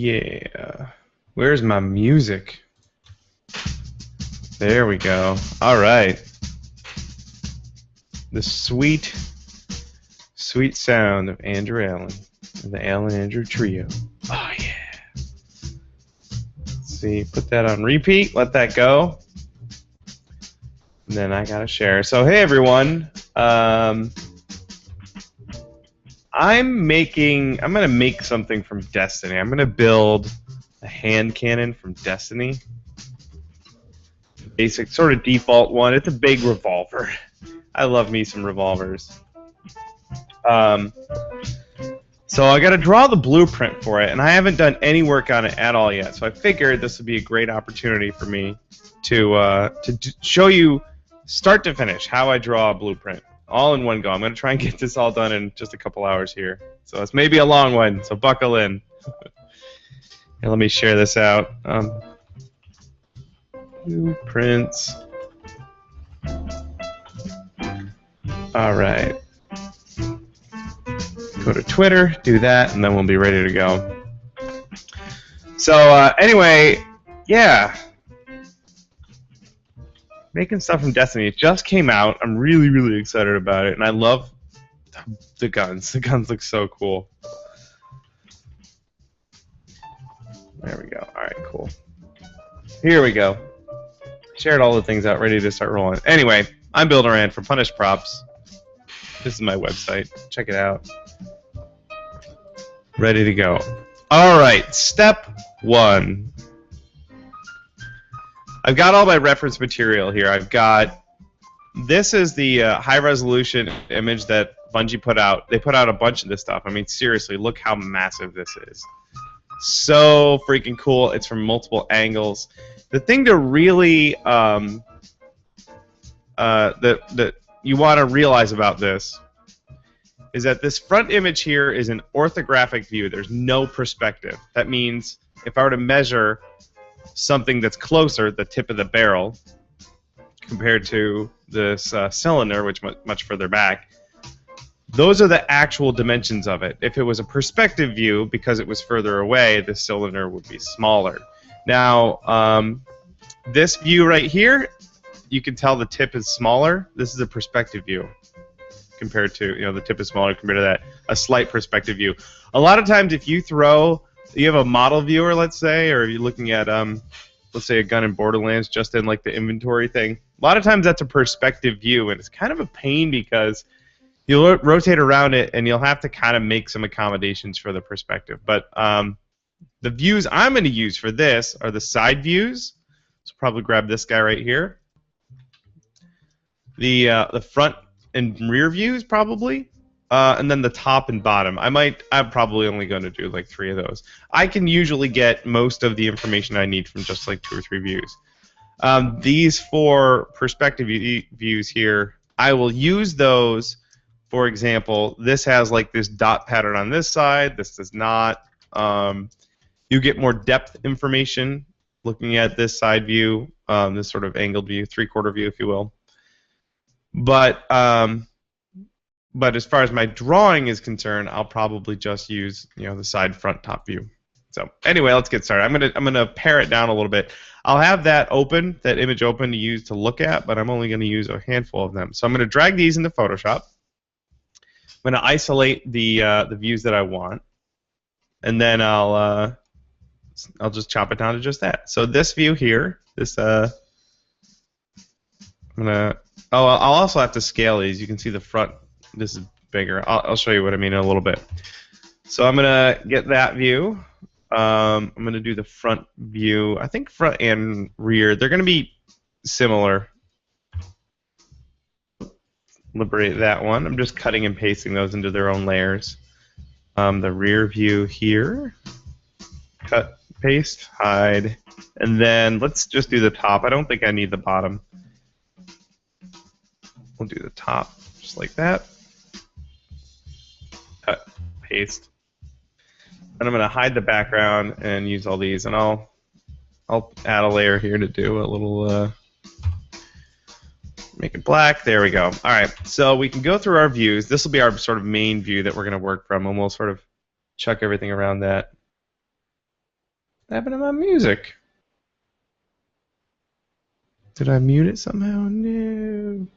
Yeah. Where's my music? There we go. All right. The sweet, sweet sound of Andrew Allen, the Allen Andrew Trio. Oh yeah. Let's see, put that on repeat, let that go. And then I gotta share. So hey everyone. I'm gonna make something from Destiny. I'm gonna build a hand cannon from Destiny. Basic sort of default one. It's a big revolver. I love me some revolvers. So I got to draw the blueprint for it, and I haven't done any work on it at all yet. So I figured this would be a great opportunity for me to show you, start to finish, how I draw a blueprint, all in one go. I'm going to try and get this all done in just a couple hours here. So it's maybe a long one, so buckle in. And let me share this out. Blueprints. All right. Go to Twitter, do that, and then we'll be ready to go. So anyway, yeah. Making stuff from Destiny. It just came out. I'm really, really excited about it, and I love the guns. The guns look so cool. There we go. All right, cool. Here we go. Shared all the things out, ready to start rolling. Anyway, I'm Builderand for Punished Props. This is my website. Check it out. Ready to go. All right, step one. I've got all my reference material here. I've got, this is the high-resolution image that Bungie put out. They put out a bunch of this stuff. I mean, seriously, look how massive this is. So freaking cool. It's from multiple angles. The thing to really that you want to realize about this is that this front image here is an orthographic view. There's no perspective. That means if I were to measure something that's closer, the tip of the barrel, compared to this cylinder, which much further back, those are the actual dimensions of it. If it was a perspective view, because it was further away, the cylinder would be smaller. Now, this view right here, you can tell the tip is smaller. This is a perspective view compared to, you know, the tip is smaller compared to that, a slight perspective view. A lot of times if you have a model viewer, let's say, or you're looking at, let's say, a gun in Borderlands just in like the inventory thing, a lot of times that's a perspective view, and it's kind of a pain because you'll rotate around it and you'll have to kind of make some accommodations for the perspective. But the views I'm going to use for this are the side views. So probably grab this guy right here. The front and rear views probably, and then the top and bottom. I'm probably only going to do like 3 of those. I can usually get most of the information I need from just like 2 or 3 views. These 4 perspective views here, I will use those. For example, this has like this dot pattern on this side. This does not. You get more depth information looking at this side view, this sort of angled view, 3/4 view, if you will. But as far as my drawing is concerned, I'll probably just use, you know, the side, front, top view. So anyway, let's get started. I'm gonna pare it down a little bit. I'll have that open, that image open to use to look at, but I'm only going to use a handful of them. So I'm going to drag these into Photoshop. I'm going to isolate the views that I want, and then I'll just chop it down to just that. So this view here, this I'll also have to scale these. You can see the front. This is bigger. I'll show you what I mean in a little bit. So I'm gonna get that view. I'm gonna do the front view. I think front and rear, they're gonna be similar. Liberate that one. I'm just cutting and pasting those into their own layers. The rear view here. Cut, paste, hide, and then let's just do the top. I don't think I need the bottom. We'll do the top just like that. Cut, paste. And I'm going to hide the background and use all these, and I'll add a layer here to do a little make it black. There we go. All right, so we can go through our views. This will be our sort of main view that we're going to work from, and we'll sort of chuck everything around that. happened to my music? Did I mute it somehow? No.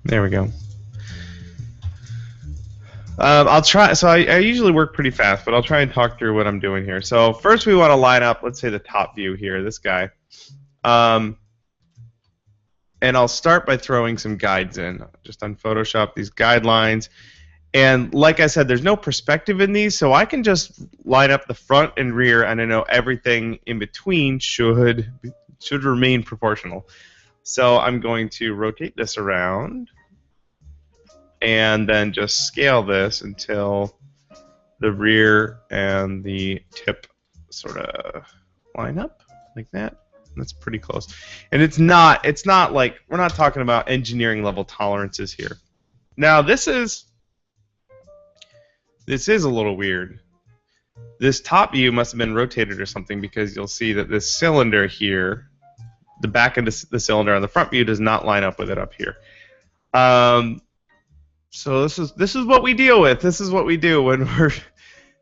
There we go. I'll try. So I usually work pretty fast, but I'll try and talk through what I'm doing here. So first we want to line up, let's say the top view here, this guy. And I'll start by throwing some guides in, just on Photoshop, these guidelines. And like I said, there's no perspective in these, so I can just line up the front and rear, and I know everything in between should remain proportional. So I'm going to rotate this around, and then just scale this until the rear and the tip sort of line up like that. That's pretty close. And it's not like, we're not talking about engineering level tolerances here. Now this is a little weird. This top view must have been rotated or something, because you'll see that this cylinder here, the back of the cylinder on the front view does not line up with it up here. So this is what we deal with. This is what we do when we're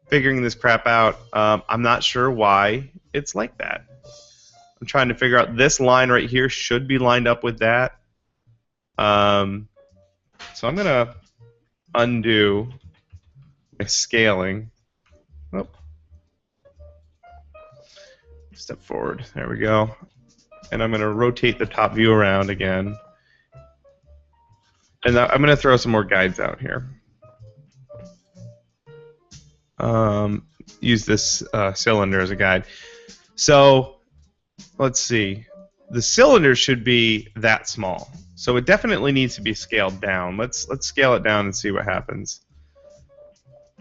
figuring this crap out. I'm not sure why it's like that. I'm trying to figure out, this line right here should be lined up with that. So I'm gonna undo my scaling. Oh. Step forward. There we go. And I'm gonna rotate the top view around again. And I'm going to throw some more guides out here. Use this cylinder as a guide. So let's see. The cylinder should be that small. So it definitely needs to be scaled down. Let's scale it down and see what happens.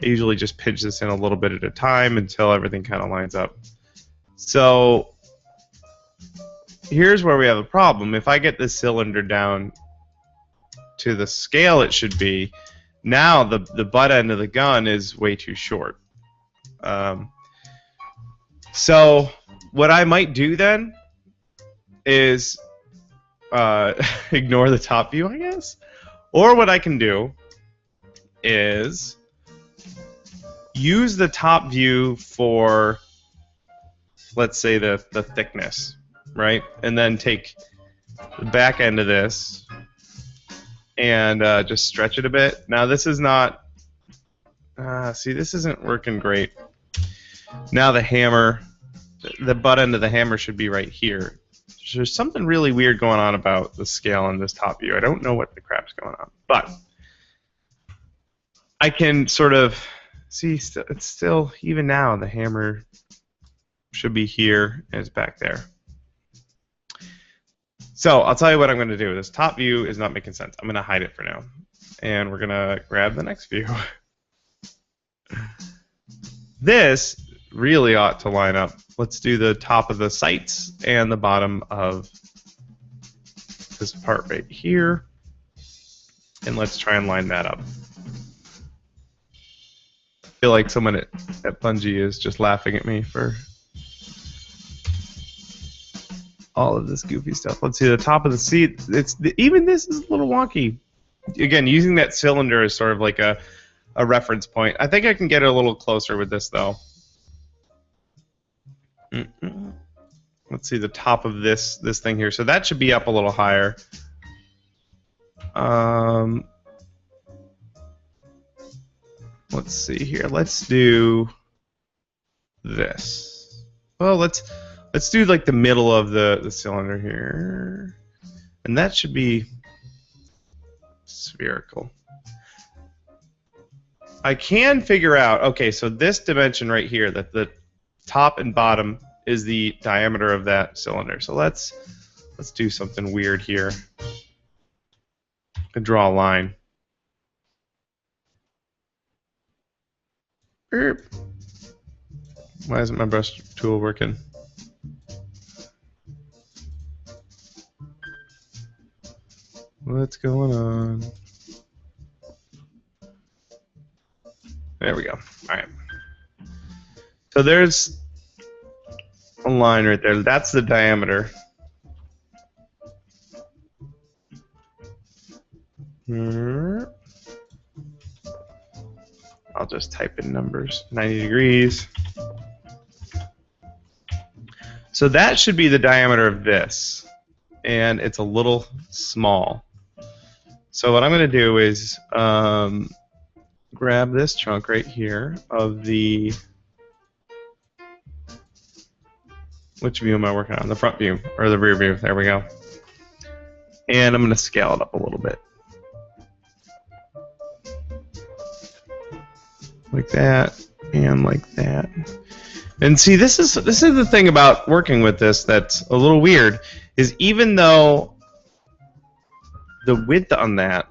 I usually just pinch this in a little bit at a time until everything kind of lines up. So here's where we have a problem. If I get this cylinder down to the scale it should be, now the butt end of the gun is way too short. So what I might do then is ignore the top view, I guess. Or what I can do is use the top view for, let's say, the thickness, right? And then take the back end of this and just stretch it a bit. Now this is not, see, this isn't working great. Now the hammer, the butt end of the hammer should be right here. There's something really weird going on about the scale on this top view. I don't know what the crap's going on, but I can sort of see, it's still, even now, the hammer should be here and it's back there. So I'll tell you what I'm going to do. This top view is not making sense. I'm going to hide it for now. And we're going to grab the next view. This really ought to line up. Let's do the top of the sights and the bottom of this part right here. And let's try and line that up. I feel like someone at Bungie is just laughing at me for all of this goofy stuff. Let's see the top of the seat. Even this is a little wonky. Again, using that cylinder is sort of like a reference point. I think I can get it a little closer with this though. Let's see the top of this thing here. So that should be up a little higher. Let's see here. Let's do this. Well, let's do like the middle of the cylinder here, and that should be spherical. I can figure out, okay, so this dimension right here, that the top and bottom is the diameter of that cylinder. So let's do something weird here and draw a line. Why isn't my brush tool working? What's going on? There we go. All right. So there's a line right there. That's the diameter. I'll just type in numbers. 90 degrees. So that should be the diameter of this, and it's a little small. So what I'm going to do is grab this chunk right here of the... Which view am I working on? The front view, or the rear view. There we go. And I'm going to scale it up a little bit. Like that, and like that. And see, this is the thing about working with this that's a little weird, is even though the width on that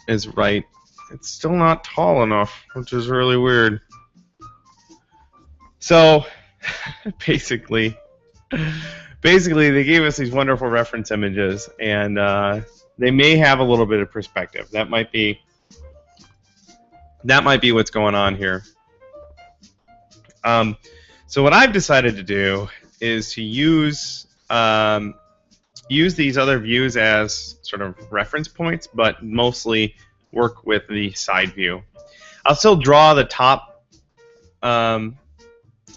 is right, it's still not tall enough, which is really weird. So, basically, they gave us these wonderful reference images, and they may have a little bit of perspective. That might be what's going on here. So what I've decided to do is to use these other views as sort of reference points, but mostly work with the side view. I'll still draw the top, the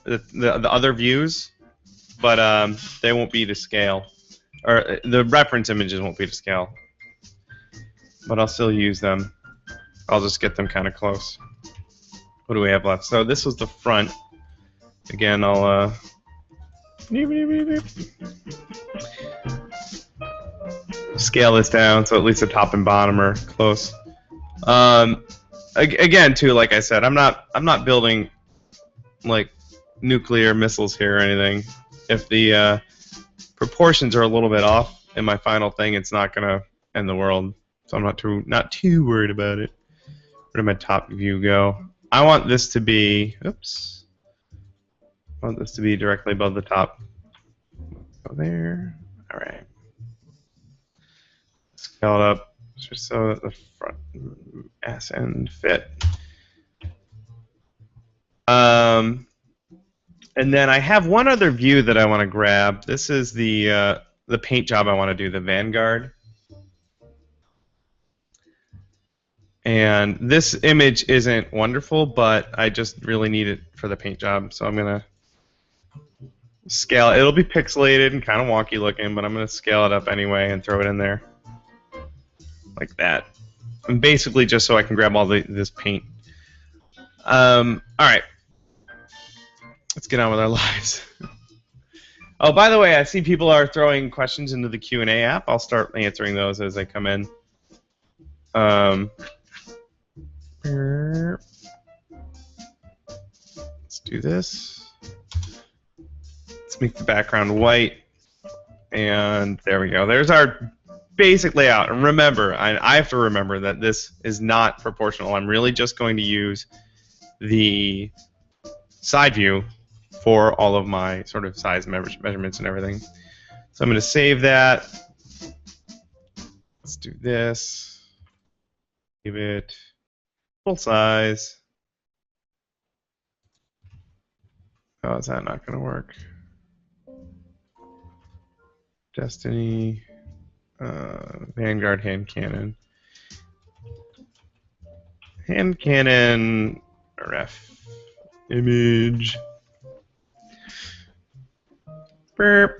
other views, but they won't be to scale, or the reference images won't be to scale. But I'll still use them. I'll just get them kind of close. What do we have left? So this was the front. Again, I'll scale this down so at least the top and bottom are close. Again, too, like I said, I'm not building like nuclear missiles here or anything. If the proportions are a little bit off in my final thing, it's not gonna end the world. So I'm not too worried about it. Where did my top view go? I want this to be, oops. I want this to be directly above the top. Go there. All right. Scale it up just so that the front ass end fit. And then I have one other view that I want to grab. This is the paint job I want to do, the Vanguard. And this image isn't wonderful, but I just really need it for the paint job, so I'm gonna scale it. It'll be pixelated and kind of wonky looking, but I'm gonna scale it up anyway and throw it in there like that. And basically just so I can grab all this paint. All right, let's get on with our lives. Oh, by the way, I see people are throwing questions into the Q&A app. I'll start answering those as they come in. Let's do this. Let's make the background white. And there we go. There's our basic layout. And remember, I have to remember that this is not proportional. I'm really just going to use the side view for all of my sort of size measurements and everything. So I'm going to save that. Let's do this. Give it full size. Oh, is that not going to work? Destiny, Vanguard hand cannon. Hand cannon, ref, image. Burp.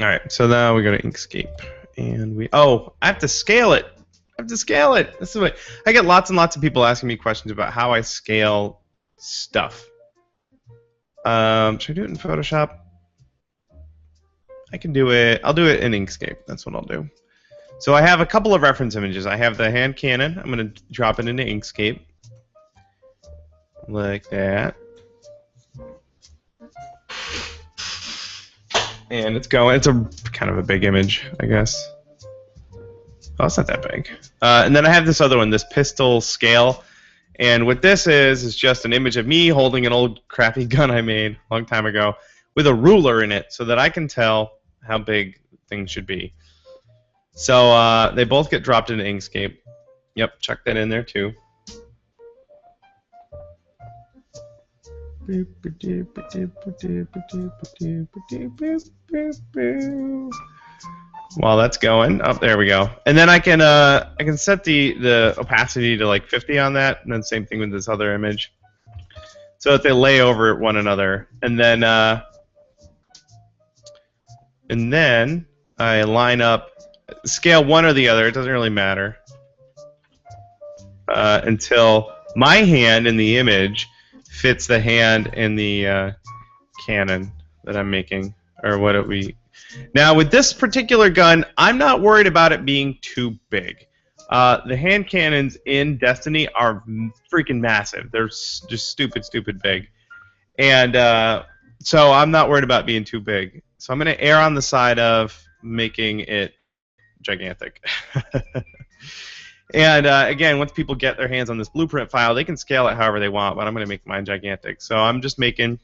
Alright, so now we go to Inkscape. And we, oh, I have to scale it. I have to scale it. This is what I get lots and lots of people asking me questions about how I scale stuff. Should I do it in Photoshop? I can do it. I'll do it in Inkscape. That's what I'll do. So I have a couple of reference images. I have the hand cannon. I'm going to drop it into Inkscape. Like that. And it's going. It's a kind of a big image, I guess. Oh, it's not that big. And then I have this other one, this pistol scale. And what this is just an image of me holding an old crappy gun I made a long time ago with a ruler in it so that I can tell how big things should be. So they both get dropped into Inkscape. Yep, chuck that in there too. While that's going, oh, there we go. And then I can set the opacity to like 50 on that, and then same thing with this other image, so that they lay over one another. And then And then I line up, scale one or the other, it doesn't really matter, until my hand in the image fits the hand in the cannon that I'm making, or what it we. Now with this particular gun, I'm not worried about it being too big. The hand cannons in Destiny are freaking massive. They're just stupid big. And so I'm not worried about being too big. So I'm going to err on the side of making it gigantic. And again, once people get their hands on this blueprint file, they can scale it however they want, but I'm going to make mine gigantic. So I'm just making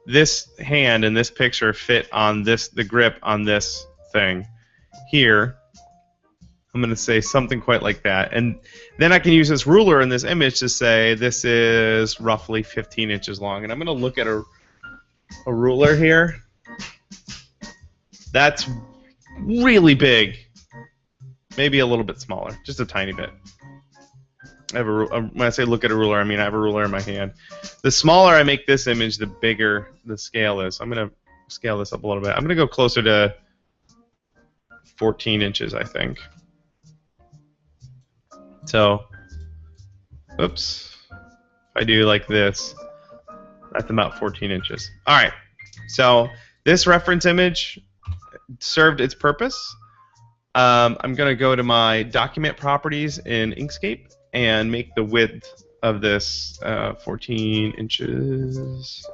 this hand and this picture fit on the grip on this thing here. I'm going to say something quite like that. And then I can use this ruler in this image to say this is roughly 15 inches long. And I'm going to look at a ruler here. That's really big. Maybe a little bit smaller, just a tiny bit. I have when I say look at a ruler, I mean I have a ruler in my hand. The smaller I make this image, the bigger the scale is. I'm going to scale this up a little bit. I'm going to go closer to 14 inches, I think. So, oops, if I do like this, that's about 14 inches. All right, so this reference image served its purpose. I'm going to go to my document properties in Inkscape and make the width of this 14 inches.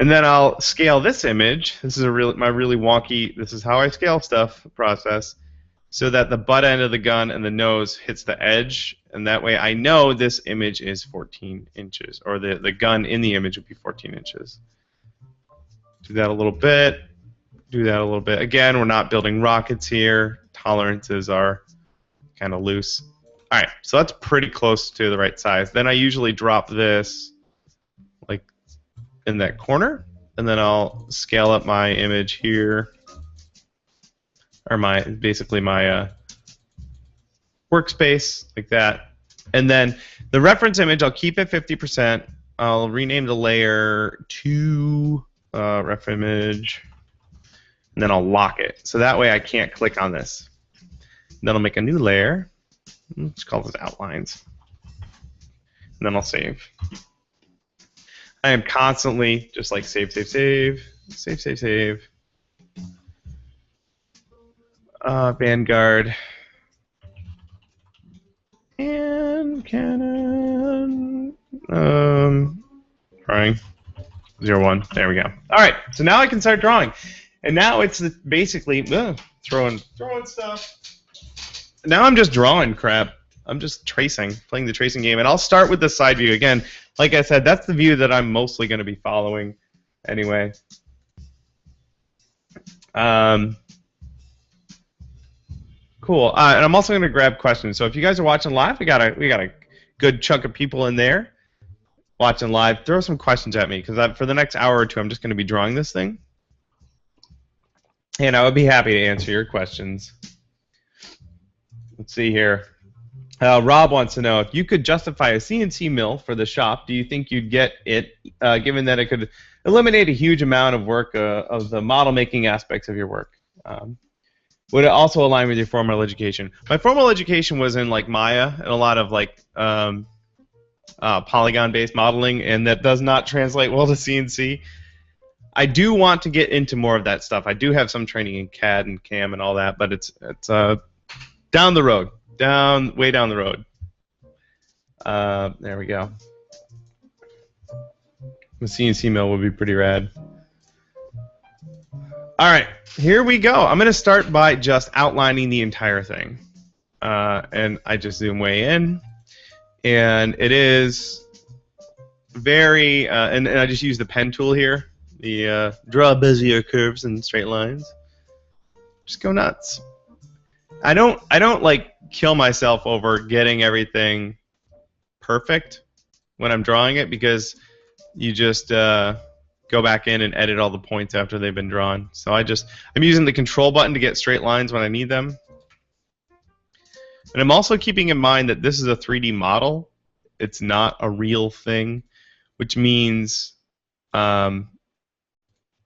And then I'll scale this image. This is my really wonky, this is how I scale stuff process, so that the butt end of the gun and the nose hits the edge, and that way I know this image is 14 inches, or the gun in the image would be 14 inches. Do that a little bit. Do that a little bit. Again, we're not building rockets here. Tolerances are kind of loose. All right, so that's pretty close to the right size. Then I usually drop this like in that corner, and then I'll scale up my image here, or basically my workspace like that. And then the reference image, I'll keep at 50%. I'll rename the layer to ref image, and then I'll lock it. So that way I can't click on this. And then I'll make a new layer. Let's call this outlines. And then I'll save. I am constantly just like save. Vanguard. And Canon. Drawing. 01. There we go. All right. So now I can start drawing. And now it's basically throwing stuff. Now I'm just drawing crap. I'm just tracing, playing the tracing game. And I'll start with the side view. Again, like I said, that's the view that I'm mostly going to be following anyway. Cool. And I'm also going to grab questions. So if you guys are watching live, we got a good chunk of people in there watching live. Throw some questions at me, because for the next hour or two, I'm just going to be drawing this thing. And I would be happy to answer your questions. Let's see here. Rob wants to know, if you could justify a CNC mill for the shop, do you think you'd get it, given that it could eliminate a huge amount of work of the model making aspects of your work? Would it also align with your formal education? My formal education was in like Maya and a lot of like polygon-based modeling, and that does not translate well to CNC. I do want to get into more of that stuff. I do have some training in CAD and CAM and all that, but it's down the road, way down the road. There we go. The CNC mill would be pretty rad. All right, here we go. I'm going to start by just outlining the entire thing. And I just zoom way in. And it is very, and I just use the pen tool here. The draw Bezier curves and straight lines. Just go nuts. I don't like kill myself over getting everything perfect when I'm drawing it, because you just go back in and edit all the points after they've been drawn. So I'm using the control button to get straight lines when I need them. And I'm also keeping in mind that this is a 3D model. It's not a real thing, which means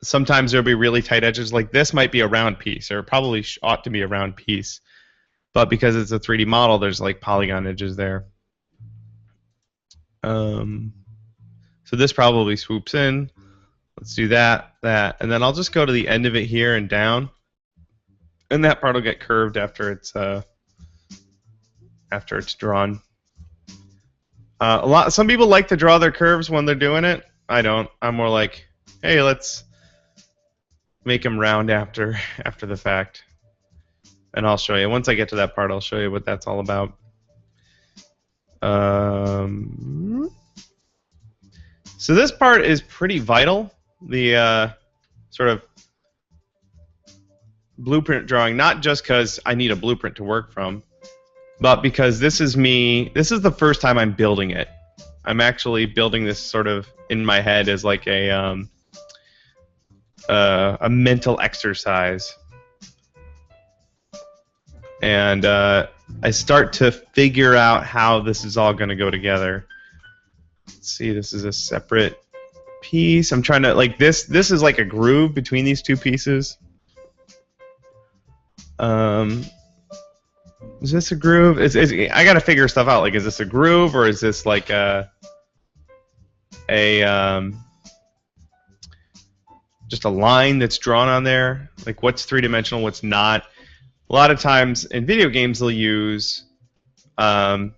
sometimes there'll be really tight edges. Like this might be a round piece, or probably ought to be a round piece. But because it's a 3D model, there's like polygon edges there. So this probably swoops in. Let's do that, and then I'll just go to the end of it here and down, and that part will get curved after it's drawn. Some people like to draw their curves when they're doing it. I don't. I'm more like, hey, let's make them round after the fact. And I'll show you. Once I get to that part, I'll show you what that's all about. So this part is pretty vital. The sort of blueprint drawing, not just because I need a blueprint to work from, but because this is the first time I'm building it. I'm actually building this sort of in my head as like a mental exercise. And I start to figure out how this is all going to go together. Let's see, this is a separate piece. I'm trying to, like, this is like a groove between these two pieces. Is this a groove? I got to figure stuff out. Like, is this a groove, or is this like just a line that's drawn on there? Like, what's three-dimensional, what's not? A lot of times in video games they'll use what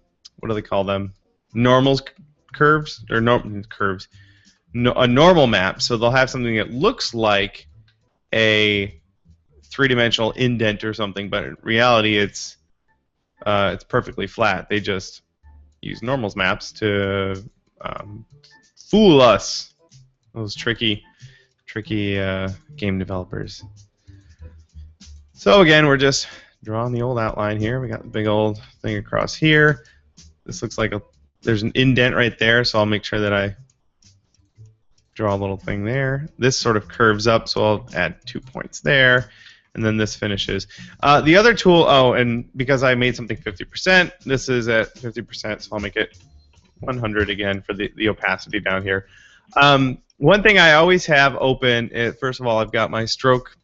do they call them? Normals, curves, or curves. A normal map. So they'll have something that looks like a three-dimensional indent or something, but in reality it's perfectly flat. They just use normals maps to fool us. Those tricky game developers. So again, we're just drawing the old outline here. We got the big old thing across here. This looks like there's an indent right there, so I'll make sure that I draw a little thing there. This sort of curves up, so I'll add 2 points there, and then this finishes. The other tool, and because I made something 50%, this is at 50%, so I'll make it 100 again for the opacity down here. One thing I always have open is, first of all, I've got my stroke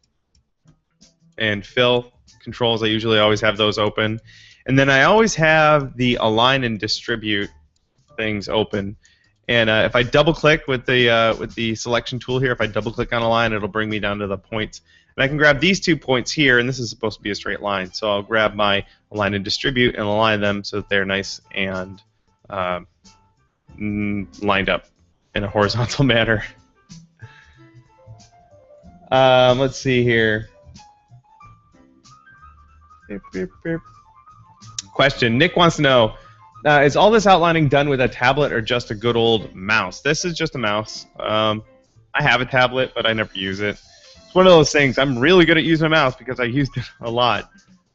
and fill controls. I usually always have those open, and then I always have the align and distribute things open. And if I double click with the selection tool here, if I double click on a line, it'll bring me down to the points, and I can grab these 2 points here, and this is supposed to be a straight line, so I'll grab my align and distribute and align them so that they're nice and lined up in a horizontal manner. Let's see here. Question. Nick wants to know, is all this outlining done with a tablet or just a good old mouse? This is just a mouse. I have a tablet, but I never use it. It's one of those things. I'm really good at using a mouse because I used it a lot.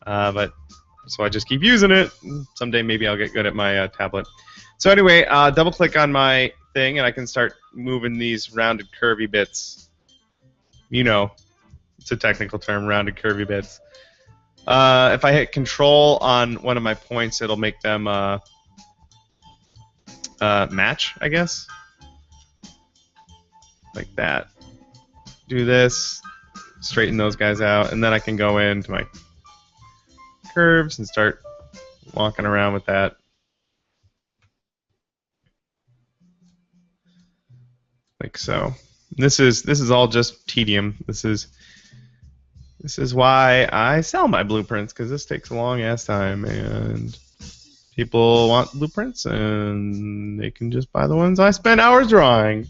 So I just keep using it. Someday maybe I'll get good at my tablet. So anyway, double click on my thing, and I can start moving these rounded curvy bits. You know, it's a technical term, rounded curvy bits. If I hit Control on one of my points, it'll make them match, I guess. Like that. Do this, straighten those guys out, and then I can go into my curves and start walking around with that. Like so. This is all just tedium. This is why I sell my blueprints, because this takes a long ass time, and people want blueprints, and they can just buy the ones I spend hours drawing.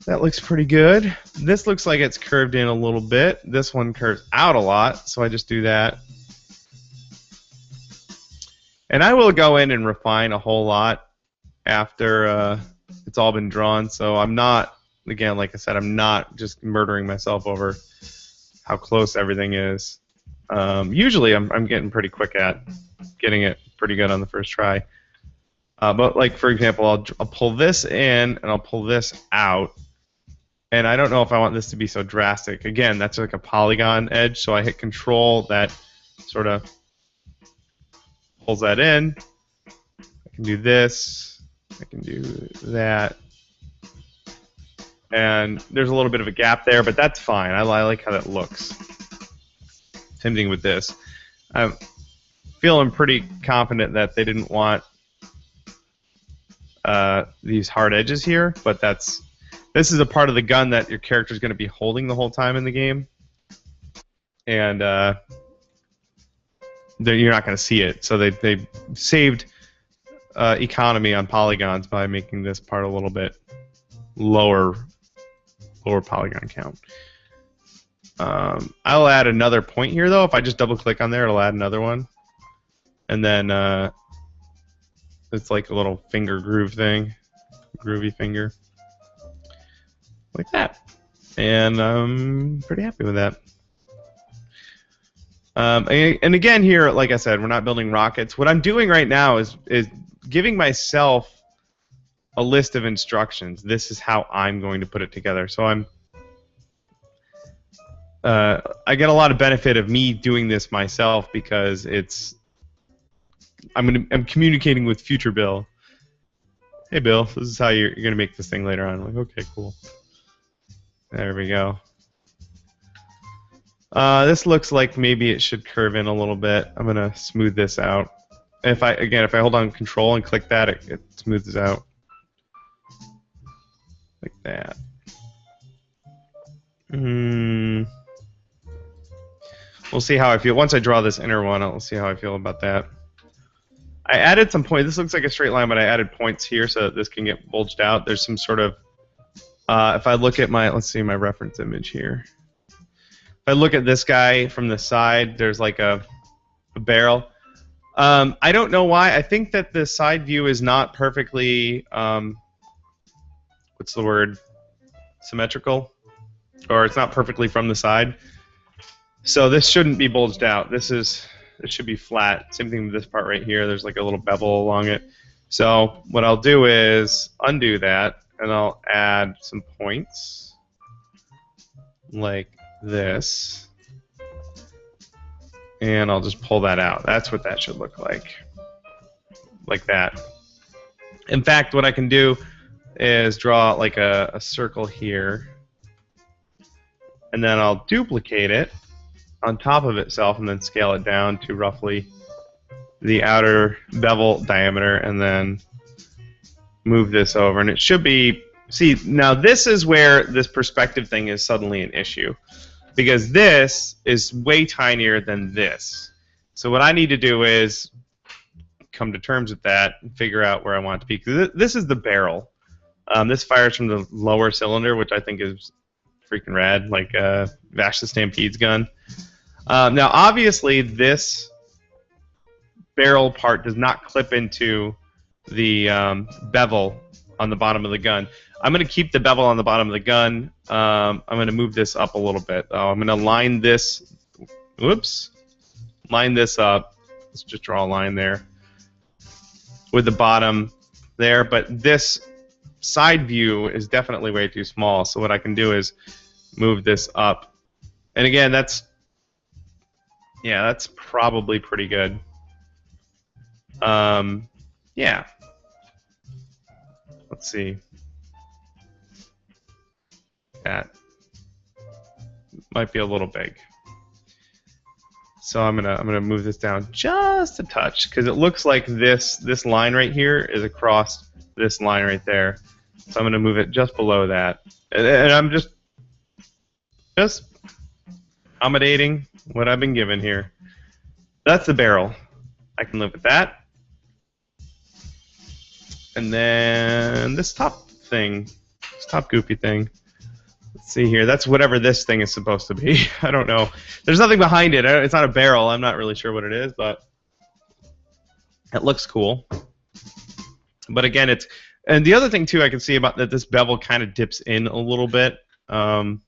That looks pretty good. This looks like it's curved in a little bit. This one curves out a lot, so I just do that. And I will go in and refine a whole lot after it's all been drawn, so I'm not, again, like I said, I'm not just murdering myself over how close everything is. Usually I'm getting pretty quick at getting it pretty good on the first try. But like, for example, I'll pull this in and I'll pull this out, and I don't know if I want this to be so drastic. Again, that's like a polygon edge, so I hit Control, that sort of pulls that in. I can do this, I can do that. and there's a little bit of a gap there, but that's fine. I like how that looks. Same thing with this. I'm feeling pretty confident that they didn't want these hard edges here, but this is a part of the gun that your character is going to be holding the whole time in the game, and you're not going to see it. So they saved economy on polygons by making this part a little bit lower polygon count. I'll add another point here though. If I just double click on there, it'll add another one, and then it's like a little finger groove thing, groovy finger, like that. And I'm pretty happy with that. And again here, like I said, we're not building rockets. What I'm doing right now is giving myself a list of instructions. This is how I'm going to put it together. So I get a lot of benefit of me doing this myself because I'm communicating with future Bill. Hey Bill, this is how you're gonna make this thing later on. I'm like, okay, cool. There we go. This looks like maybe it should curve in a little bit. I'm gonna smooth this out. If I hold on Control and click that, it smooths out like that. We'll see how I feel once I draw this inner one. I'll see how I feel about that. I added some points. This looks like a straight line, but I added points here so that this can get bulged out. There's some sort of if I look at let's see my reference image here. If I look at this guy from the side, there's like a barrel. I don't know why. I think that the side view is not perfectly, what's the word, symmetrical, or it's not perfectly from the side. So this shouldn't be bulged out. It should be flat. Same thing with this part right here. There's like a little bevel along it. So what I'll do is undo that, and I'll add some points like this, and I'll just pull that out. That's what that should look like that. In fact, what I can do is draw like a circle here, and then I'll duplicate it on top of itself and then scale it down to roughly the outer bevel diameter, and then move this over, and it should be. See, now this is where this perspective thing is suddenly an issue, because this is way tinier than this. So what I need to do is come to terms with that and figure out where I want it to be. Because this is the barrel. This fires from the lower cylinder, which I think is freaking rad, like Vash the Stampede's gun. Now, obviously, this barrel part does not clip into the bevel on the bottom of the gun. I'm going to keep the bevel on the bottom of the gun. I'm going to move this up a little bit. I'm going to line this. Whoops. Line this up. Let's just draw a line there with the bottom there. But this side view is definitely way too small. So what I can do is move this up. And again, that's probably pretty good. Yeah. Let's see. That might be a little big. So I'm gonna move this down just a touch, because it looks like this line right here is across this line right there. So I'm gonna move it just below that, and I'm just accommodating what I've been given here. That's the barrel. I can live with that. And then this top thing, this top goofy thing. Let's see here. That's whatever this thing is supposed to be. I don't know. There's nothing behind it. It's not a barrel. I'm not really sure what it is, but it looks cool. But again, and the other thing too I can see about that, this bevel kind of dips in a little bit. But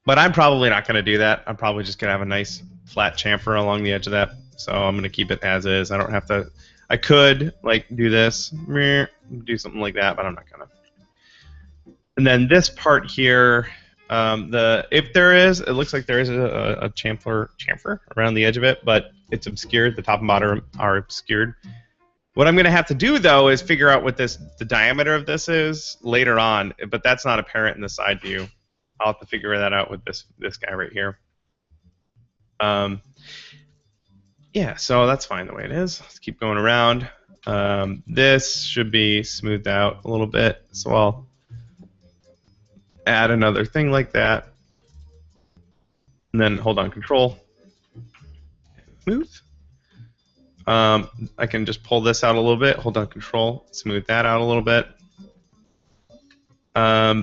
I'm probably not going to do that. I'm probably just going to have a nice flat chamfer along the edge of that. So I'm going to keep it as is. I don't have to. I could like do this, do something like that, but I'm not going to. And then this part here, if there is, it looks like there is a chamfer around the edge of it, but it's obscured. The top and bottom are obscured. What I'm going to have to do, though, is figure out what the diameter of this is later on, but that's not apparent in the side view. I'll have to figure that out with this guy right here. Yeah, so that's fine the way it is. Let's keep going around. This should be smoothed out a little bit, so I'll add another thing like that. And then hold on, Control. Smooth. I can just pull this out a little bit. Hold on, Control. Smooth that out a little bit.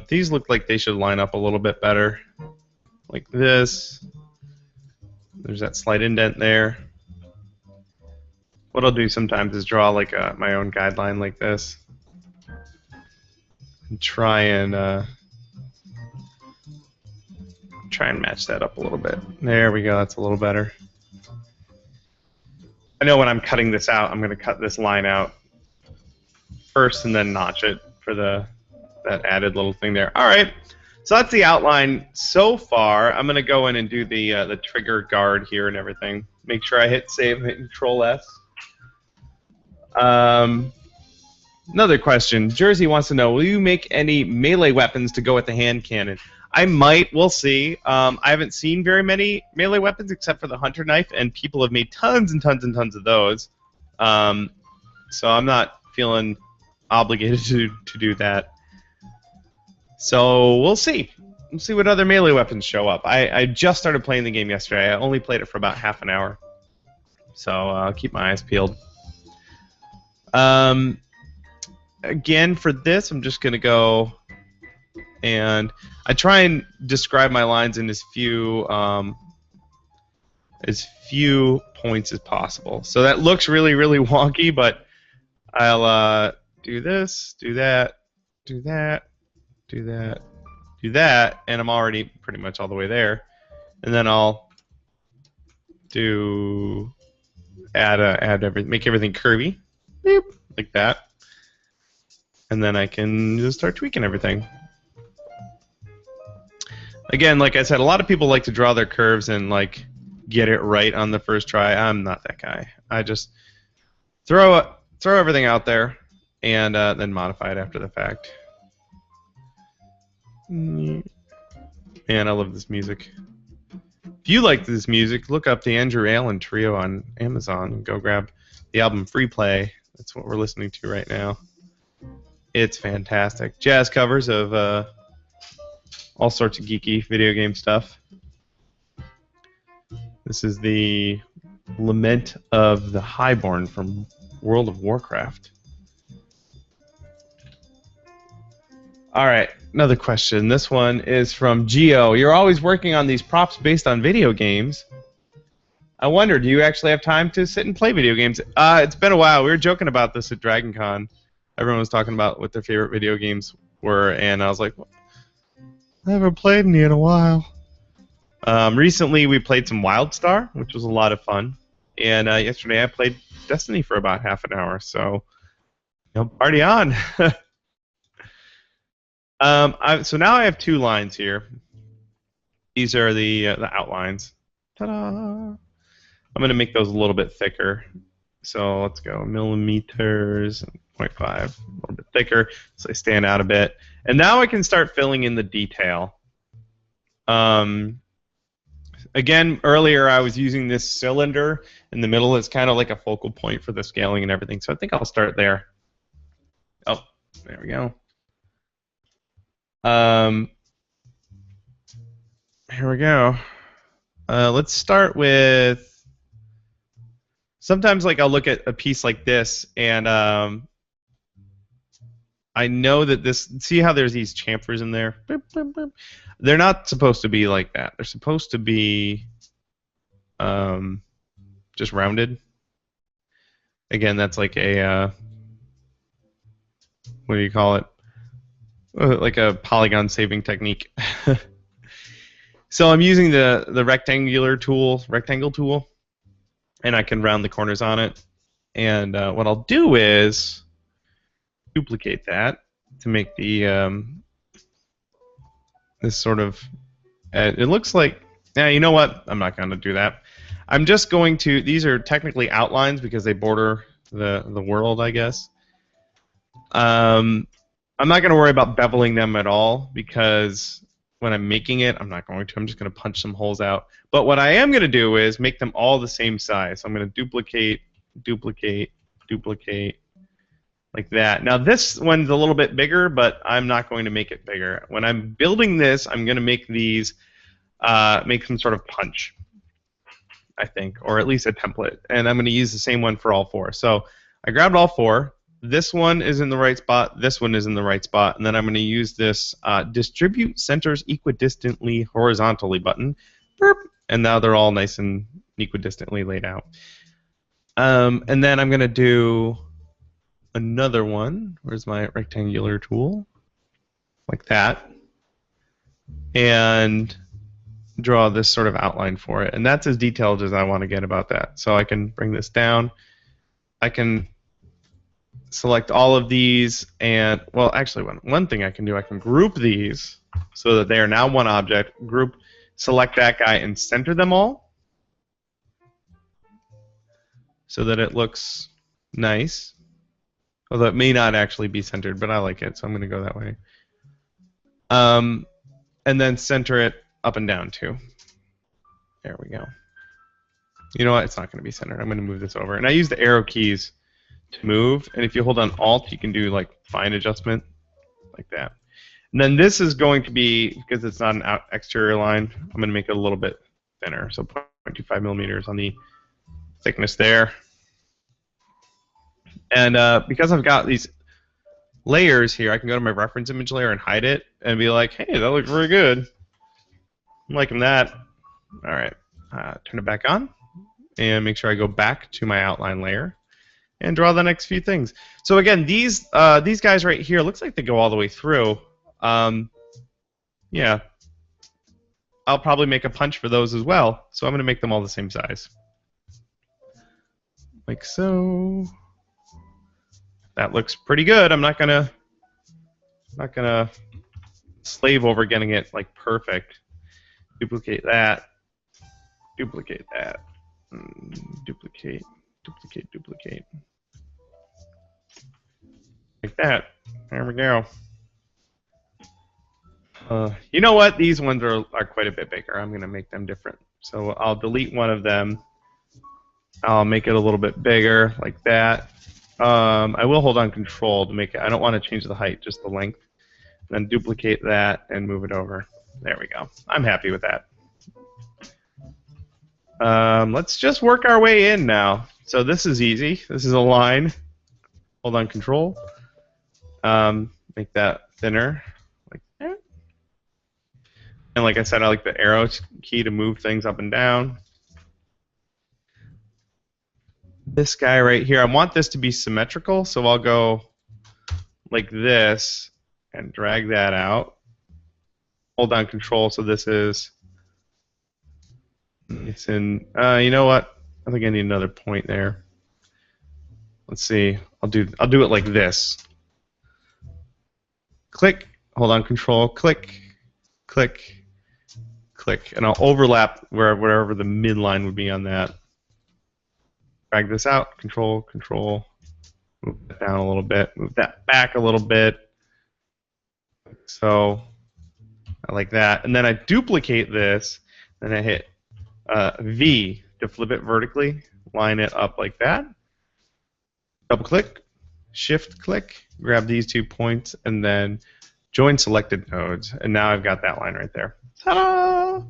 These look like they should line up a little bit better. Like this. There's that slight indent there. What I'll do sometimes is draw like my own guideline like this. And try and match that up a little bit. There we go, that's a little better. I know when I'm cutting this out, I'm going to cut this line out first and then notch it for that added little thing there. All right, so that's the outline so far. I'm going to go in and do the trigger guard here and everything. Make sure I hit save and hit Control S. Another question. Jersey wants to know, will you make any melee weapons to go with the hand cannon? I might. We'll see. I haven't seen very many melee weapons except for the hunter knife, and people have made tons and tons and tons of those. So I'm not feeling obligated to do that. So we'll see. We'll see what other melee weapons show up. I just started playing the game yesterday. I only played it for about half an hour. So I'll keep my eyes peeled. Again, for this, I'm just going to go and I try and describe my lines in as few points as possible. So that looks really, really wonky, but I'll do this, do that, do that, do that, do that, and I'm already pretty much all the way there. And then I'll make everything curvy, beep, like that. And then I can just start tweaking everything. Again, like I said, a lot of people like to draw their curves and like get it right on the first try. I'm not that guy. I just throw everything out there and then modify it after the fact. And I love this music. If you like this music, look up the Andrew Allen Trio on Amazon and go grab the album Free Play. That's what we're listening to right now. It's fantastic. Jazz covers of all sorts of geeky video game stuff. This is the Lament of the Highborn from World of Warcraft. All right, another question. This one is from Geo. You're always working on these props based on video games. I wonder, do you actually have time to sit and play video games? It's been a while. We were joking about this at Dragon Con. Everyone was talking about what their favorite video games were, and I was like, well, I haven't played any in a while. Recently, we played some WildStar, which was a lot of fun. And yesterday, I played Destiny for about half an hour. So, party on. So now I have two lines here. These are the outlines. Ta-da! I'm going to make those a little bit thicker. So let's go millimeters, 0.5, a little bit thicker, so they stand out a bit. And now I can start filling in the detail. Again, earlier I was using this cylinder in the middle as kind of like a focal point for the scaling and everything. So I think I'll start there. Oh, there we go. Here we go. Let's start with. Sometimes, like, I'll look at a piece like this, and I know that this. See how there's these chamfers in there? Boop, boop, boop. They're not supposed to be like that. They're supposed to be just rounded. Again, that's like a what do you call it? Like a polygon saving technique. So I'm using the rectangle tool, and I can round the corners on it. And what I'll do is duplicate that to make the this sort of. It looks like. Yeah, you know what? I'm not going to do that. I'm just going to. These are technically outlines because they border the world, I guess. I'm not going to worry about beveling them at all because when I'm making it, I'm not going to. I'm just going to punch some holes out. But what I am going to do is make them all the same size. So I'm going to duplicate, duplicate, duplicate, like that. Now this one's a little bit bigger, but I'm not going to make it bigger. When I'm building this, I'm going to make these, make some sort of punch, I think, or at least a template. And I'm going to use the same one for all four. So I grabbed all four. This one is in the right spot. This one is in the right spot. And then I'm going to use this distribute centers equidistantly horizontally button. Burp, and now they're all nice and equidistantly laid out. And then I'm going to do another one. Where's my rectangular tool? Like that. And draw this sort of outline for it. And that's as detailed as I want to get about that. So I can bring this down. I can select all of these and, well, actually one thing I can do, I can group these so that they are now one object. Group, select that guy and center them all so that it looks nice. Although it may not actually be centered, but I like it, so I'm going to go that way. And then center it up and down too. There we go. You know what? It's not going to be centered. I'm going to move this over. And I use the arrow keys to move. And if you hold on Alt, you can do like fine adjustment, like that. And then this is going to be, because it's not an exterior line, I'm going to make it a little bit thinner. So 0.25 millimeters on the thickness there. And because I've got these layers here, I can go to my reference image layer and hide it and be like, hey, that looks very good. I'm liking that. All right, turn it back on and make sure I go back to my outline layer and draw the next few things. So again, these guys right here, looks like they go all the way through. Yeah, I'll probably make a punch for those as well. So I'm going to make them all the same size, like so. That looks pretty good. I'm not gonna slave over getting it like perfect. Duplicate that. Duplicate that. Duplicate. Duplicate. Duplicate. Like that. There we go. You know what? These ones are quite a bit bigger. I'm gonna make them different. So I'll delete one of them. I'll make it a little bit bigger, like that. I will hold on Control to make it. I don't want to change the height, just the length. Then duplicate that and move it over. There we go. I'm happy with that. Let's just work our way in now. So this is easy. This is a line. Hold on Control. Make that thinner, like that. And like I said, I like the arrow key to move things up and down. This guy right here, I want this to be symmetrical, so I'll go like this and drag that out. Hold down Control, so this is, it's in, you know what? I think I need another point there. Let's see. I'll do it like this. Click, hold on Control, click, click, click, and I'll overlap wherever the midline would be on that. Drag this out, Control, Control, move that down a little bit, move that back a little bit. So I like that. And then I duplicate this, and I hit V to flip it vertically, line it up like that. Double click, shift click, grab these 2 points, and then join selected nodes. And now I've got that line right there. Ta-da!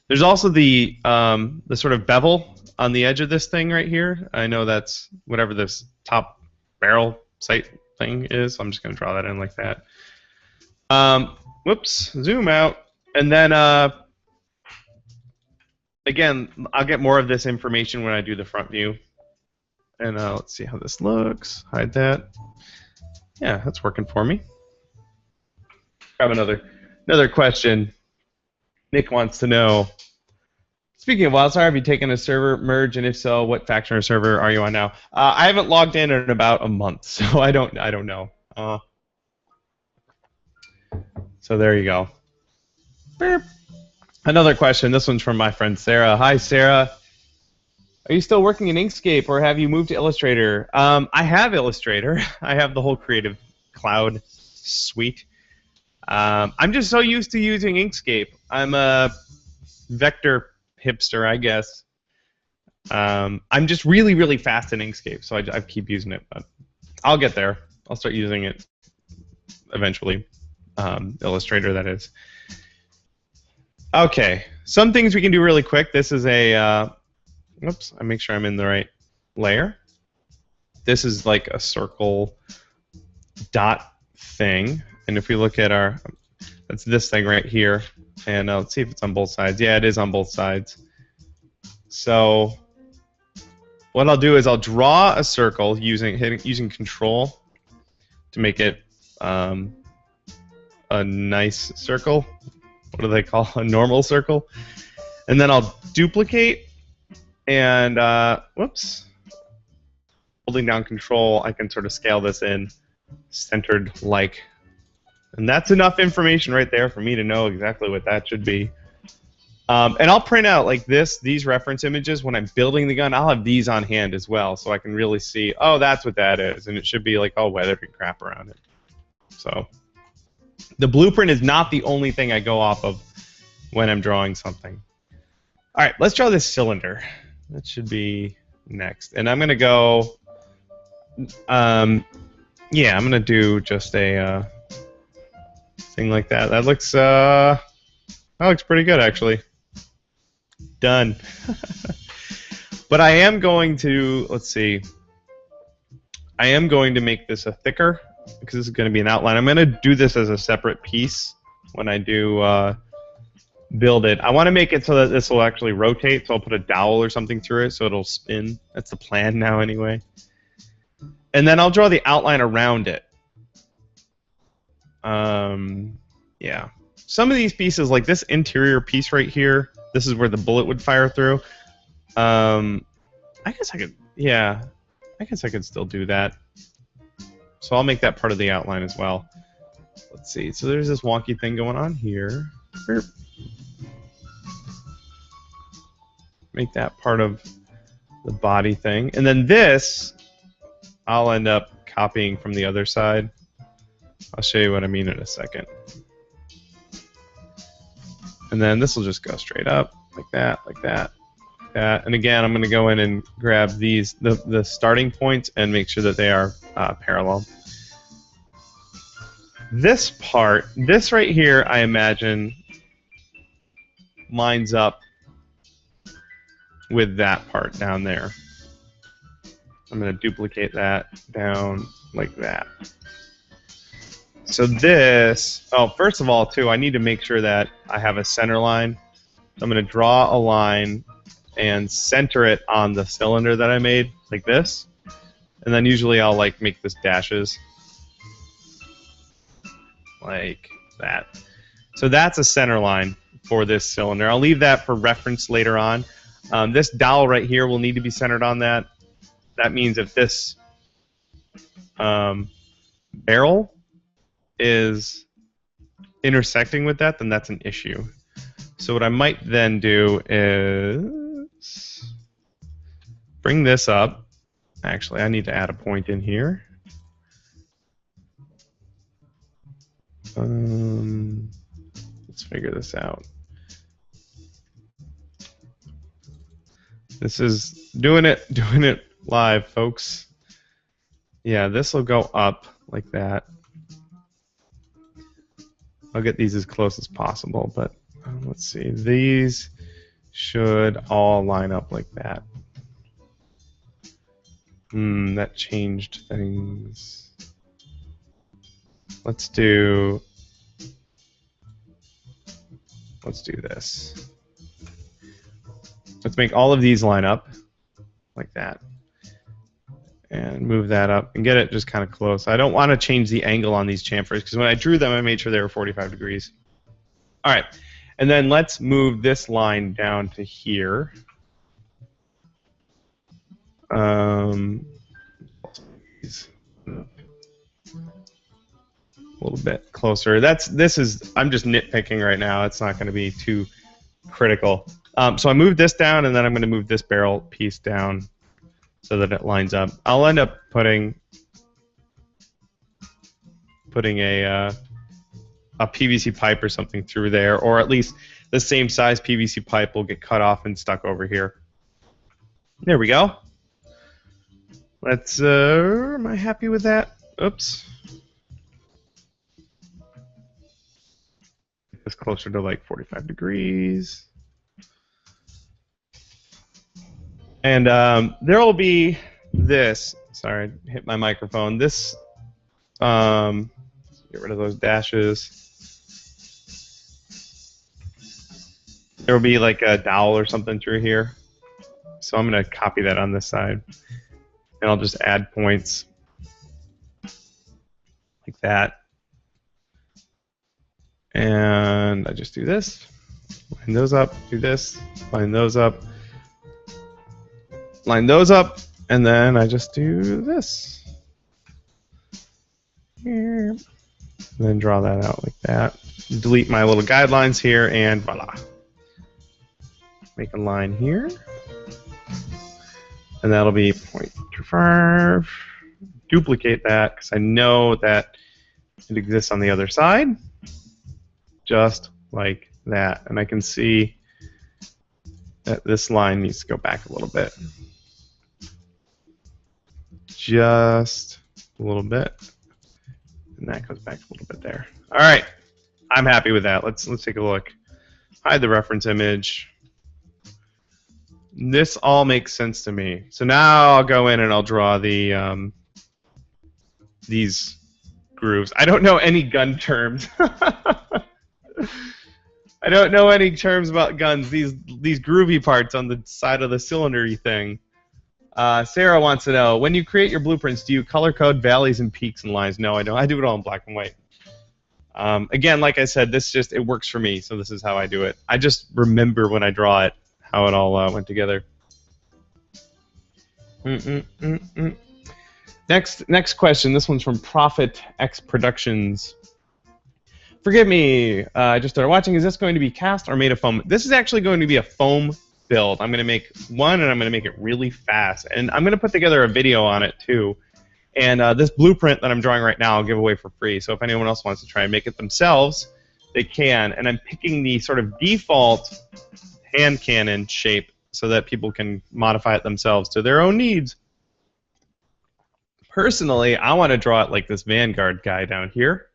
There's also the sort of bevel on the edge of this thing right here. I know that's whatever this top barrel sight thing is. So I'm just going to draw that in like that. Whoops, zoom out. And then, again, I'll get more of this information when I do the front view. And let's see how this looks. Hide that. Yeah, that's working for me. I have another question. Nick wants to know, speaking of Wildfire, have you taken a server merge, and if so, what faction or server are you on now? I haven't logged in about a month, so I don't know. So there you go. Another question. This one's from my friend Sarah. Hi, Sarah. Are you still working in Inkscape, or have you moved to Illustrator? I have Illustrator. I have the whole Creative Cloud suite. I'm just so used to using Inkscape. I'm a vector hipster, I guess. I'm just really, really fast in Inkscape, so I keep using it. But I'll get there. I'll start using it eventually. Illustrator, that is. Okay, some things we can do really quick. This is a... Oops, I make sure I'm in the right layer. This is like a circle dot thing. And if we look at our... That's this thing right here. And let's see if it's on both sides. Yeah, it is on both sides. So what I'll do is I'll draw a circle using Control to make it a nice circle. What do they call a normal circle? And then I'll duplicate, and whoops, holding down Control, I can sort of scale this in centered like. And that's enough information right there for me to know exactly what that should be. And I'll print out like these reference images when I'm building the gun. I'll have these on hand as well, so I can really see, oh, that's what that is. And it should be like all weathered and crap around it. So the blueprint is not the only thing I go off of when I'm drawing something. All right, let's draw this cylinder. That should be next. And I'm going to go, yeah, I'm going to do just a thing like that. That looks pretty good, actually. Done. But I am going to, let's see, I am going to make this a thicker, because this is going to be an outline. I'm going to do this as a separate piece when I do build it. I want to make it so that this will actually rotate, so I'll put a dowel or something through it so it'll spin. That's the plan now anyway. And then I'll draw the outline around it. Yeah. Some of these pieces, like this interior piece right here, this is where the bullet would fire through. I guess I could, yeah, I guess I could still do that. So I'll make that part of the outline as well. Let's see. So there's this wonky thing going on here. Make that part of the body thing. And then this, I'll end up copying from the other side. I'll show you what I mean in a second. And then this will just go straight up, like that, like that, like that. And again, I'm going to go in and grab these, the starting points, and make sure that they are parallel. This part, this right here, I imagine, lines up with that part down there. I'm going to duplicate that down like that. So this, oh, first of all, too, I need to make sure that I have a center line. I'm going to draw a line and center it on the cylinder that I made, like this. And then usually I'll like make this dashes, like that. So that's a center line for this cylinder. I'll leave that for reference later on. This dowel right here will need to be centered on that. That means if this barrel is intersecting with that, then that's an issue. So what I might then do is bring this up. Actually, I need to add a point in here. Let's figure this out. This is doing it live, folks. Yeah, this will go up like that. I'll get these as close as possible, but let's see. These should all line up like that. That changed things. Let's do this. Let's make all of these line up like that. And move that up and get it just kind of close. I don't want to change the angle on these chamfers because when I drew them, I made sure they were 45 degrees. All right, and then let's move this line down to here. A little bit closer. I'm just nitpicking right now. It's not going to be too critical. So I moved this down, and then I'm going to move this barrel piece down so that it lines up. I'll end up putting a PVC pipe or something through there, or at least the same size PVC pipe will get cut off and stuck over here. There we go. Let's, am I happy with that? Oops. Get this closer to like 45 degrees. And there will be this, sorry, I hit my microphone. This, get rid of those dashes. There will be like a dowel or something through here. So I'm going to copy that on this side. And I'll just add points like that. And I just do this. Line those up, do this, line those up, line those up, and then I just do this. Here. And then draw that out like that. Delete my little guidelines here, and voila. Make a line here. And that'll be 0.25. Duplicate that, because I know that it exists on the other side. Just like that. And I can see that this line needs to go back a little bit. Just a little bit. And that goes back a little bit there. All right. I'm happy with that. Let's take a look. Hide the reference image. This all makes sense to me. So now I'll go in and I'll draw the these grooves. I don't know any gun terms. I don't know any terms about guns. These groovy parts on the side of the cylinder-y thing. Sarah wants to know, when you create your blueprints, do you color code valleys and peaks and lines? No, I don't. I do it all in black and white. Again, like I said, it works for me, so this is how I do it. I just remember when I draw it how it all went together. Next question. This one's from Profit X Productions. Forgive me, I just started watching. Is this going to be cast or made of foam? This is actually going to be a foam build. I'm going to make one, and I'm going to make it really fast. And I'm going to put together a video on it, too. And this blueprint that I'm drawing right now I'll give away for free. So if anyone else wants to try and make it themselves, they can. And I'm picking the sort of default hand cannon shape so that people can modify it themselves to their own needs. Personally, I want to draw it like this Vanguard guy down here,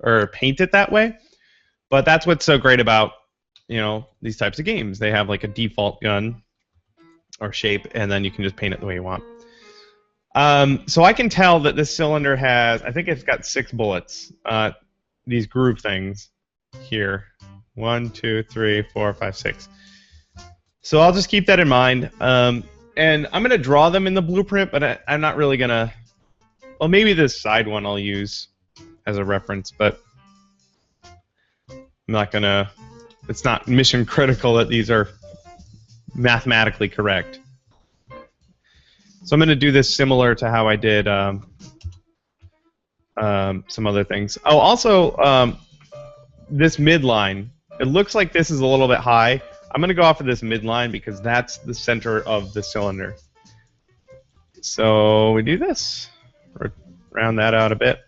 or paint it that way. But that's what's so great about, you know, these types of games. They have like a default gun or shape, and then you can just paint it the way you want. So I can tell that this cylinder has, I think it's got 6 bullets. These groove things here. 1, 2, 3, 4, 5, 6. So I'll just keep that in mind. And I'm going to draw them in the blueprint, but I'm not really going to... Well, maybe this side one I'll use as a reference, but I'm not going to... It's not mission critical that these are mathematically correct. So I'm going to do this similar to how I did some other things. Oh, also, this midline. It looks like this is a little bit high. I'm going to go off of this midline because that's the center of the cylinder. So we do this. Round that out a bit.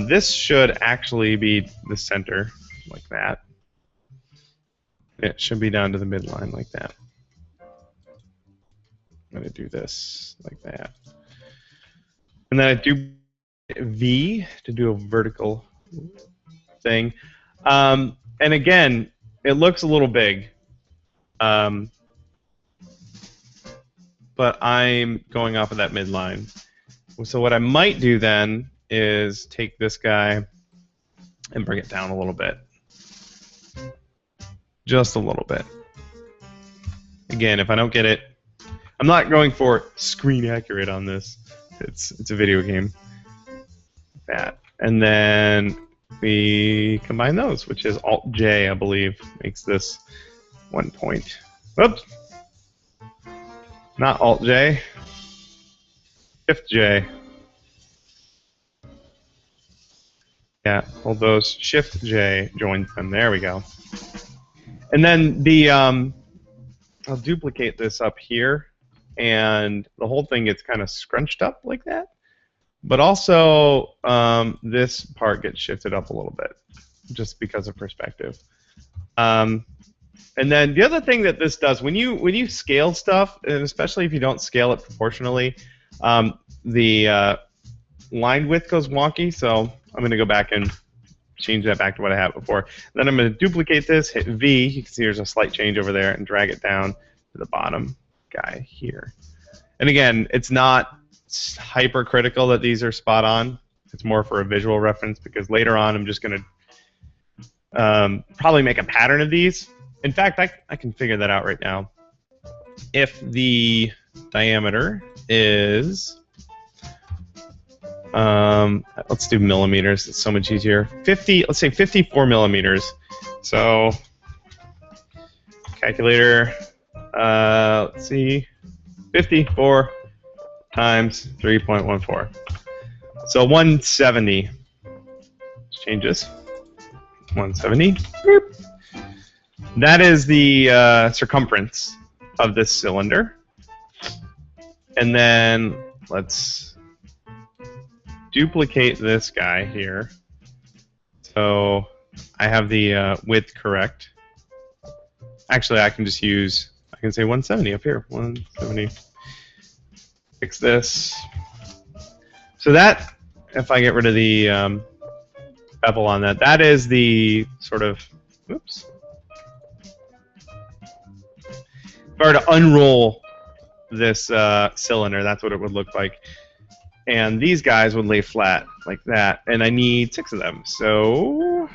This should actually be the center, like that. It should be down to the midline, like that. I'm going to do this like that. And then I do V to do a vertical thing. And again, it looks a little big. But I'm going off of that midline. So what I might do then is take this guy and bring it down a little bit. Just a little bit. Again, if I don't get it, I'm not going for screen accurate on this. It's a video game. That. And then we combine those, which is Alt-J, I believe, makes this 1 point. Whoops. Not Alt-J. Shift-J. Yeah, hold those. Shift-J joins them. There we go. And then the I'll duplicate this up here, and the whole thing gets kind of scrunched up like that. But also, this part gets shifted up a little bit, just because of perspective. And then the other thing that this does, when you scale stuff, and especially if you don't scale it proportionally, the line width goes wonky. So I'm going to go back and change that back to what I had before. Then I'm going to duplicate this, hit V. You can see there's a slight change over there, and drag it down to the bottom guy here. And again, it's not hypercritical that these are spot on. It's more for a visual reference, because later on I'm just going to probably make a pattern of these. In fact, I can figure that out right now. If the diameter is, let's do millimeters. It's so much easier. 50. Let's say 54 millimeters. So, calculator. Let's see. 54 times 3.14. So 170. Let's change this. 170. That is the circumference of this cylinder. And then let's duplicate this guy here. So I have the width correct. Actually, I can just use, I can say 170 up here. 170. Fix this. So that, if I get rid of the bevel on that, that is the sort of, oops. If I were to unroll this cylinder, that's what it would look like. And these guys would lay flat like that. And I need 6 of them. So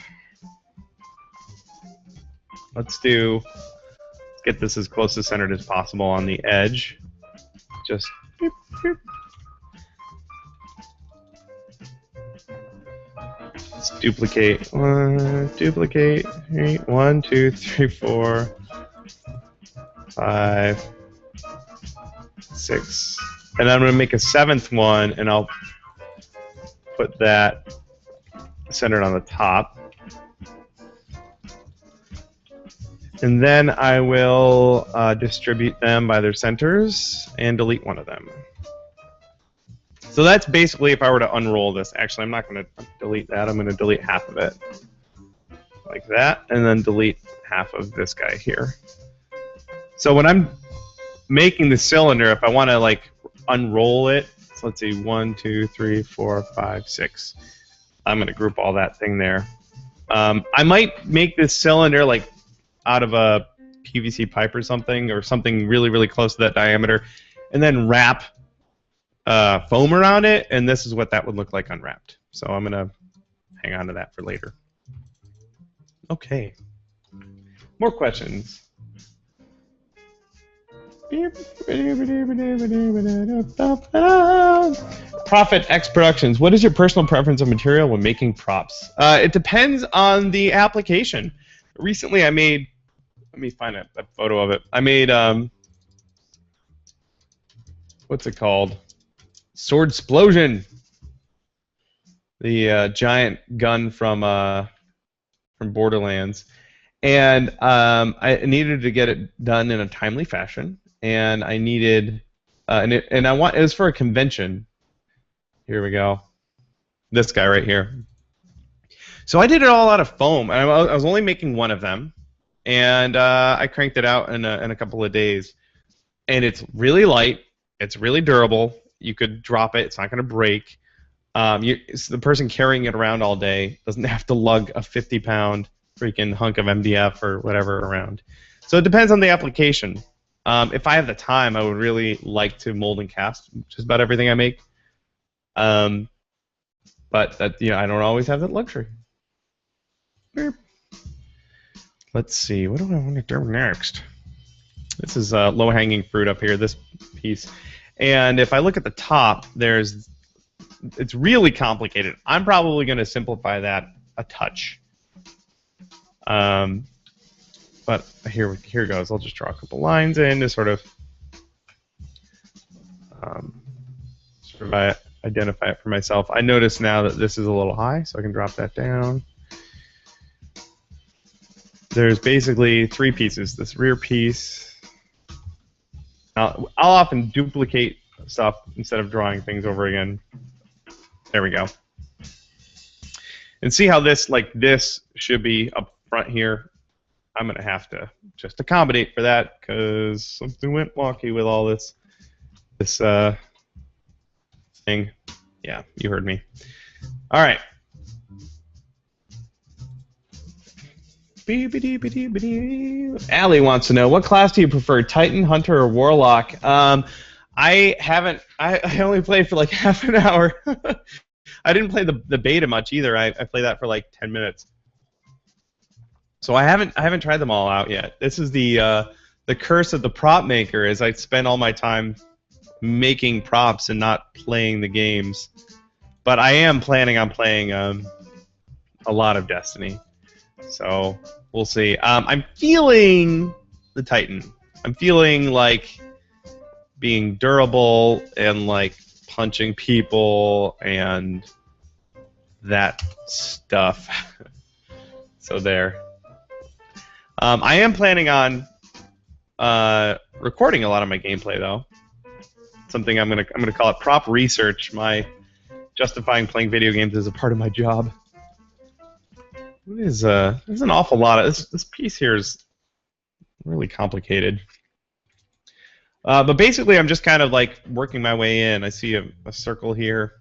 let's get this as close to centered as possible on the edge. Just boop, boop. Let's duplicate. Duplicate. 1, 2, 3, 4, 5, 6. And I'm going to make a 7th one, and I'll put that centered on the top. And then I will distribute them by their centers and delete one of them. So that's basically if I were to unroll this. Actually, I'm not going to delete that. I'm going to delete half of it. Like that, and then delete half of this guy here. So when I'm making the cylinder, if I want to like unroll it, so let's see, 1, 2, 3, 4, 5, 6. I'm going to group all that thing there. I might make this cylinder like out of a PVC pipe or something really, really close to that diameter, and then wrap foam around it, and this is what that would look like unwrapped. So I'm going to hang on to that for later. Okay. More questions? Profit X Productions. What is your personal preference of material when making props? It depends on the application. Recently I made, let me find a photo of it. I made, what's it called? Sword Explosion. The giant gun from Borderlands. And I needed to get it done in a timely fashion. And I needed, it was for a convention. Here we go. This guy right here. So I did it all out of foam, and I was only making one of them, and I cranked it out in a couple of days. And it's really light. It's really durable. You could drop it. It's not going to break. It's the person carrying it around all day doesn't have to lug a 50-pound freaking hunk of MDF or whatever around. So it depends on the application. If I have the time, I would really like to mold and cast just about everything I make. But that, I don't always have that luxury. Let's see, what do I want to do next? This is low-hanging fruit up here, this piece. And if I look at the top, it's really complicated. I'm probably going to simplify that a touch. But here goes. I'll just draw a couple lines in to sort of identify it for myself. I notice now that this is a little high, so I can drop that down. there's basically 3 pieces. This rear piece. I'll often duplicate stuff instead of drawing things over again. There we go. And see how this, like this, should be up front here. I'm gonna have to just accommodate for that because something went wonky with all this thing. Yeah, you heard me. All right. Allie wants to know, what class do you prefer, Titan, Hunter, or Warlock? I only played for like half an hour. I didn't play the beta much either. I played that for like 10 minutes. So I haven't tried them all out yet. This is the curse of the prop maker, is I spend all my time making props and not playing the games. But I am planning on playing a lot of Destiny. So we'll see. I'm feeling the Titan. I'm feeling like being durable and like punching people and that stuff. So there. I am planning on recording a lot of my gameplay though. Something I'm gonna call it prop research. My justifying playing video games as a part of my job. There's an awful lot of this piece here is really complicated. But basically, I'm just kind of like working my way in. I see a circle here.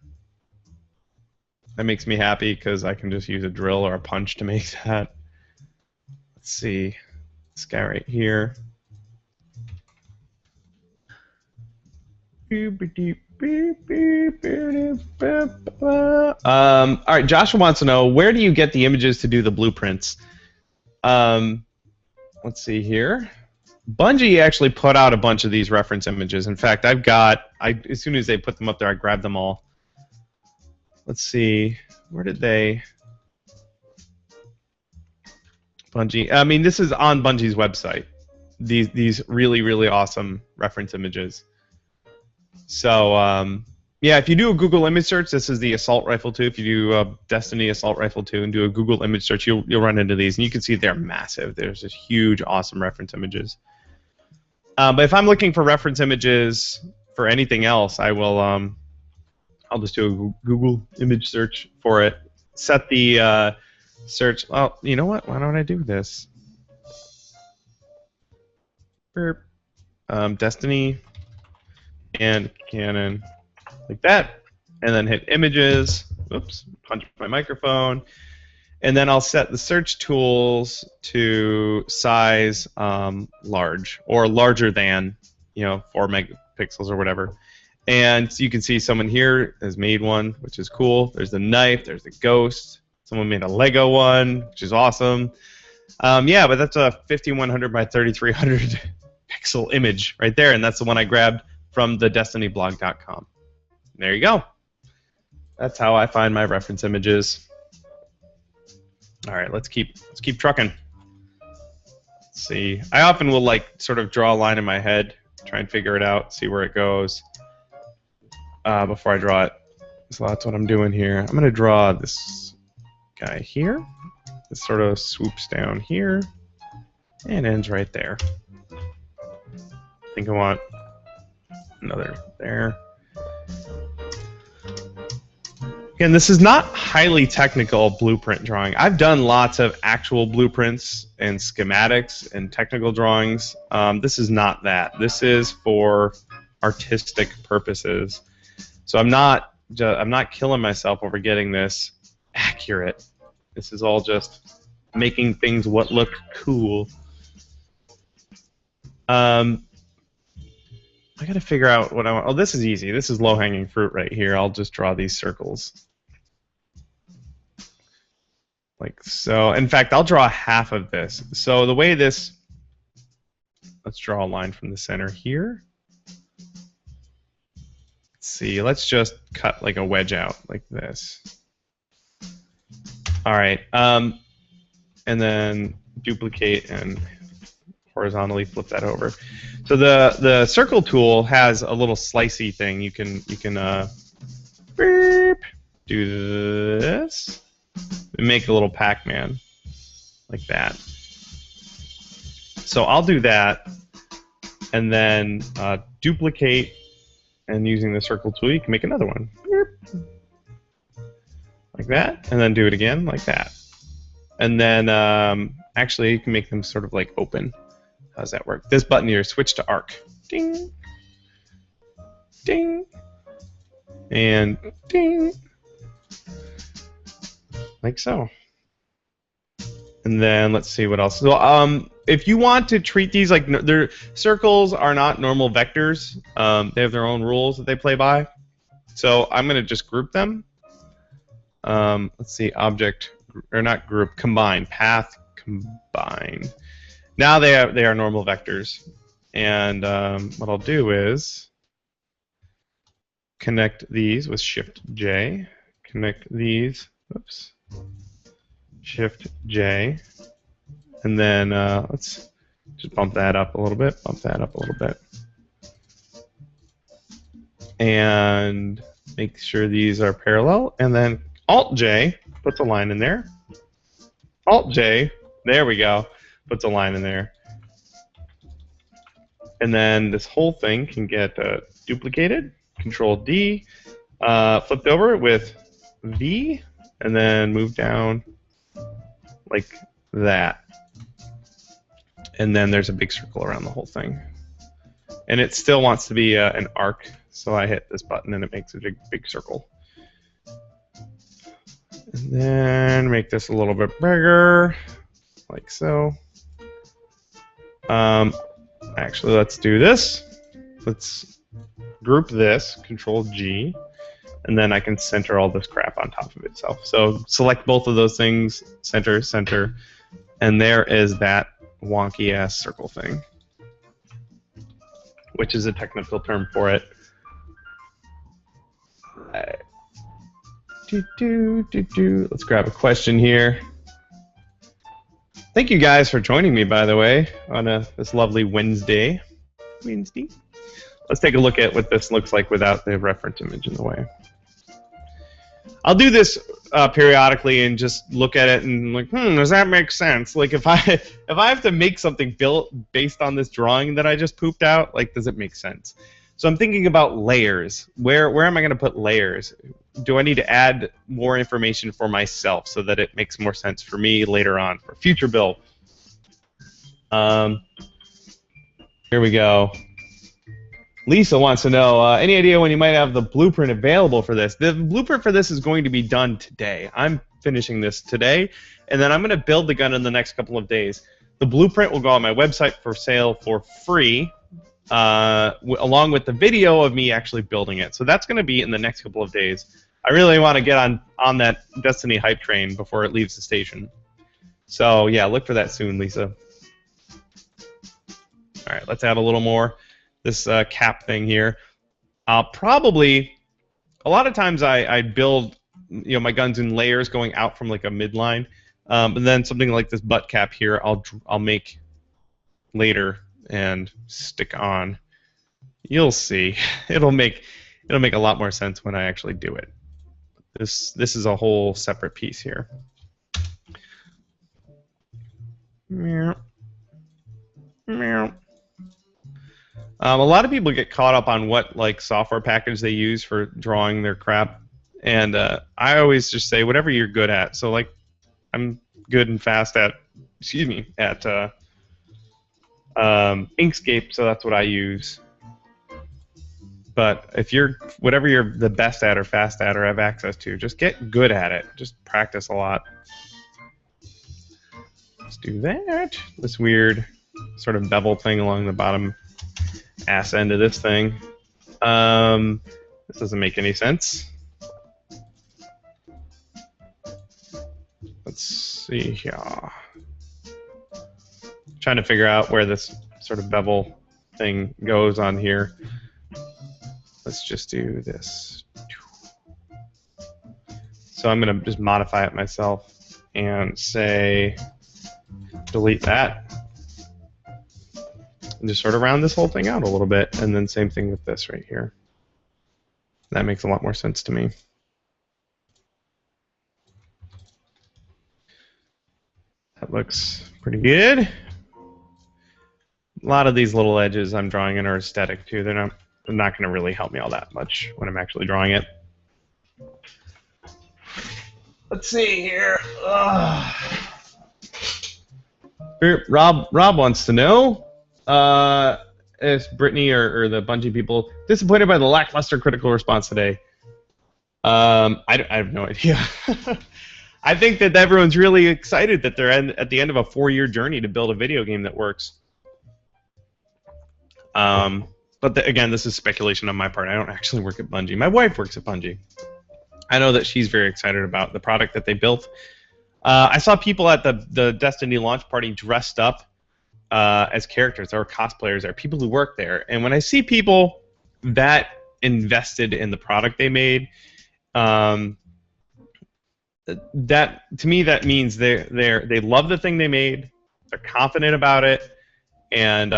That makes me happy because I can just use a drill or a punch to make that. Let's see this guy right here. All right, Joshua wants to know, where do you get the images to do the blueprints? Let's see here. Bungie actually put out a bunch of these reference images. In fact, as soon as they put them up there, I grabbed them all. Let's see, where did they? Bungie. I mean, this is on Bungie's website. These really, really awesome reference images. So, yeah, if you do a Google image search, this is the Assault Rifle 2. If you do Destiny Assault Rifle 2 and do a Google image search, you'll run into these, and you can see they're massive. There's just huge, awesome reference images. But if I'm looking for reference images for anything else, I will. I'll just do a Google image search for it. Set the search. Well, you know what? Why don't I do this? Destiny and Canon, like that, and then hit images. Oops, punch my microphone, and then I'll set the search tools to size large or larger than, 4 megapixels or whatever. And you can see someone here has made one, which is cool. There's the knife, there's the ghost. Someone made a Lego one, which is awesome. Yeah, but that's a 5100 by 3300 pixel image right there, and that's the one I grabbed from the destinyblog.com. There you go. That's how I find my reference images. All right, let's keep trucking. Let's see. I often will sort of draw a line in my head, try and figure it out, see where it goes before I draw it. So that's what I'm doing here. I'm going to draw this guy here. It sort of swoops down here and ends right there. I think I want another there. Again, this is not highly technical blueprint drawing. I've done lots of actual blueprints and schematics and technical drawings. This is not that. This is for artistic purposes. So I'm not killing myself over getting this accurate. This is all just making things what look cool. I gotta figure out what I want. Oh, this is easy. This is low-hanging fruit right here. I'll just draw these circles. Like so. In fact, I'll draw half of this. So the way this... Let's draw a line from the center here. Let's see. Let's just cut like a wedge out like this. All right. And then duplicate and horizontally flip that over. So the circle tool has a little slicey thing. You can do this and make a little Pac-Man like that. So I'll do that, and then duplicate, and using the circle tool, you can make another one. Like that, and then do it again like that. And then actually you can make them sort of like open. How does that work? This button here, switch to arc. Ding, ding, and ding. Like so. And then let's see what else. So if you want to treat these like their circles are not normal vectors. They have their own rules that they play by. So I'm going to just group them. Let's see, object, or not group, combine, path combine. Now they are normal vectors. And what I'll do is connect these with Shift J. Connect these, oops, Shift J. And then let's just bump that up a little bit, bump that up a little bit. And make sure these are parallel. And then Alt-J puts a line in there. Alt-J, there we go, puts a line in there. And then this whole thing can get duplicated. Control-D, flipped over with V, and then move down like that. And then there's a big circle around the whole thing. And it still wants to be an arc, so I hit this button and it makes a big circle. And then make this a little bit bigger, like so. Actually, let's do this. Let's group this, Control-G, and then I can center all this crap on top of itself. So select both of those things, center, center, and there is that wonky-ass circle thing, which is a technical term for it. Let's grab a question here. Thank you guys for joining me, by the way, on this lovely Wednesday. Let's take a look at what this looks like without the reference image in the way. I'll do this periodically and just look at it and like, does that make sense? Like if I have to make something built based on this drawing that I just pooped out, like does it make sense? So I'm thinking about layers. Where am I going to put layers? Do I need to add more information for myself so that it makes more sense for me later on for future build? Here we go. Lisa wants to know, any idea when you might have the blueprint available for this? The blueprint for this is going to be done today. I'm finishing this today, and then I'm going to build the gun in the next couple of days. The blueprint will go on my website for sale for free, along with the video of me actually building it. So that's going to be in the next couple of days. I really want to get on that Destiny hype train before it leaves the station. So yeah, look for that soon, Lisa. All right, let's add a little more. This cap thing here. I'll probably, a lot of times I build my guns in layers going out from like a midline, and then something like this butt cap here I'll make later and stick on. You'll see. It'll make a lot more sense when I actually do it. This is a whole separate piece here. Meow. Meow. A lot of people get caught up on what like software package they use for drawing their crap, and I always just say whatever you're good at. So like, I'm good and fast at, Inkscape, so that's what I use. But if whatever you're the best at or fast at or have access to, just get good at it. Just practice a lot. Let's do that. This weird sort of bevel thing along the bottom ass end of this thing. This doesn't make any sense. Let's see here. Trying to figure out where this sort of bevel thing goes on here. Let's just do this. So I'm going to just modify it myself and say delete that. And just sort of round this whole thing out a little bit, and then same thing with this right here. That makes a lot more sense to me. That looks pretty good. A lot of these little edges I'm drawing in are aesthetic too. They're not going to really help me all that much when I'm actually drawing it. Let's see here. Here, Rob wants to know if Brittany or the Bungie people disappointed by the lackluster critical response today. I have no idea. I think that everyone's really excited that they're at the end of a 4-year journey to build a video game that works. But again, this is speculation on my part. I don't actually work at Bungie. My wife works at Bungie. I know that she's very excited about the product that they built. I saw people at the Destiny launch party dressed up as characters. There were cosplayers there, people who work there. And when I see people that invested in the product they made, that to me that means they love the thing they made. They're confident about it, and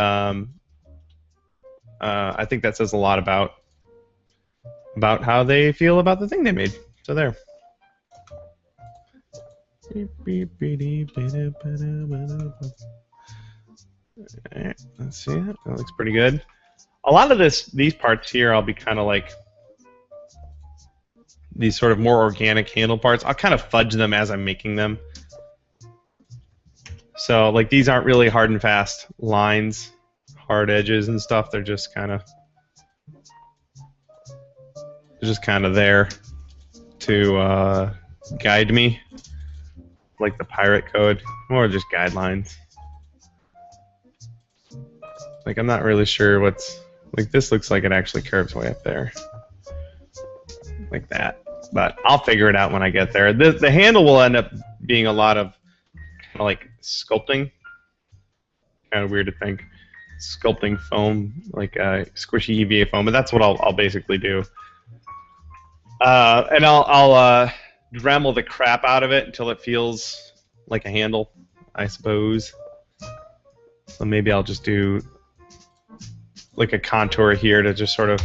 I think that says a lot about how they feel about the thing they made. So there. Alright, let's see that. That looks pretty good. A lot of these parts here, I'll be kind of like these sort of more organic handle parts. I'll kind of fudge them as I'm making them. So like these aren't really hard and fast lines, hard edges and stuff. They're just kind of there to guide me, like the pirate code, or just guidelines. Like I'm not really sure what's like. This looks like it actually curves way up there, like that. But I'll figure it out when I get there. The handle will end up being a lot of kind of like sculpting. Kind of weird to think, sculpting foam, like squishy EVA foam. But that's what I'll basically do. And I'll Dremel the crap out of it until it feels like a handle, I suppose. So maybe I'll just do like a contour here to just sort of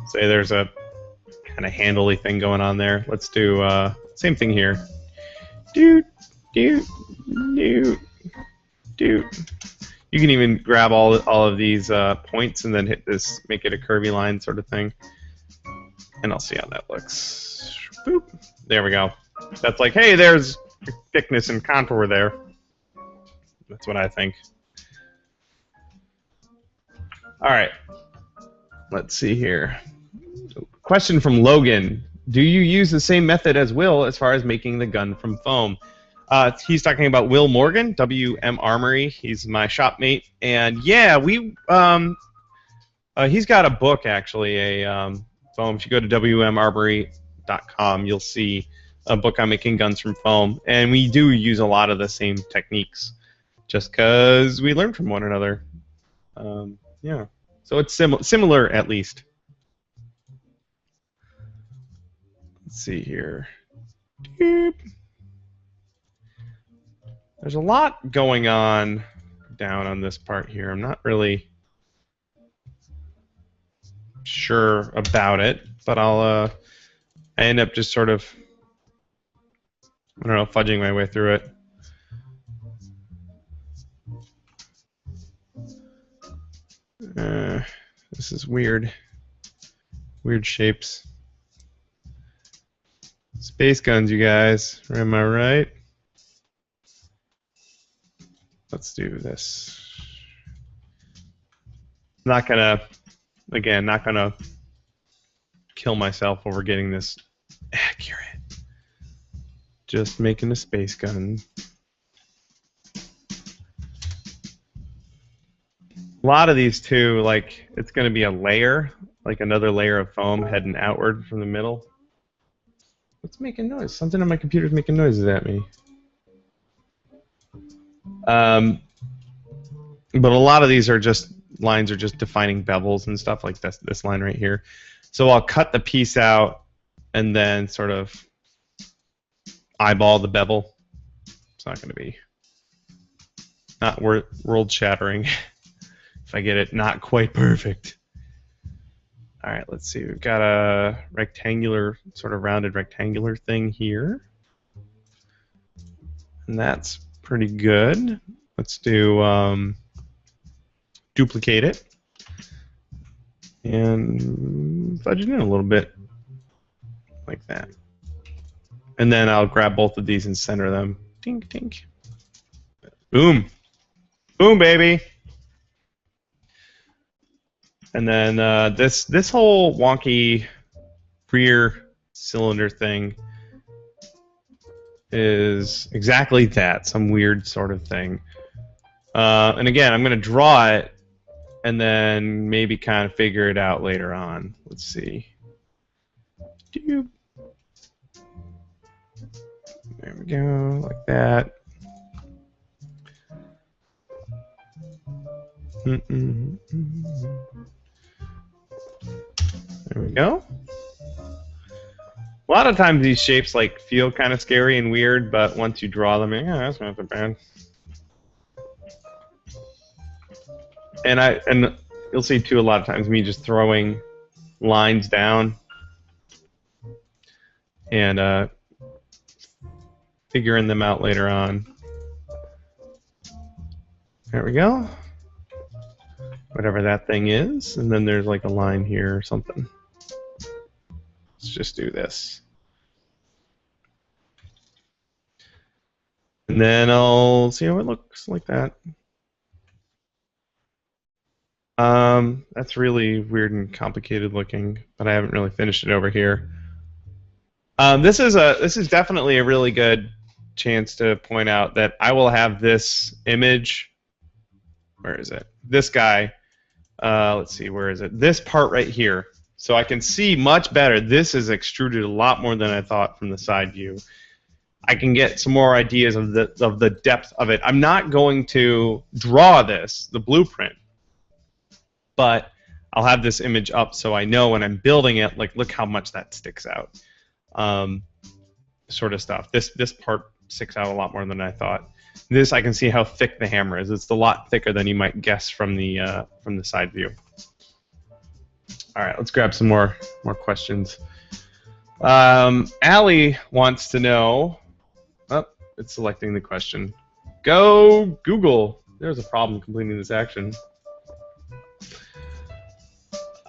say there's a kind of handly thing going on there. Let's do same thing here. Doot, doot, doot, doot. You can even grab all of these points and then hit this, make it a curvy line sort of thing. And I'll see how that looks. Boop. There we go. That's like, hey, there's thickness and contour there. That's what I think. All right. Let's see here. Question from Logan. Do you use the same method as Will as far as making the gun from foam? He's talking about Will Morgan, WM Armory. He's my shopmate. And yeah, he's got a book, actually, foam. If you go to wmarmory.com, you'll see a book on making guns from foam. And we do use a lot of the same techniques just because we learn from one another. Yeah. So it's similar, at least. Let's see here. Doop. There's a lot going on down on this part here. I'm not really sure about it, but I end up just sort of, I don't know, fudging my way through it. This is weird. Weird shapes. Space guns, you guys. Am I right? Let's do this. Not gonna kill myself over getting this accurate. Just making a space gun. A lot of these too, like it's gonna be a layer, like another layer of foam heading outward from the middle. What's making noise? Something on my computer's making noises at me. But a lot of these are just lines are just defining bevels and stuff, like this line right here. So I'll cut the piece out and then sort of eyeball the bevel. It's not going to be not world shattering if I get it not quite perfect. All right, let's see. We've got a rectangular, sort of rounded rectangular thing here. And that's pretty good. Let's do duplicate it and fudge it in a little bit, like that. And then I'll grab both of these and center them. Tink, tink. Boom. Boom, baby. And then this whole wonky rear cylinder thing is exactly that, some weird sort of thing. And again, I'm going to draw it and then maybe kind of figure it out later on. Let's see. There we go, like that. There we go. A lot of times these shapes like feel kind of scary and weird, but once you draw them, yeah, that's not that bad. And you'll see too a lot of times me just throwing lines down and figuring them out later on. There we go. Whatever that thing is, and then there's like a line here or something. Let's just do this. And then I'll see how it looks like that. That's really weird and complicated looking, but I haven't really finished it over here. This is definitely a really good chance to point out that I will have this image. Where is it? This guy. Let's see, where is it? This part right here. So I can see much better. This is extruded a lot more than I thought from the side view. I can get some more ideas of the depth of it. I'm not going to draw this, the blueprint, but I'll have this image up so I know when I'm building it, like, look how much that sticks out. Sort of stuff. This part sticks out a lot more than I thought. This, I can see how thick the hammer is. It's a lot thicker than you might guess from the side view. All right, let's grab some more questions. Allie wants to know. Oh, it's selecting the question. Go Google. There's a problem completing this action.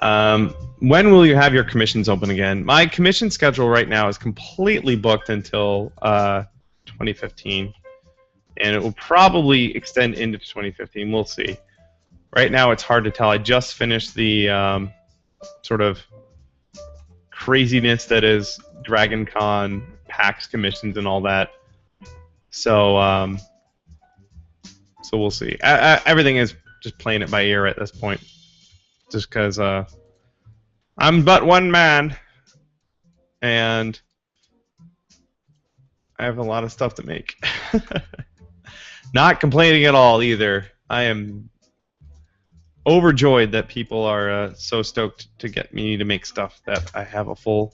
When will you have your commissions open again? My commission schedule right now is completely booked until 2015. And it will probably extend into 2015. We'll see. Right now, it's hard to tell. I just finished the sort of craziness that is Dragon Con, PAX commissions, and all that. So, so we'll see. Everything is just playing it by ear at this point, just because I'm but one man, and I have a lot of stuff to make. Not complaining at all either. I am overjoyed that people are so stoked to get me to make stuff that I have a full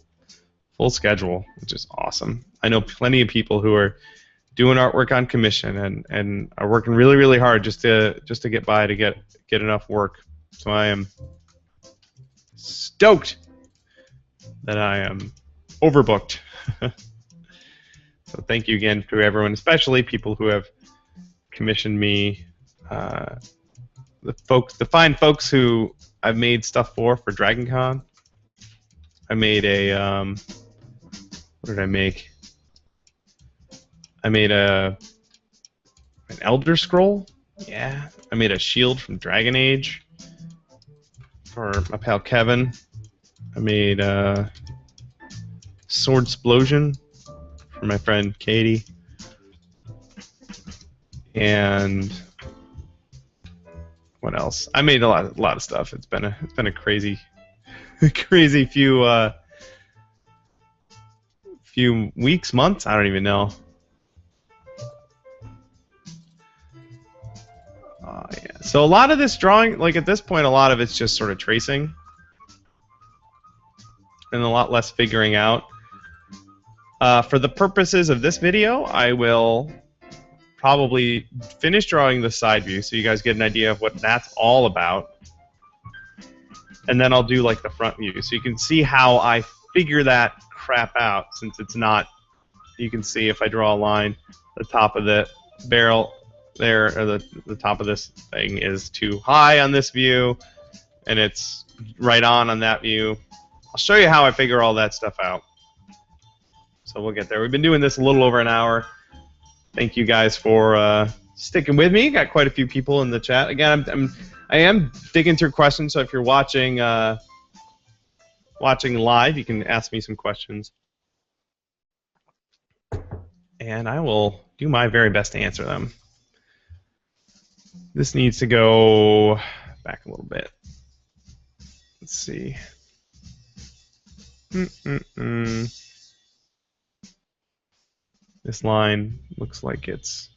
schedule, which is awesome. I know plenty of people who are doing artwork on commission and are working really, really hard just to get by, to get enough work. So I am stoked that I am overbooked. So thank you again to everyone, especially people who have commissioned me, the fine folks who I've made stuff for Dragon Con. I made a what did I make? I made an Elder Scroll. Yeah, I made a shield from Dragon Age for my pal Kevin. I made a Sword Explosion for my friend Katie. And what else? I made a lot of stuff. It's been a crazy few weeks, months. I don't even know. Yeah. So a lot of this drawing, like at this point, a lot of it's just sort of tracing, and a lot less figuring out. For the purposes of this video, I will probably finish drawing the side view so you guys get an idea of what that's all about, and then I'll do like the front view so you can see how I figure that crap out, since it's not, you can see if I draw a line, the top of the barrel there, or the top of this thing is too high on this view, and it's right on that view. I'll show you how I figure all that stuff out. So we'll get there. We've been doing this a little over an hour. Thank you guys for sticking with me. Got quite a few people in the chat. Again, I am digging through questions, so if you're watching live, you can ask me some questions, and I will do my very best to answer them. This needs to go back a little bit. Let's see. This line looks like it's...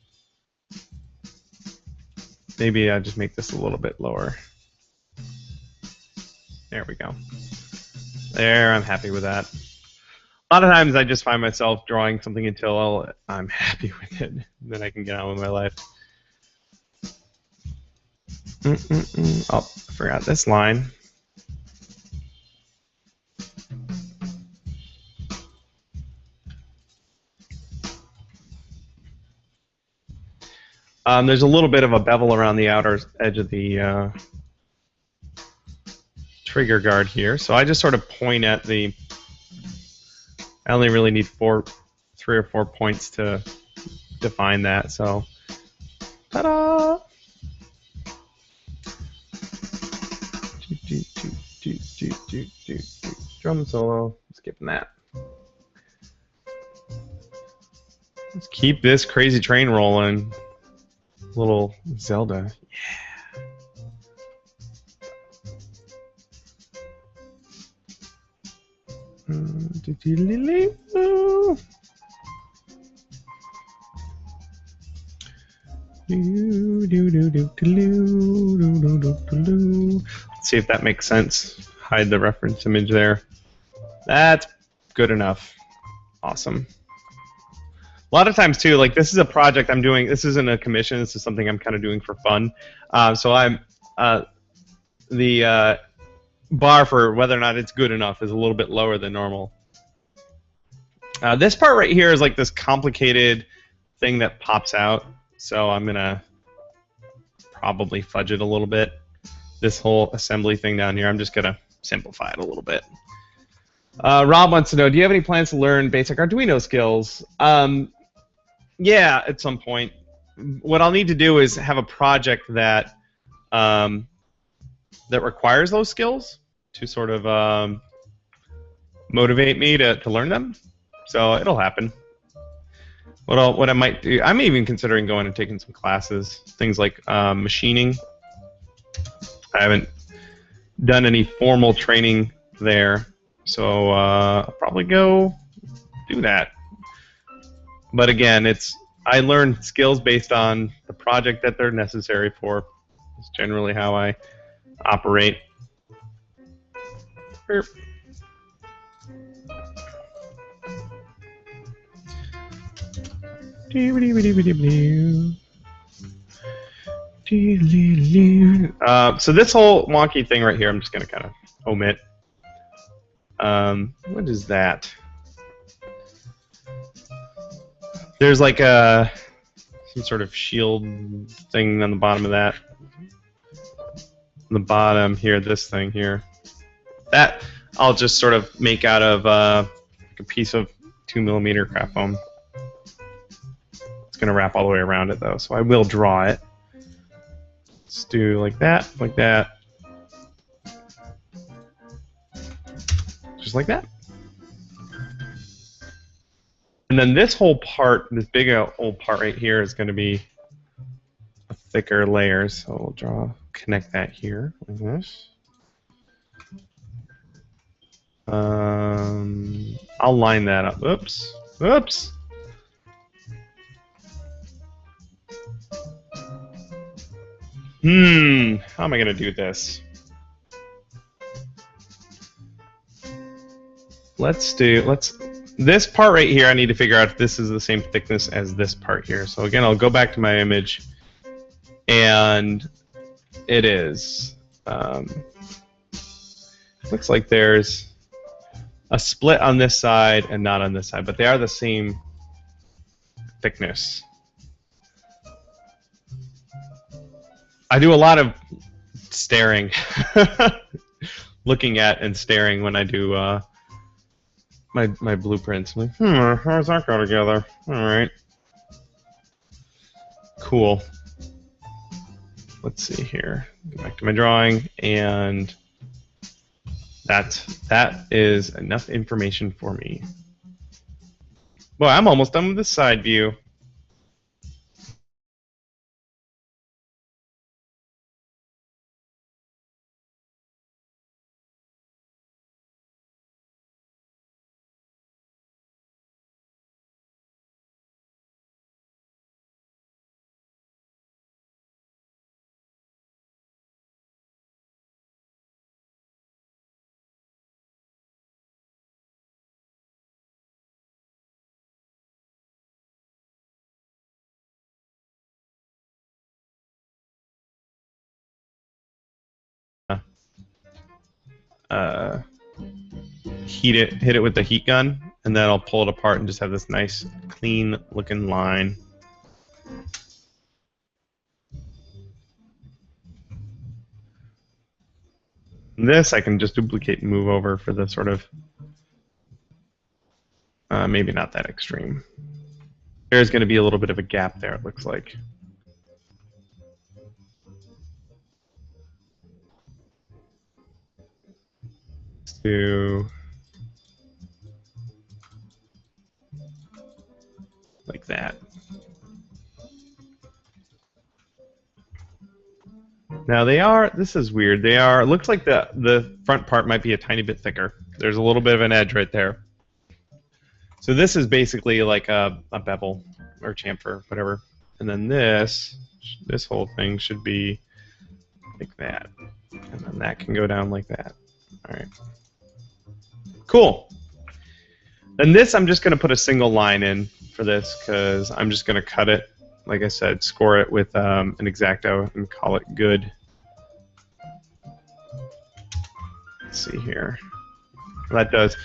Maybe I just make this a little bit lower. There we go. There, I'm happy with that. A lot of times I just find myself drawing something until I'm happy with it. Then I can get on with my life. Oh, I forgot this line. There's a little bit of a bevel around the outer edge of the trigger guard here, so I just sort of point at the... I only really need 3 or 4 points to define that, so... Ta-da! Drum solo. Skipping that. Let's keep this crazy train rolling. Little Zelda. Yeah. Let's see if that makes sense. Hide the reference image there. That's good enough. Awesome. A lot of times too, like this is a project I'm doing. This isn't a commission. This is something I'm kind of doing for fun. So I'm the bar for whether or not it's good enough is a little bit lower than normal. This part right here is like this complicated thing that pops out. So I'm gonna probably fudge it a little bit. This whole assembly thing down here, I'm just gonna simplify it a little bit. Rob wants to know, do you have any plans to learn basic Arduino skills? Yeah, at some point. What I'll need to do is have a project that that requires those skills to sort of motivate me to learn them. So it'll happen. What I might do, I'm even considering going and taking some classes, things like machining. I haven't done any formal training there, so I'll probably go do that. But again, I learn skills based on the project that they're necessary for. It's generally how I operate. Burp. So this whole wonky thing right here, I'm just going to kind of omit. What is that? There's like some sort of shield thing on the bottom of that. On the bottom here, this thing here. That I'll just sort of make out of like a piece of 2mm craft foam. It's going to wrap all the way around it though, so I will draw it. Let's do like that, just like that. And then this whole part, this big old part right here is going to be a thicker layer, so we'll connect that here like this. I'll line that up. Oops. Oops. How am I going to do this? This part right here, I need to figure out if this is the same thickness as this part here. So again, I'll go back to my image, and it is. Looks like there's a split on this side and not on this side, but they are the same thickness. I do a lot of staring, looking at and staring when I do my blueprints. I'm like, how does that go together? All right, cool. Let's see here. Go back to my drawing, and that is enough information for me. Well, I'm almost done with the side view. Hit it with the heat gun, and then I'll pull it apart and just have this nice, clean looking line. And this I can just duplicate and move over for the sort of maybe not that extreme. There's going to be a little bit of a gap there, it looks like. Let's do like that. Now this is weird. It looks like the front part might be a tiny bit thicker. There's a little bit of an edge right there. So this is basically like a bevel or chamfer, whatever. And then this whole thing should be like that. And then that can go down like that. All right. Cool. Then this I'm just going to put a single line in for this because I'm just going to cut it, like I said, score it with an X-Acto and call it good. Let's see here. That does.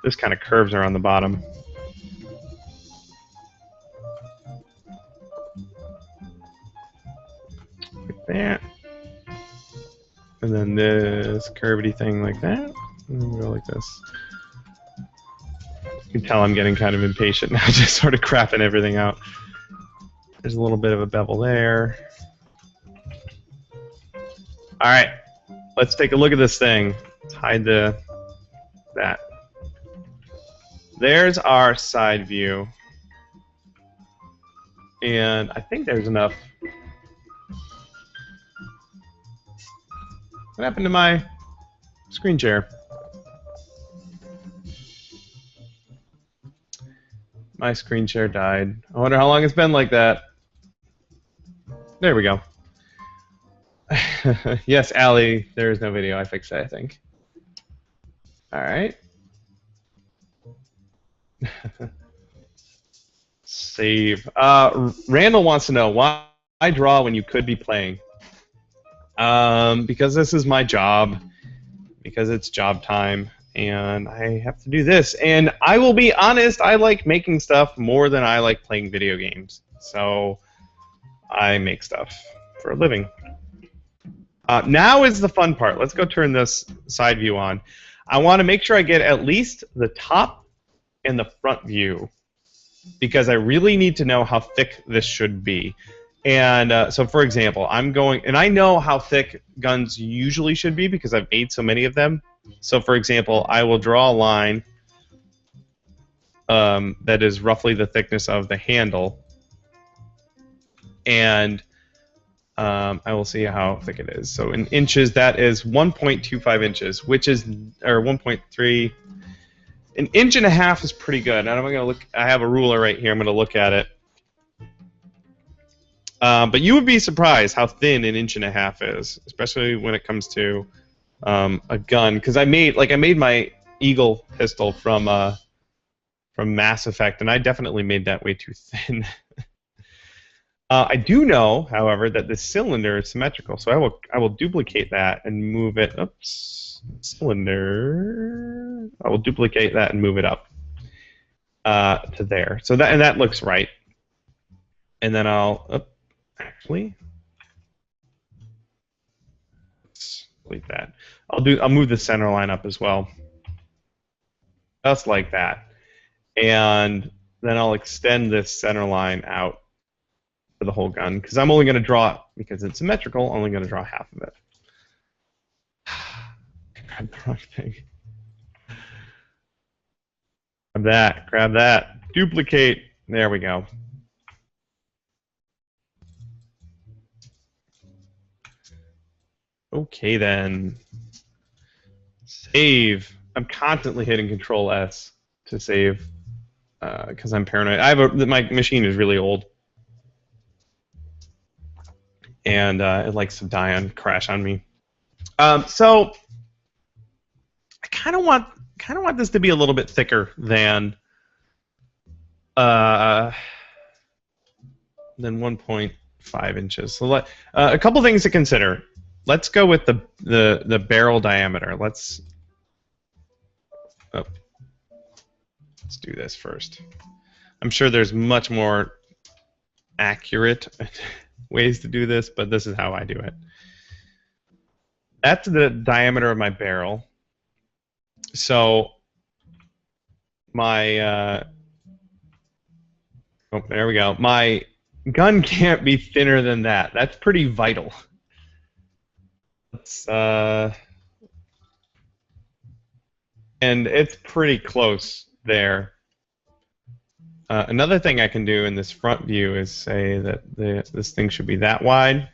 This kind of curves around the bottom. Like that. And then this curvedy thing like that. And then go like this. You can tell I'm getting kind of impatient now, just sort of crapping everything out. There's a little bit of a bevel there. All right, let's take a look at this thing. Let's hide that. There's our side view. And I think there's enough. What happened to my screen share? My screen share died. I wonder how long it's been like that. There we go. Yes, Allie, there is no video. I fixed that, I think. All right. Save. Randall wants to know why I draw when you could be playing. Because this is my job. Because it's job time. And I have to do this. And I will be honest, I like making stuff more than I like playing video games. So I make stuff for a living. Now is the fun part. Let's go turn this side view on. I want to make sure I get at least the top and the front view because I really need to know how thick this should be. And so, for example, I'm going, and I know how thick guns usually should be because I've made so many of them. So, for example, I will draw a line that is roughly the thickness of the handle, and I will see how thick it is. So, in inches, that is 1.25 inches, which is, or 1.3. An inch and a half is pretty good. And I'm going to look. I have a ruler right here. I'm going to look at it. But you would be surprised how thin an inch and a half is, especially when it comes to a gun. Because I made my Eagle pistol from Mass Effect, and I definitely made that way too thin. I do know, however, that the cylinder is symmetrical, so I will duplicate that and move it. Oops, cylinder. I will duplicate that and move it up to there. So that looks right. And then I'll actually. delete that. I'll move the center line up as well. Just like that. And then I'll extend this center line out for the whole gun, because I'm only going to draw, because it's symmetrical, only going to draw half of it. Grab the wrong thing. Grab that, duplicate, there we go. Okay then, save. I'm constantly hitting Control S to save, because I'm paranoid. My machine is really old, and it likes to die and crash on me. So I kind of want this to be a little bit thicker than 1.5 inches. So a couple things to consider. Let's go with the barrel diameter. Let's do this first. I'm sure there's much more accurate ways to do this, but this is how I do it. That's the diameter of my barrel. So my there we go. My gun can't be thinner than that. That's pretty vital. And it's pretty close there. Another thing I can do in this front view is say that this thing should be that wide.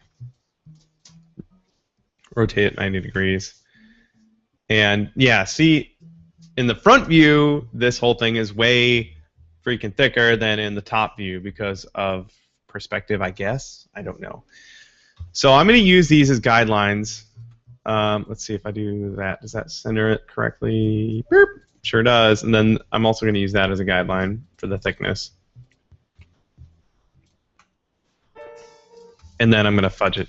Rotate it 90 degrees. And yeah, see, in the front view, this whole thing is way freaking thicker than in the top view because of perspective, I guess. I don't know. So I'm going to use these as guidelines. Let's see if I do that. Does that center it correctly? Boop. Sure does. And then I'm also going to use that as a guideline for the thickness. And then I'm going to fudge it.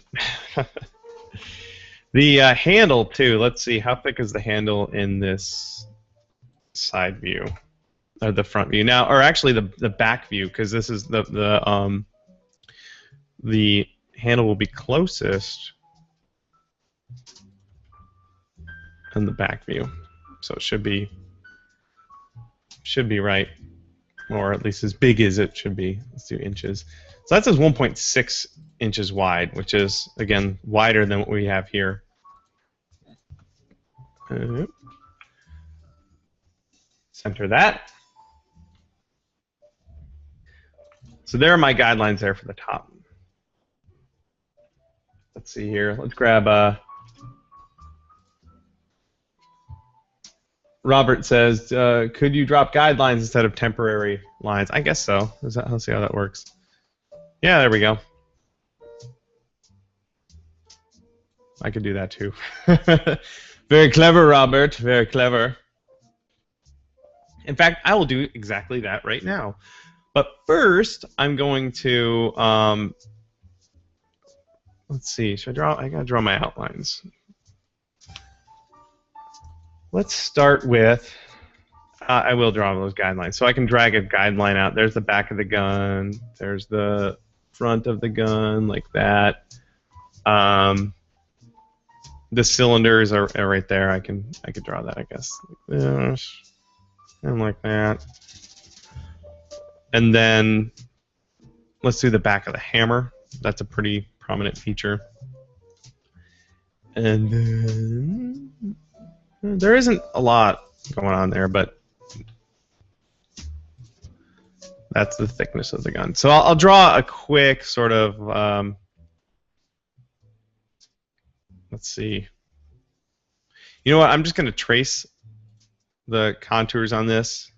The handle, too. Let's see. How thick is the handle in this side view? Or the front view. Now, or actually the back view, because this is the handle will be closest in the back view. So it should be right, or at least as big as it should be. Let's do inches. So that says 1.6 inches wide, which is, again, wider than what we have here. Center that. So there are my guidelines there for the top. Let's see here. Let's grab Robert says, could you drop guidelines instead of temporary lines? I guess so. Let's see how that works. Yeah, there we go. I could do that too. Very clever, Robert. Very clever. In fact, I will do exactly that right now. But first, I'm going to, let's see, should I draw? I gotta draw my outlines. Let's start with, I will draw those guidelines. So I can drag a guideline out. There's the back of the gun. There's the front of the gun, like that. The cylinders are right there. I could draw that, I guess, like this, and like that. And then let's do the back of the hammer. That's a pretty prominent feature. And then there isn't a lot going on there, but that's the thickness of the gun. So I'll draw a quick sort of, let's see. You know what? I'm just going to trace the contours on this.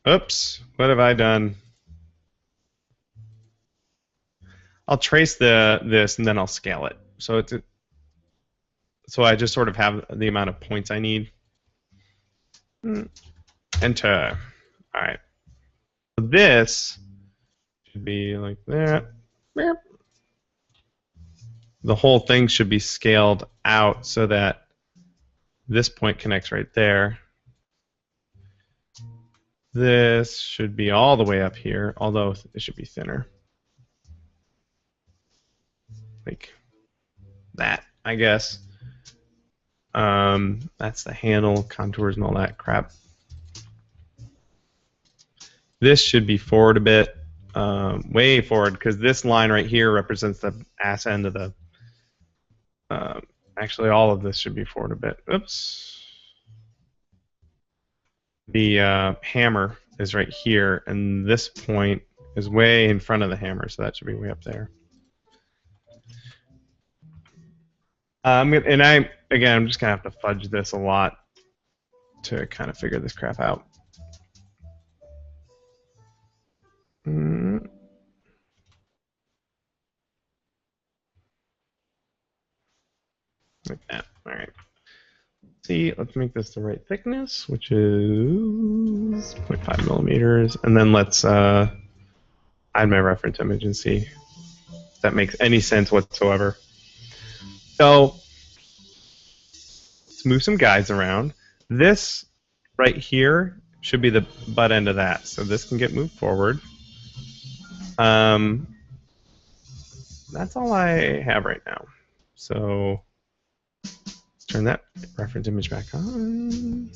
Oops, what have I done? I'll trace this and then I'll scale it. So I just sort of have the amount of points I need. Enter. All right. This should be like that. The whole thing should be scaled out so that this point connects right there. This should be all the way up here, although it should be thinner. like that, I guess. That's the handle, contours, and all that crap. This should be forward a bit, way forward, because this line right here represents the ass end of the. Actually, all of this should be forward a bit. Oops. The hammer is right here, and this point is way in front of the hammer, so that should be way up there. And I'm just gonna have to fudge this a lot to kind of figure this crap out. Like that. All right. See, let's make this the right thickness, which is 0.5 millimeters, and then let's add my reference image and see if that makes any sense whatsoever. So let's move some guides around. This right here should be the butt end of that, so this can get moved forward. That's all I have right now. So let's turn that reference image back on.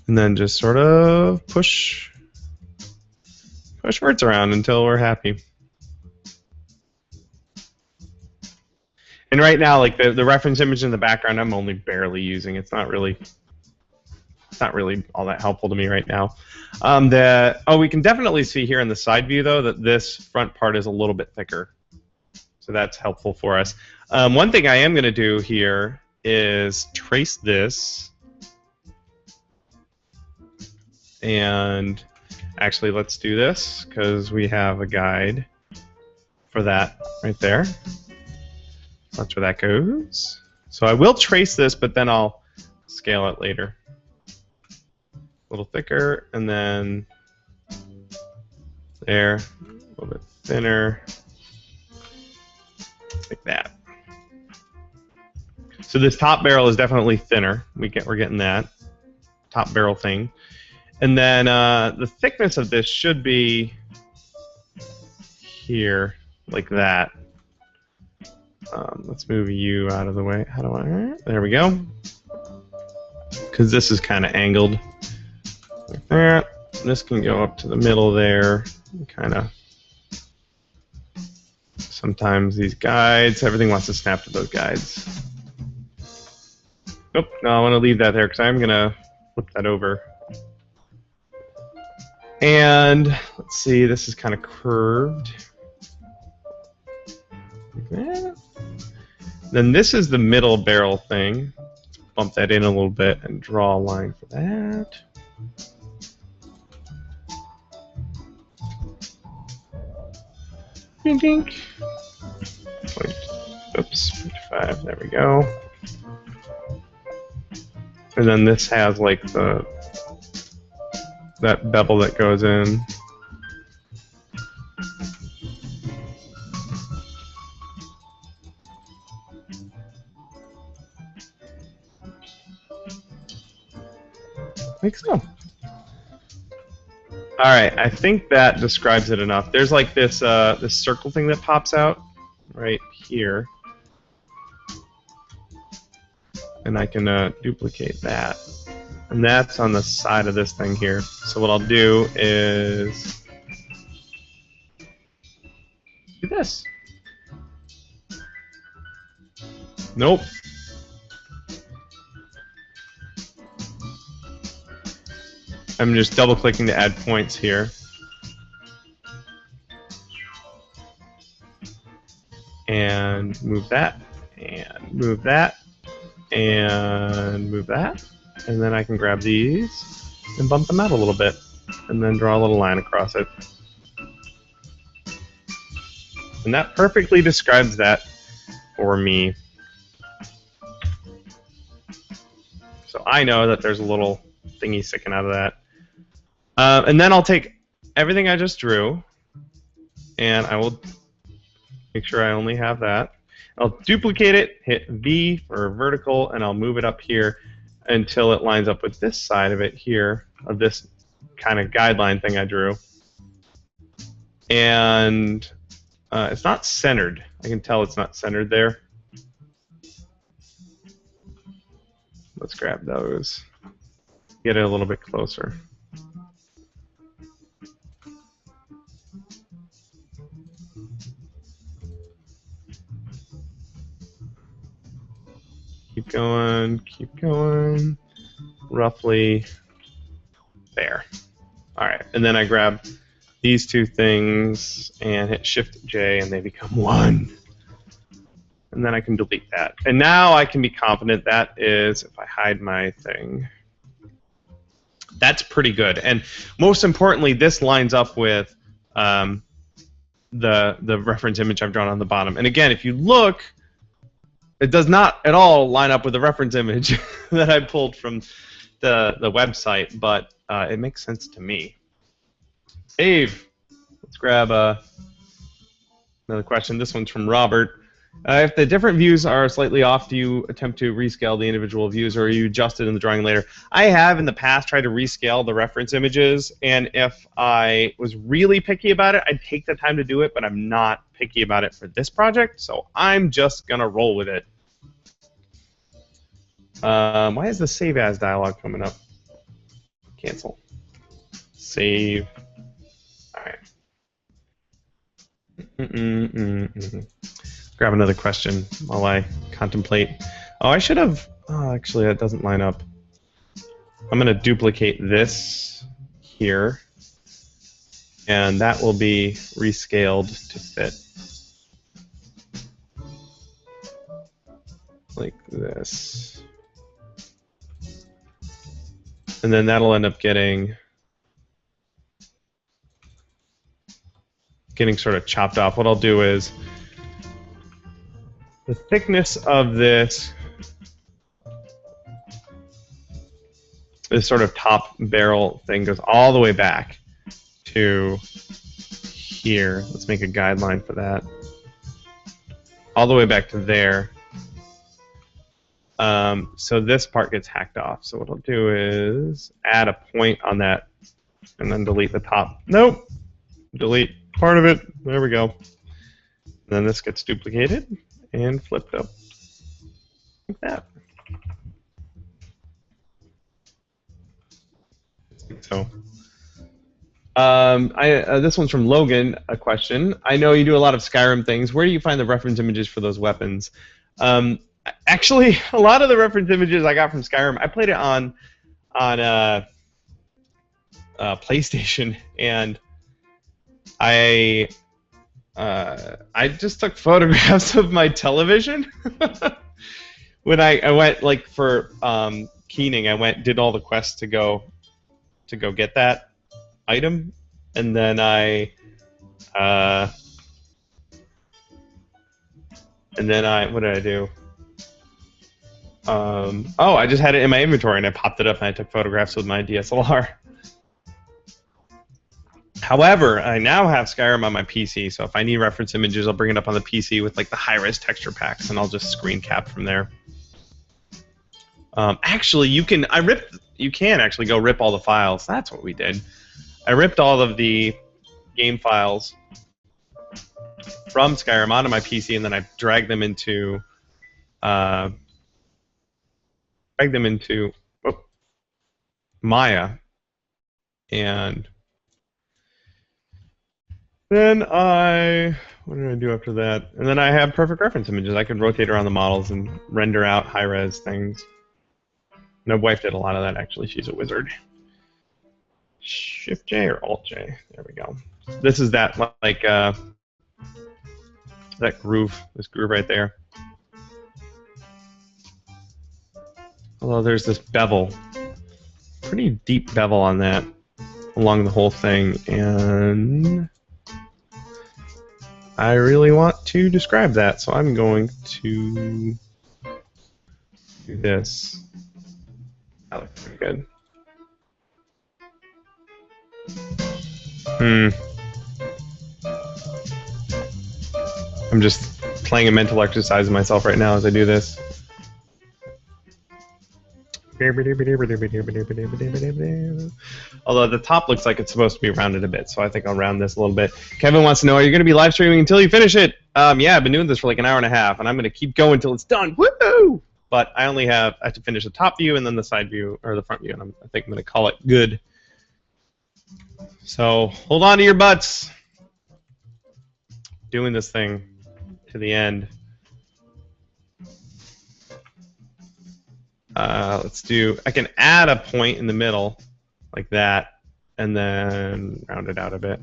And then just sort of push words around until we're happy. And right now, like the reference image in the background, I'm only barely using. It's not really all that helpful to me right now. We can definitely see here in the side view though that this front part is a little bit thicker, so that's helpful for us. One thing I am going to do here is trace this, and actually let's do this because we have a guide for that right there. That's where that goes. So I will trace this, but then I'll scale it later. A little thicker, and then there, a little bit thinner, like that. So this top barrel is definitely thinner. We're getting that top barrel thing, and then the thickness of this should be here, like that. Let's move you out of the way. How do I? There we go. Because this is kind of angled like that. This can go up to the middle there. Kind of. Sometimes these guides, everything wants to snap to those guides. Nope. No, I want to leave that there because I'm gonna flip that over. And let's see. This is kind of curved. Like that. Then this is the middle barrel thing. Let's bump that in a little bit and draw a line for that. Ding, ding. Oops, 55, there we go. And then this has like that bevel that goes in. Like so. Alright, I think that describes it enough. There's like this this circle thing that pops out right here. And I can duplicate that. And that's on the side of this thing here. So what I'll do is do this. Nope. I'm just double clicking to add points here. And move that, and move that, and move that. And then I can grab these and bump them out a little bit. And then draw a little line across it. And that perfectly describes that for me. So I know that there's a little thingy sticking out of that. And then I'll take everything I just drew, and I will make sure I only have that. I'll duplicate it, hit V for vertical, and I'll move it up here until it lines up with this side of it here, of this kind of guideline thing I drew. And It's not centered. I can tell it's not centered there. Let's grab those. Get it a little bit closer. Keep going, keep going. Roughly there. All right, and then I grab these two things and hit Shift J, and they become one. And then I can delete that. And now I can be confident that is, if I hide my thing, that's pretty good. And most importantly, this lines up with the reference image I've drawn on the bottom. And again, if you look, it does not at all line up with the reference image that I pulled from the website, but it makes sense to me. Dave, let's grab another question. This one's from Robert. If the different views are slightly off, do you attempt to rescale the individual views, or are you adjust it in the drawing later? I have in the past tried to rescale the reference images, and if I was really picky about it, I'd take the time to do it, but I'm not picky about it for this project, so I'm just going to roll with it. Why is the Save As dialog coming up? Cancel. Save. All right. Grab another question while I contemplate. Oh, I should have... Oh, actually, that doesn't line up. I'm going to duplicate this here, and that will be rescaled to fit. Like this. And then that'll end up getting sort of chopped off. What I'll do is the thickness of this sort of top barrel thing goes all the way back to here. Let's make a guideline for that. All the way back to there. So this part gets hacked off. So what I'll do is add a point on that and then delete the top. Nope. Delete part of it. There we go. And then this gets duplicated and flipped up like that. So, this one's from Logan, a question. I know you do a lot of Skyrim things. Where do you find the reference images for those weapons? Actually, a lot of the reference images I got from Skyrim, I played it on PlayStation, and I just took photographs of my television. When I went, like, for keening, I did all the quests to go get that item, and then what did I do? Oh, I just had it in my inventory, and I popped it up, and I took photographs with my DSLR. However, I now have Skyrim on my PC, so if I need reference images, I'll bring it up on the PC with like the high-res texture packs, and I'll just screen cap from there. Actually, you can actually go rip all the files. That's what we did. I ripped all of the game files from Skyrim onto my PC, and then I dragged them into Maya, and then what did I do after that? And then I have perfect reference images. I can rotate around the models and render out high-res things. My wife did a lot of that, actually. She's a wizard. Shift J or Alt J? There we go. This is that, like, that groove, this groove right there. Although there's this bevel, pretty deep bevel on that along the whole thing, and I really want to describe that, so I'm going to do this. That looks pretty good. I'm just playing a mental exercise with myself right now as I do this. Although the top looks like it's supposed to be rounded a bit, so I think I'll round this a little bit. Kevin wants to know, are you going to be live streaming until you finish it? Yeah, I've been doing this for like an hour and a half, and I'm going to keep going until it's done. Woohoo! But I have to finish the top view and then the side view, or the front view, and I think I'm going to call it good. So hold on to your butts. Doing this thing to the end. Let's do, I can add a point in the middle like that and then round it out a bit.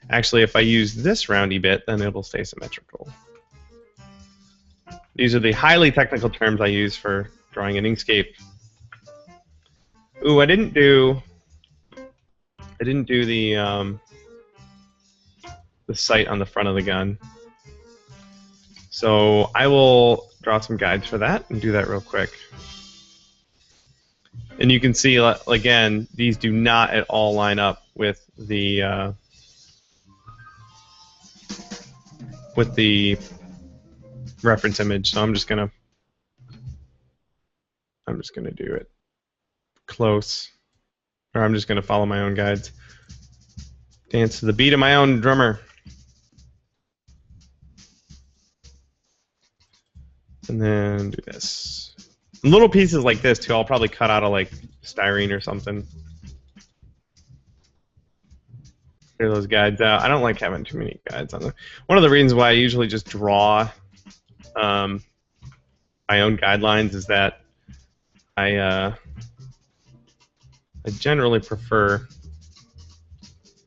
Actually, if I use this roundy bit, then it'll stay symmetrical. These are the highly technical terms I use for drawing in Inkscape. Ooh, I didn't do the sight on the front of the gun. So I will draw some guides for that and do that real quick. And you can see, again, these do not at all line up with the reference image. So I'm just gonna do it close, or I'm just gonna follow my own guides. Dance to the beat of my own drummer. And then do this. And little pieces like this too, I'll probably cut out of like styrene or something. Clear those guides out. I don't like having too many guides on them. One of the reasons why I usually just draw my own guidelines is that I generally prefer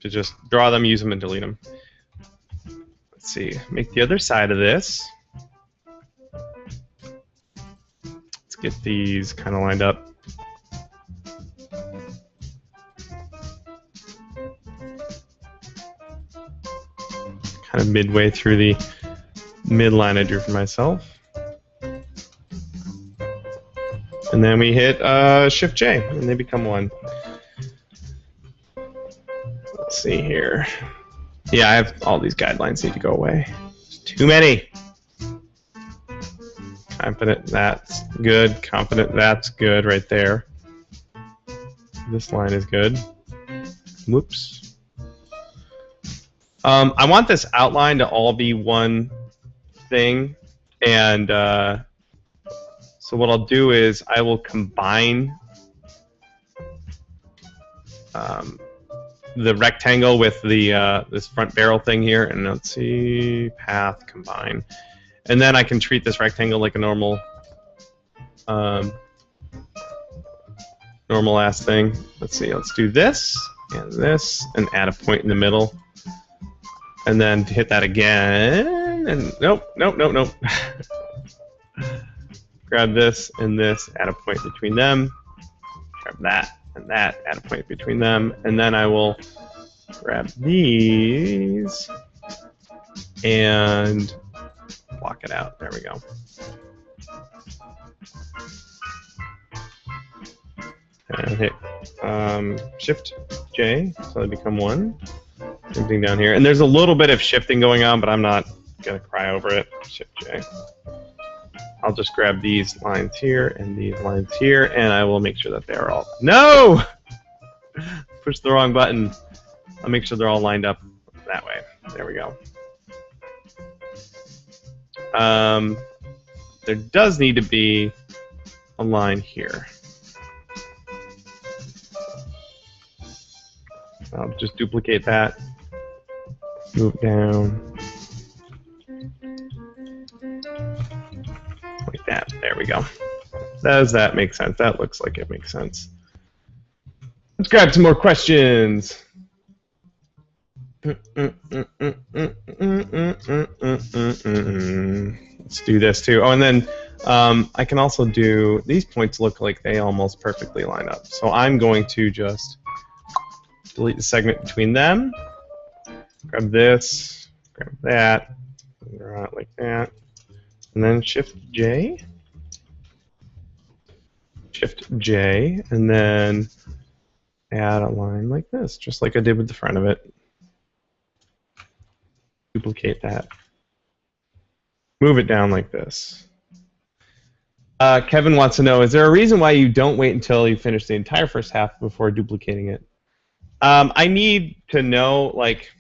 to just draw them, use them, and delete them. Let's see. Make the other side of this. Get these kind of lined up. Kind of midway through the midline I drew for myself. And then we hit Shift J, and they become one. Let's see here. Yeah, I have all these guidelines need to go away. There's too many. Confident that's good. Confident that's good right there. This line is good. Whoops. I want this outline to all be one thing, and so what I'll do is I will combine the rectangle with the this front barrel thing here, and let's see, path, combine. And then I can treat this rectangle like a normal ass thing. Let's see, let's do this, and add a point in the middle. And then hit that again, and nope. Grab this and this, add a point between them. Grab that and that, add a point between them. And then I will grab these and block it out. There we go. And hit Shift J, so they become one. Same thing down here. And there's a little bit of shifting going on, but I'm not going to cry over it. Shift J. I'll just grab these lines here and these lines here, and I will make sure that they're all... No! Push the wrong button. I'll make sure they're all lined up that way. There we go. There does need to be a line here. I'll just duplicate that. Move down. Like that. There we go. Does that make sense? That looks like it makes sense. Let's grab some more questions. Let's do this too. Oh, and then I can also do, these points look like they almost perfectly line up. So I'm going to just delete the segment between them. Grab this, grab that, draw it like that, and then Shift J, and then add a line like this, just like I did with the front of it. Duplicate that. Move it down like this. Kevin wants to know, is there a reason why you don't wait until you finish the entire first half before duplicating it? I need to know, like,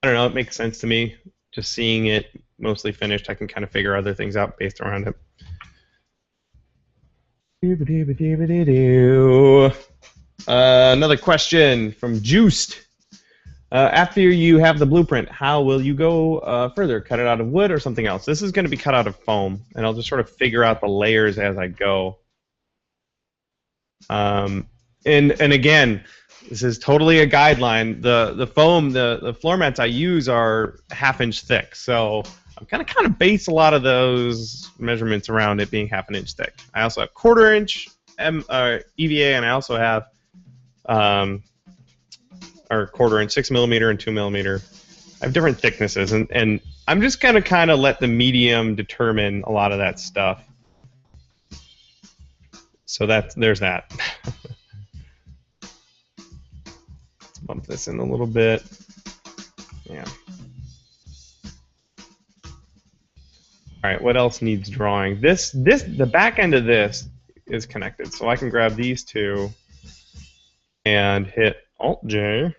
I don't know, it makes sense to me. Just seeing it mostly finished, I can kind of figure other things out based around it. Another question from Juiced. After you have the blueprint, how will you go further? Cut it out of wood or something else? This is going to be cut out of foam, and I'll just sort of figure out the layers as I go. And again, this is totally a guideline. The foam, the floor mats I use are 1/2 inch thick, so I'm kind of base a lot of those measurements around it being 1/2 inch thick. I also have 1/4 inch EVA, and I also have or 1/4 inch, 6 millimeter and 2 millimeter. I have different thicknesses, and I'm just gonna kind of let the medium determine a lot of that stuff. So there's that. Let's bump this in a little bit. Yeah. All right. What else needs drawing? The back end of this is connected, so I can grab these two and hit Alt-J,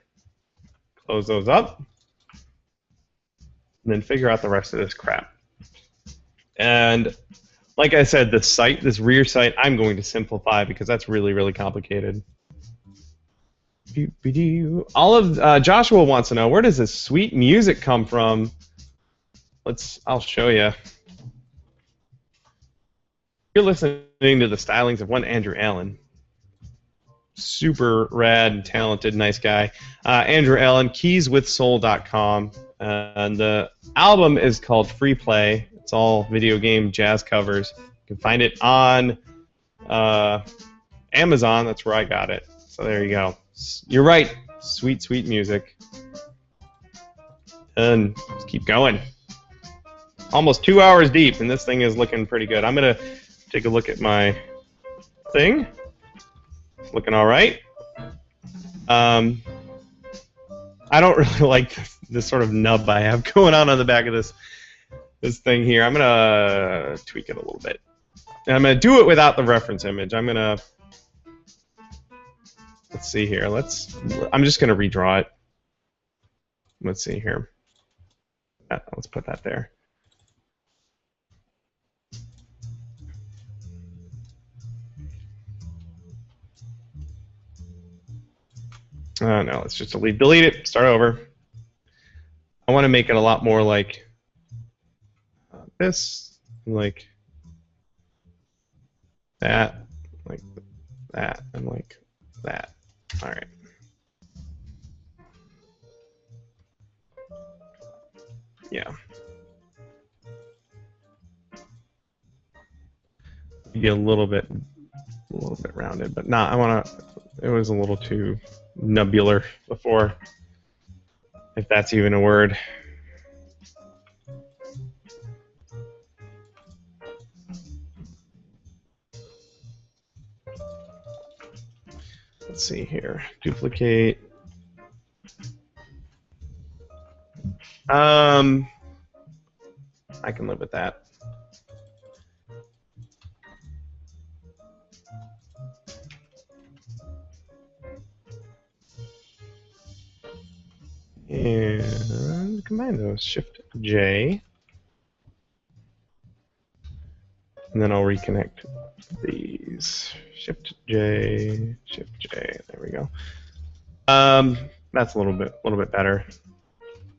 close those up, and then figure out the rest of this crap. And like I said, this rear sight, I'm going to simplify because that's really, really complicated. Joshua wants to know, where does this sweet music come from? I'll show you. You're listening to the stylings of one Andrew Allen. Super rad and talented, nice guy. Andrew Allen, keyswithsoul.com. And the album is called Free Play. It's all video game jazz covers. You can find it on Amazon. That's where I got it. So there you go. You're right. Sweet, sweet music. And let's keep going. Almost 2 hours deep, and this thing is looking pretty good. I'm going to take a look at my thing. It's looking all right. I don't really like this sort of nub I have going on the back of this thing here. I'm going to tweak it a little bit. And I'm going to do it without the reference image. I'm going to... Let's see here. I'm just going to redraw it. Let's see here. Let's put that there. No, let's just delete it, start over. I want to make it a lot more like this, like that, like that, and like that. All right. Yeah. Get a little bit rounded, but not. It was a little too nubular before, if that's even a word. Let's see here. Duplicate. I can live with that. And combine those. Shift J. And then I'll reconnect these. Shift J, Shift J. There we go. That's a little bit better.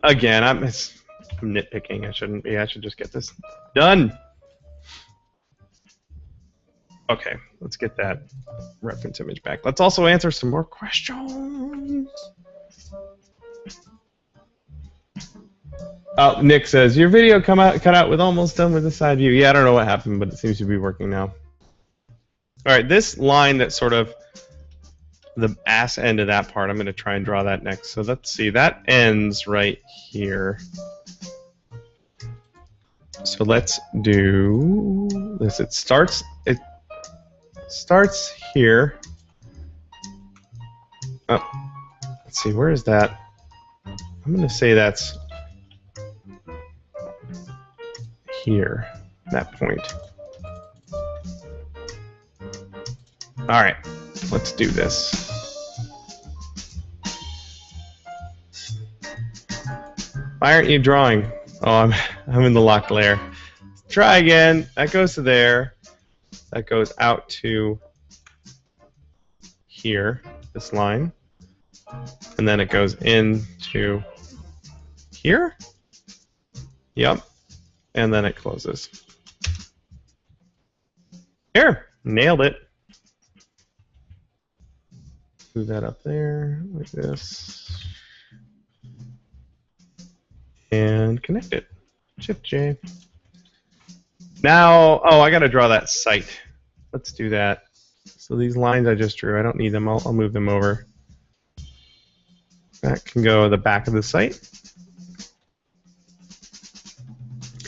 Again, I'm nitpicking. I shouldn't be. I should just get this done. Okay, let's get that reference image back. Let's also answer some more questions. Oh, Nick says, your video cut out with almost done with the side view. Yeah, I don't know what happened, but it seems to be working now. All right, this line that's sort of the ass end of that part, I'm going to try and draw that next. So let's see, that ends right here. So let's do this. It starts here. Oh, let's see, where is that? I'm going to say that's here. that point. All right, let's do this. Why aren't you drawing? Oh, I'm in the locked layer. Try again. That goes to there. That goes out to here, this line. And then it goes into here. Yep. And then it closes. Here. Nailed it. Move that up there like this. And connect it. Shift J. Now, oh, I got to draw that sight. Let's do that. So these lines I just drew, I don't need them. I'll move them over. That can go the back of the sight.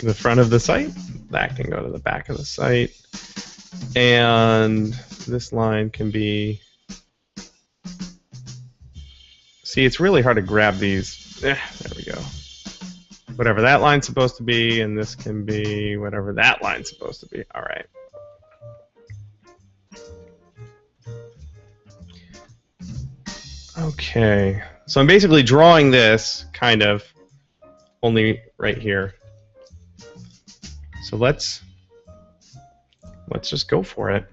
The front of the sight. That can go to the back of the sight. And this line can be... See, it's really hard to grab these. There we go. Whatever that line's supposed to be, and this can be whatever that line's supposed to be. All right. Okay. So I'm basically drawing this, kind of, only right here. So let's just go for it.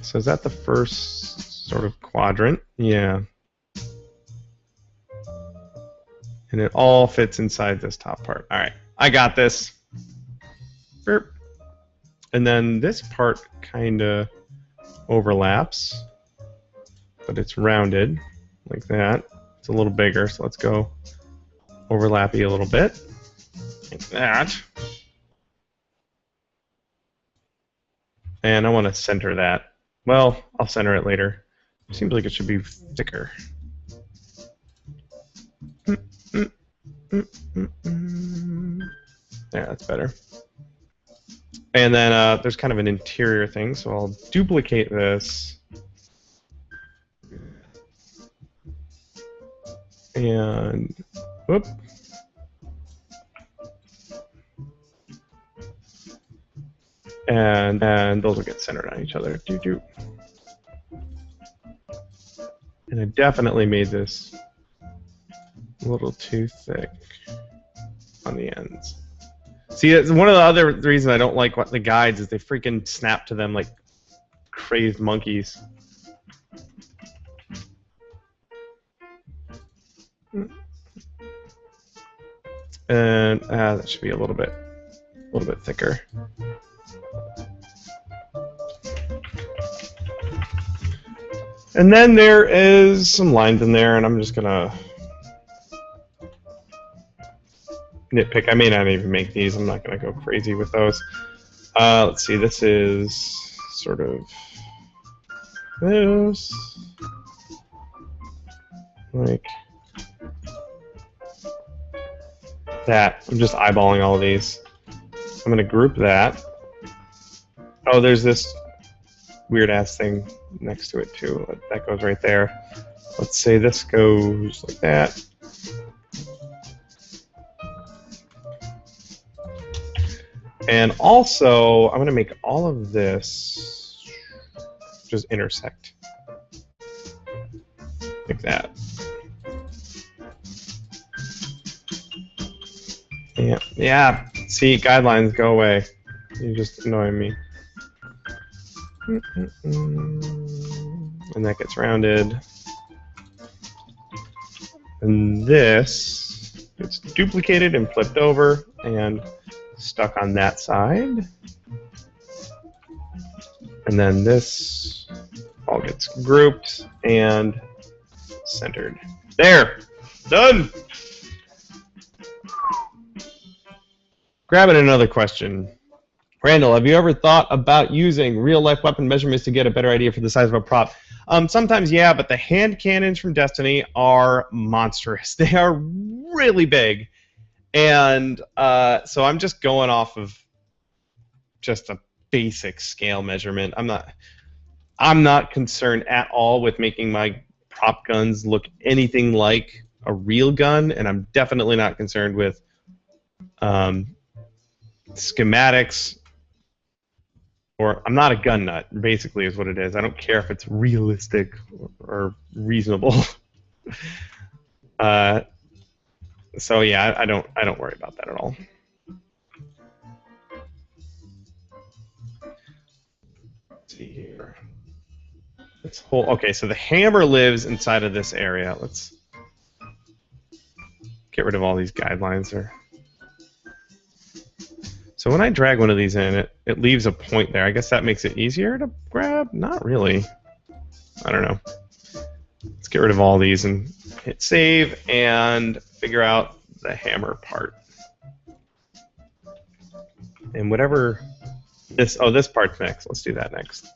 So is that the first sort of quadrant? Yeah. And it all fits inside this top part. All right, I got this. Burp. And then this part kind of overlaps, but it's rounded like that. It's a little bigger, so let's go overlappy a little bit, like that. And I want to center that. Well, I'll center it later. Seems like it should be thicker. Yeah, that's better. And then there's kind of an interior thing, so I'll duplicate this. And, whoop. And those will get centered on each other. Doo-doo. And I definitely made this a little too thick on the ends. See, it's one of the other reasons I don't like the guides is they freaking snap to them like crazed monkeys. And that should be a little bit thicker. And then there is some lines in there, and I'm just gonna nitpick. I may not even make these. I'm not gonna go crazy with those. Let's see. This is sort of this, like that. I'm just eyeballing all of these. I'm gonna group that. Oh, there's this weird ass thing next to it too. That goes right there. Let's say this goes like that. And also, I'm going to make all of this just intersect. Like that. Yeah. See, guidelines, go away. You're just annoying me. And that gets rounded. And this gets duplicated and flipped over and stuck on that side. And then this all gets grouped and centered. There! Done! Grabbing another question. Randall, have you ever thought about using real-life weapon measurements to get a better idea for the size of a prop? Sometimes, yeah, but the hand cannons from Destiny are monstrous. They are really big. And so I'm just going off of just a basic scale measurement. I'm not concerned at all with making my prop guns look anything like a real gun, and I'm definitely not concerned with schematics, or I'm not a gun nut, basically is what it is. I don't care if it's realistic or reasonable. So yeah, I don't worry about that at all. Let's see here. Okay, so the hammer lives inside of this area. Let's get rid of all these guidelines there. So when I drag one of these in, it leaves a point there. I guess that makes it easier to grab? Not really. I don't know. Let's get rid of all these and hit save and figure out the hammer part. And whatever this part's next. Let's do that next.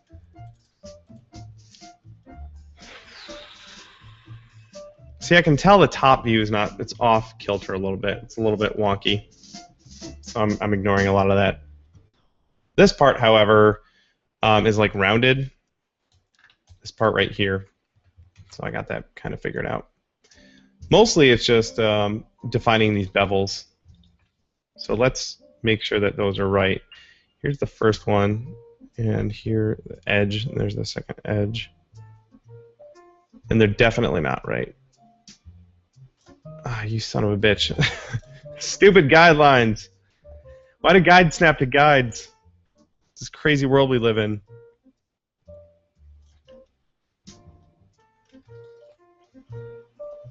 See, I can tell the top view is it's off kilter a little bit. It's a little bit wonky. So I'm ignoring a lot of that. This part, however, is like rounded. This part right here. So I got that kind of figured out. Mostly it's just defining these bevels. So let's make sure that those are right. Here's the first one, and here the edge, and there's the second edge. And they're definitely not right. Ah, you son of a bitch. Stupid guidelines. Why do guides snap to guides? This crazy world we live in.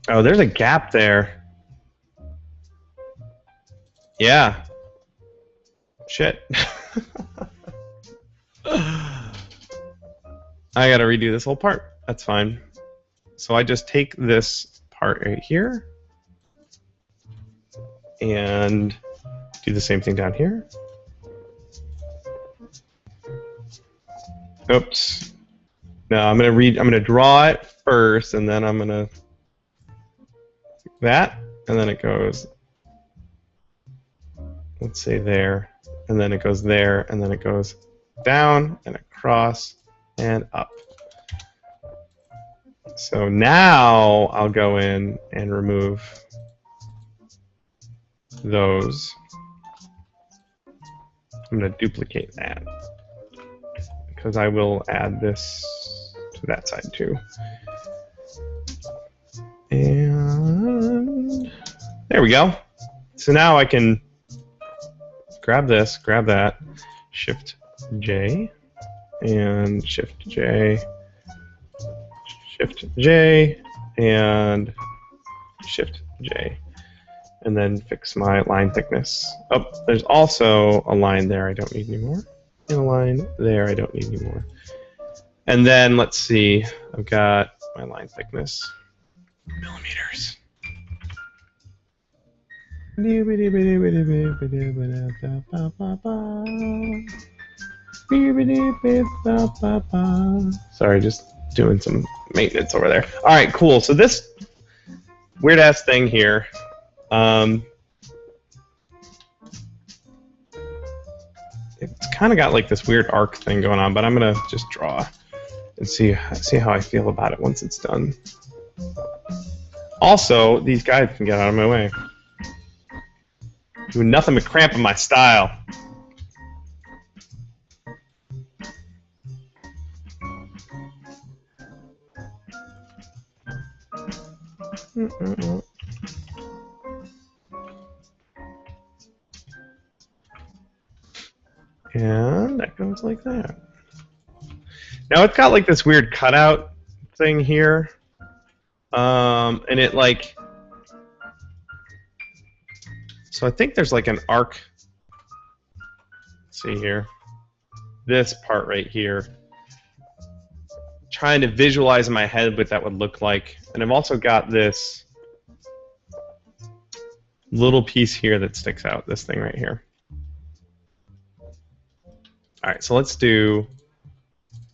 Oh, there's a gap there. Yeah. Shit. I gotta redo this whole part. That's fine. So I just take this part right here and do the same thing down here. Oops. No, I'm gonna draw it first, and then I'm gonna that, and then it goes, let's say there, and then it goes there, and then it goes down and across and up. So now I'll go in and remove those. I'm going to duplicate that because I will add this to that side too. And there we go. So now I can grab this, grab that, Shift J, and Shift J, Shift J, and Shift J, and then fix my line thickness. Oh, there's also a line there I don't need anymore, and a line there I don't need anymore. And then let's see, I've got my line thickness, millimeters. Sorry, just doing some maintenance over there. All right, cool. So this weird ass thing here, it's kind of got like this weird arc thing going on, but I'm gonna just draw and see how I feel about it once it's done. Also, these guys can get out of my way. Doing nothing but cramping my style. And that goes like that. Now it's got like this weird cutout thing here. And it like, so I think there's like an arc. Let's see here. This part right here. Trying to visualize in my head what that would look like. And I've also got this little piece here that sticks out, this thing right here. All right, so let's do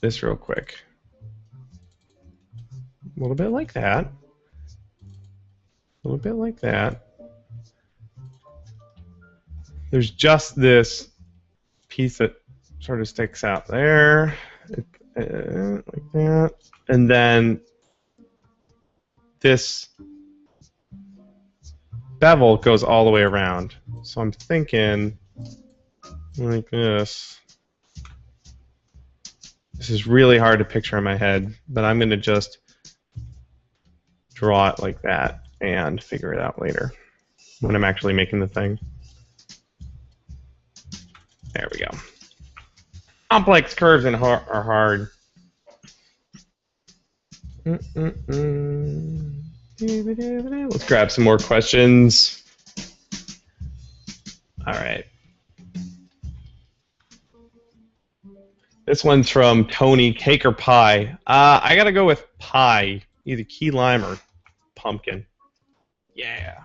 this real quick. A little bit like that. A little bit like that. There's just this piece that sort of sticks out there, like that. And then this bevel goes all the way around. So I'm thinking like this. This is really hard to picture in my head, but I'm going to just draw it like that and figure it out later when I'm actually making the thing. There we go. Complex curves are hard. Let's grab some more questions. All right. This one's from Tony. Cake or pie? I gotta go with pie. Either key lime or pumpkin. Yeah.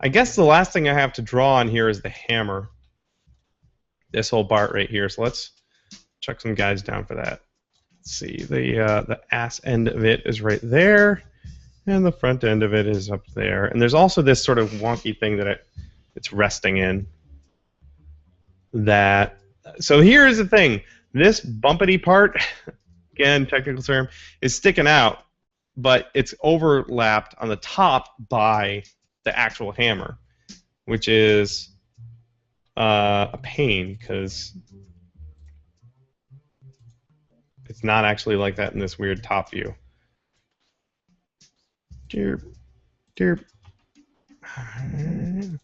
I guess the last thing I have to draw on here is the hammer. This whole part right here. So let's chuck some guys down for that. Let's see. The ass end of it is right there, and the front end of it is up there. And there's also this sort of wonky thing that it's resting in. So here's the thing. This bumpity part, again, technical term, is sticking out, but it's overlapped on the top by the actual hammer, which is a pain because it's not actually like that in this weird top view. Derp, derp.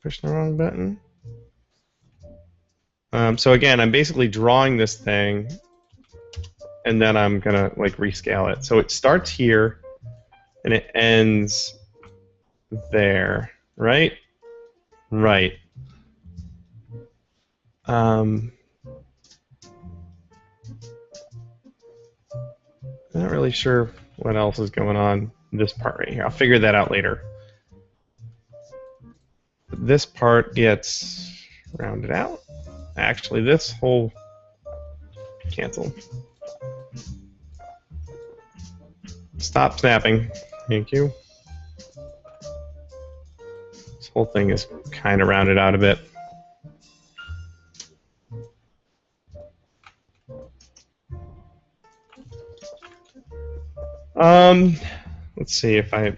Push the wrong button. So again, I'm basically drawing this thing, and then I'm gonna like rescale it. So it starts here, and it ends there, right? Right. I'm not really sure what else is going on in this part right here. I'll figure that out later. This part gets rounded out. Actually, this whole cancel. Stop snapping. Thank you. This whole thing is kind of rounded out a bit. Let's see if I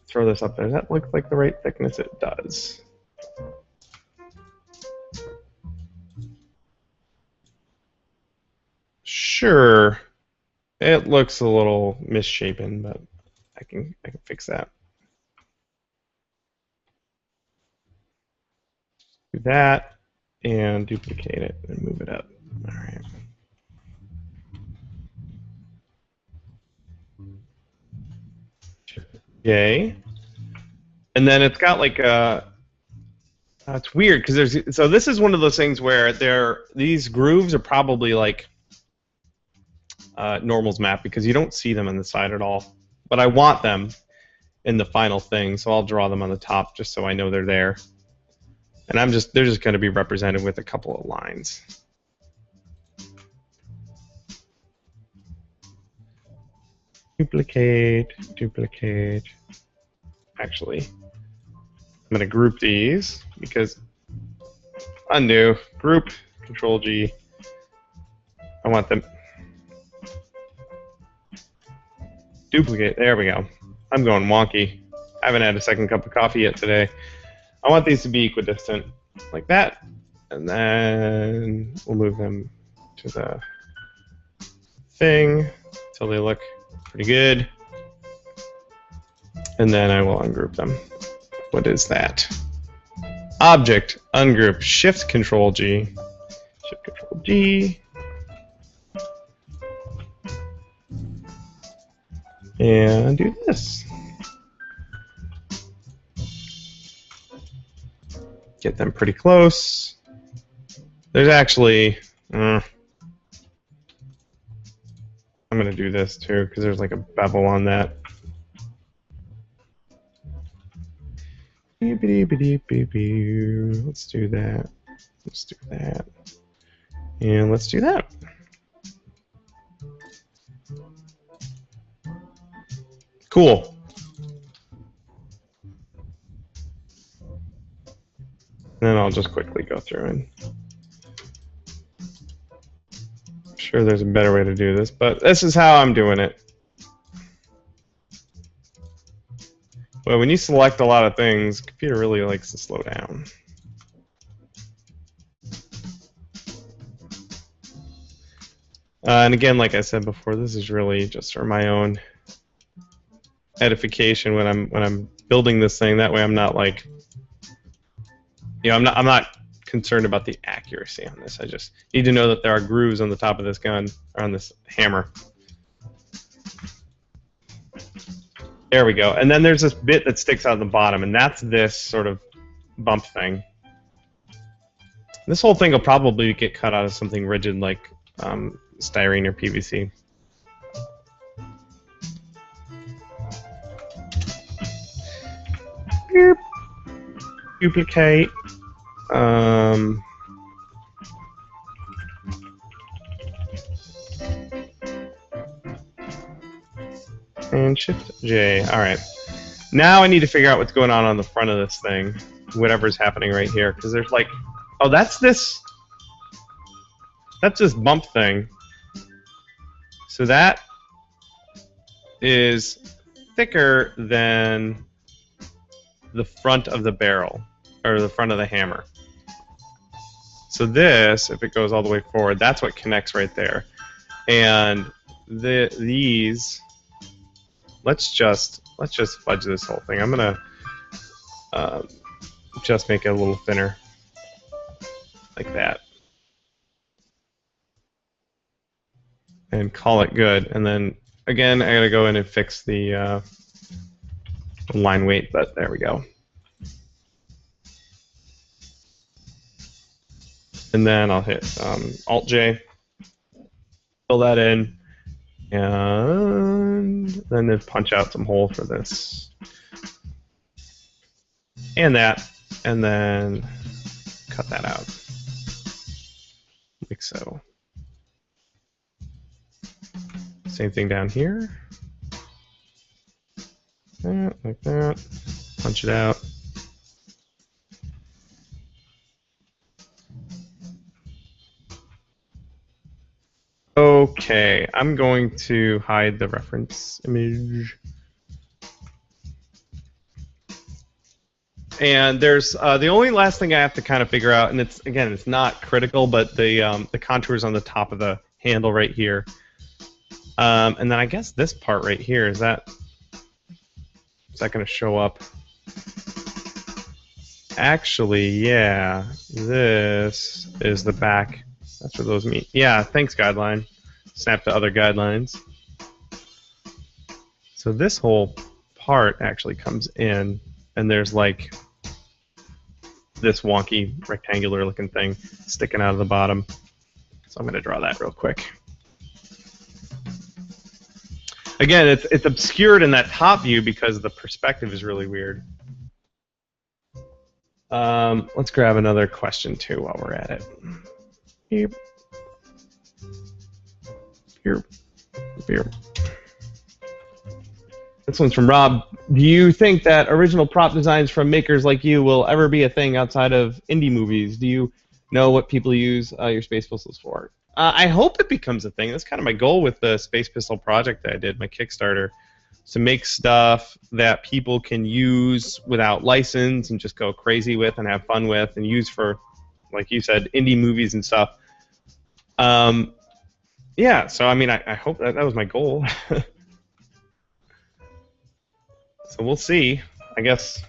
throw this up there. Does that look like the right thickness? It does. Sure. It looks a little misshapen, but I can fix that. Do that and duplicate it and move it up. All right. Yay. And then it's got like a. It's weird because so this is one of those things where these grooves are probably like normals map because you don't see them on the side at all. But I want them in the final thing, so I'll draw them on the top just so I know they're there. And they're just going to be represented with a couple of lines. Duplicate, duplicate. Actually, I'm going to group these because undo, group, Control G. I want them. Duplicate, there we go. I'm going wonky. I haven't had a second cup of coffee yet today. I want these to be equidistant, like that. And then we'll move them to the thing until they look pretty good. And then I will ungroup them. What is that? Object, ungroup, Shift Control G. Shift Control G. And do this. Get them pretty close. There's actually... I'm going to do this too, because there's like a bevel on that. Let's do that. Let's do that. And let's do that. Cool. Then I'll just quickly go through and I'm sure there's a better way to do this, but this is how I'm doing it. Well, when you select a lot of things, the computer really likes to slow down. And again, like I said before, this is really just for my own edification when I'm building this thing. That way, I'm not like, I'm not concerned about the accuracy on this. I just need to know that there are grooves on the top of this gun or on this hammer. There we go. And then there's this bit that sticks out the bottom, and that's this sort of bump thing. This whole thing will probably get cut out of something rigid like styrene or PVC. Beep. Duplicate. And Shift J. Alright. Now I need to figure out what's going on the front of this thing. Whatever's happening right here. Because there's like... Oh, that's this bump thing. So that is thicker than the front of the barrel. Or the front of the hammer. So this, if it goes all the way forward, that's what connects right there. And these... Let's just fudge this whole thing. I'm gonna just make it a little thinner, like that, and call it good. And then again, I gotta go in and fix the line weight, but there we go. And then I'll hit Alt J, fill that in. And then just punch out some hole for this. And that. And then cut that out. Like so. Same thing down here. That, like that. Punch it out. Okay, I'm going to hide the reference image. And there's the only last thing I have to kind of figure out, and it's not critical, but the contours on the top of the handle right here. And then I guess this part right here, is that going to show up? Actually, yeah, this is the back. That's what those mean. Yeah, thanks, guideline. Snap to other guidelines. So this whole part actually comes in, and there's like this wonky rectangular looking thing sticking out of the bottom. So I'm going to draw that real quick. Again, it's obscured in that top view because the perspective is really weird. Let's grab another question too while we're at it. Here. This one's from Rob. Do you think that original prop designs from makers like you will ever be a thing outside of indie movies? Do you know what people use your space pistols for? I hope it becomes a thing. That's kind of my goal with the Space Pistol project that I did, my Kickstarter, to make stuff that people can use without license and just go crazy with and have fun with and use for, like you said, indie movies and stuff. Yeah, so I mean, I hope that was my goal. So we'll see. I guess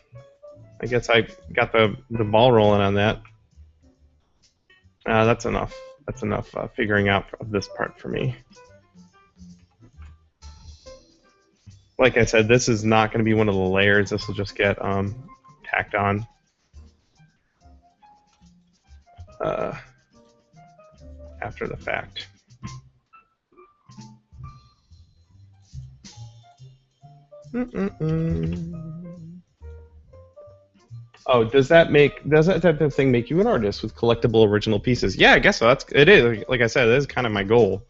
I got the ball rolling on that. That's enough. That's enough figuring out of this part for me. Like I said, this is not going to be one of the layers. This will just get tacked on. After the fact. Oh, does that type of thing make you an artist with collectible original pieces? Yeah, I guess so. It is. Like I said, it is kind of my goal.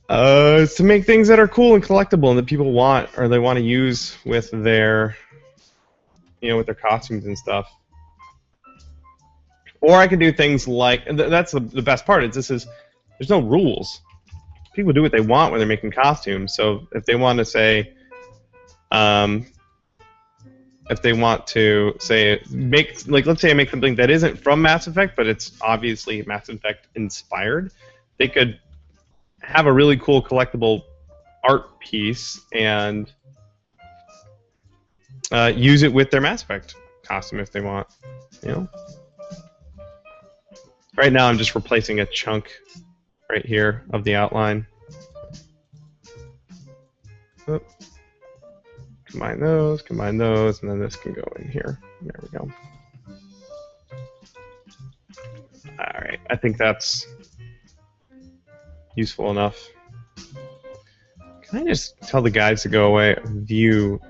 It's to make things that are cool and collectible and that people want or they want to use with their, with their costumes and stuff. Or I could do things like, and that's the best part. There's no rules. People do what they want when they're making costumes. So if they want to say, If they want to say make, like, let's say I make something that isn't from Mass Effect, but it's obviously Mass Effect inspired, they could have a really cool collectible art piece and use it with their Mass Effect costume if they want. You know. Right now, I'm just replacing a chunk right here of the outline. Oh. Combine those, and then this can go in here. There we go. All right, I think that's useful enough. Can I just tell the guides to go away? View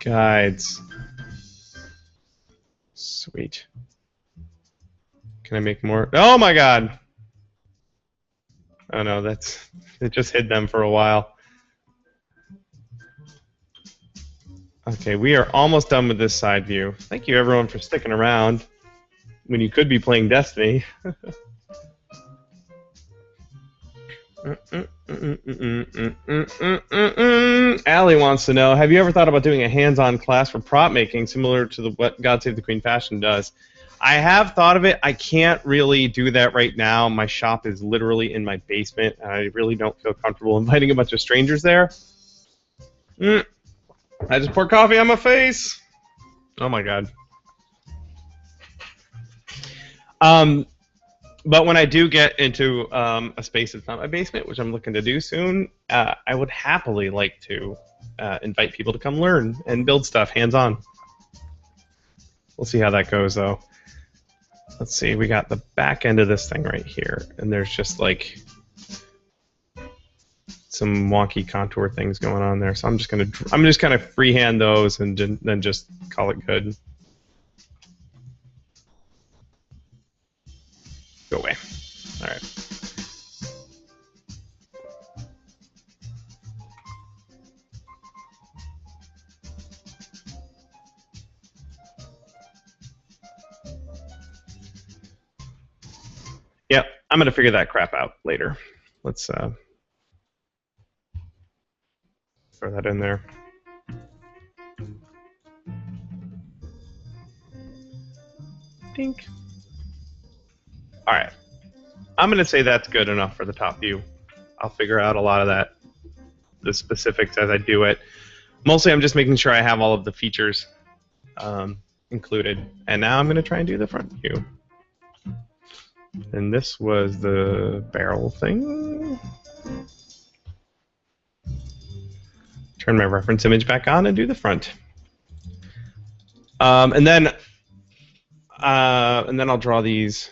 guides. Sweet. Can I make more? Oh my god! Oh no, it just hid them for a while. Okay, we are almost done with this side view. Thank you everyone for sticking around when you could be playing Destiny. Allie wants to know, have you ever thought about doing a hands-on class for prop making similar to what God Save the Queen Fashion does? I have thought of it. I can't really do that right now. My shop is literally in my basement, and I really don't feel comfortable inviting a bunch of strangers there. I just poured coffee on my face. Oh my god. But when I do get into a space that's not my basement, which I'm looking to do soon, I would happily like to invite people to come learn and build stuff hands-on. We'll see how that goes, though. Let's see. We got the back end of this thing right here, and there's just like some wonky contour things going on there. So I'm just kind of freehand those and then just call it good. Go away. All right. Yep, I'm gonna figure that crap out later. Let's throw that in there. Dink. All right. I'm going to say that's good enough for the top view. I'll figure out a lot of that, the specifics as I do it. Mostly I'm just making sure I have all of the features included. And now I'm going to try and do the front view. And this was the barrel thing. Turn my reference image back on and do the front. And then I'll draw these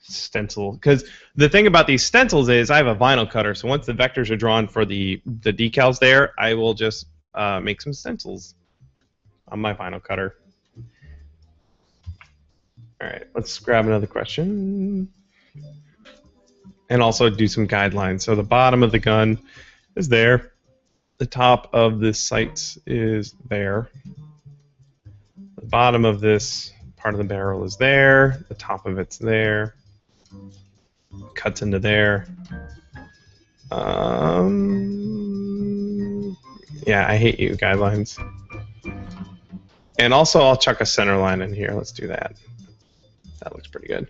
stencil, because the thing about these stencils is I have a vinyl cutter, so once the vectors are drawn for the decals there, I will just make some stencils on my vinyl cutter. Alright, let's grab another question. And also do some guidelines. So the bottom of the gun is there. The top of this sights is there. The bottom of this part of the barrel is there. The top of it's there. Cuts into there. Yeah, I hate you, guidelines. And also, I'll chuck a center line in here. Let's do that. That looks pretty good.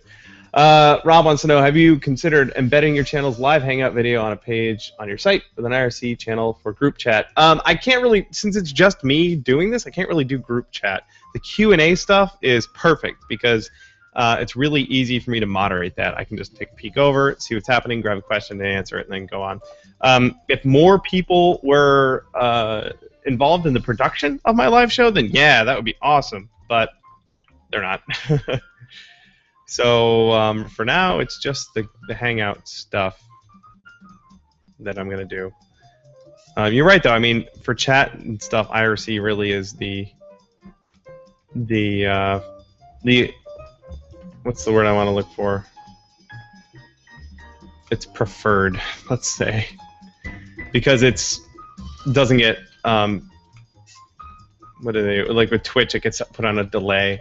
Rob wants to know, have you considered embedding your channel's live hangout video on a page on your site with an IRC channel for group chat? I can't really, since it's just me doing this, I can't really do group chat. The Q&A stuff is perfect because it's really easy for me to moderate that. I can just take a peek over, see what's happening, grab a question, and answer it, and then go on. If more people were involved in the production of my live show, then yeah, that would be awesome. But they're not. So for now, it's just the Hangout stuff that I'm gonna do. You're right, though. I mean, for chat and stuff, IRC really is the what's the word I want to look for? It's preferred, let's say, because it's doesn't get what do they like with Twitch? It gets put on a delay.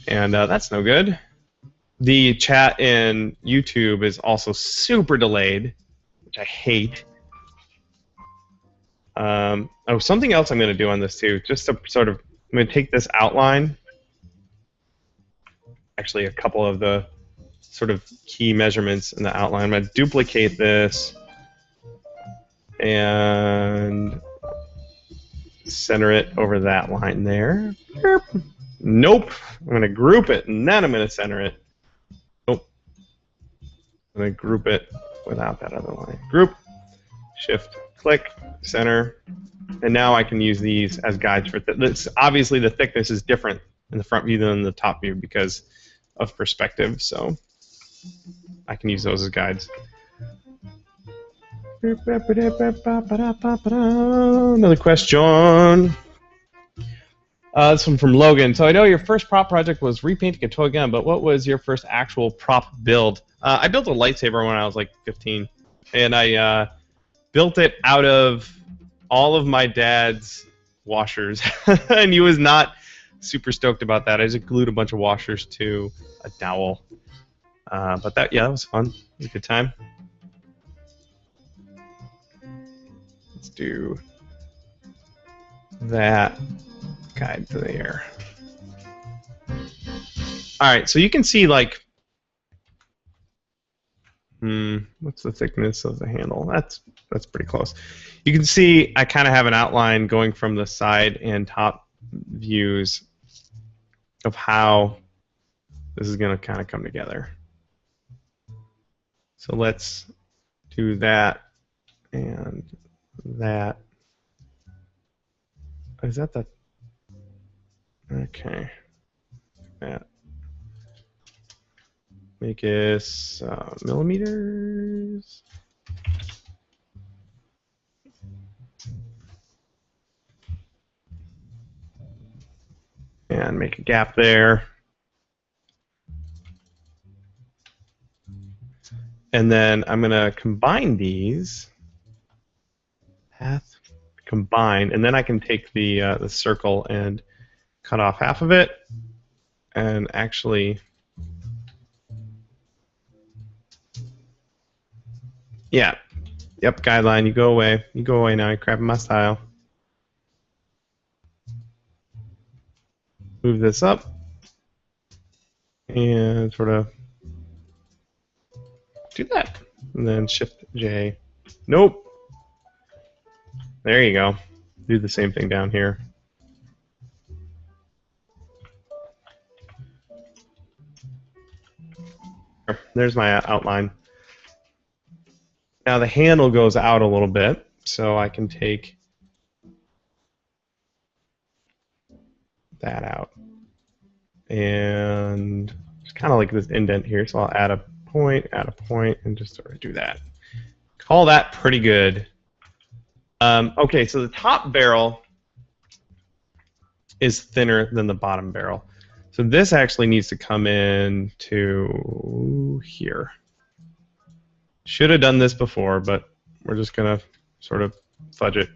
And that's no good. The chat in YouTube is also super delayed, which I hate. Oh, something else I'm going to do on this too, just to sort of, I'm going to take this outline, actually a couple of the sort of key measurements in the outline. I'm going to duplicate this and center it over that line there. Nope. I'm going to group it, and then I'm going to center it. Nope. I'm going to group it without that other line. Group, shift, click, center, and now I can use these as guides for this. Obviously, the thickness is different in the front view than the top view because of perspective, so I can use those as guides. Another question. This one from Logan. So I know your first prop project was repainting a toy gun, but what was your first actual prop build? I built a lightsaber when I was like 15, and I built it out of all of my dad's washers, and he was not super stoked about that. I just glued a bunch of washers to a dowel. But that was fun. It was a good time. Let's do that guide there. All right, so you can see like, what's the thickness of the handle? That's pretty close. You can see I kind of have an outline going from the side and top views of how this is going to kind of come together. So let's do that and that. Is that the... Okay. That. Make this millimeters. And make a gap there. And then I'm going to combine these. Path, combine, and then I can take the circle and cut off half of it, and actually, yeah, yep, guideline. You go away. You go away now. You're crapping my style. Move this up and sort of do that, and then Shift J. Nope. There you go. Do the same thing down here. There's my outline. Now the handle goes out a little bit, so I can take that out. And it's kind of like this indent here, so I'll add a point, and just sort of do that. Call that pretty good. Okay, so the top barrel is thinner than the bottom barrel. So this actually needs to come in to here. Should have done this before, but we're just going to sort of fudge it.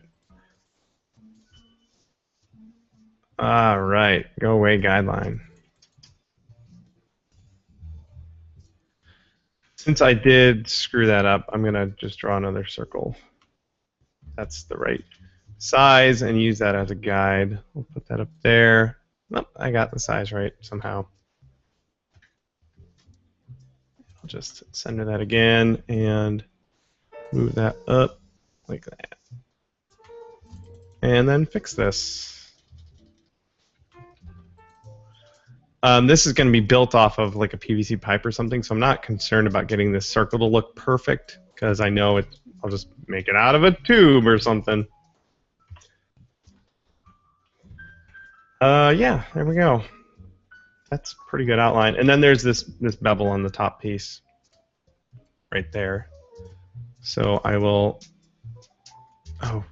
All right, go away guideline. Since I did screw that up, I'm going to just draw another circle. That's the right size and use that as a guide. We'll put that up there. Nope, I got the size right somehow. I'll just center that again and move that up like that. And then fix this. This is going to be built off of like a PVC pipe or something, so I'm not concerned about getting this circle to look perfect because I know it. I'll just make it out of a tube or something. Yeah, there we go. That's pretty good outline. And then there's this bevel on the top piece right there. So I will... Oh,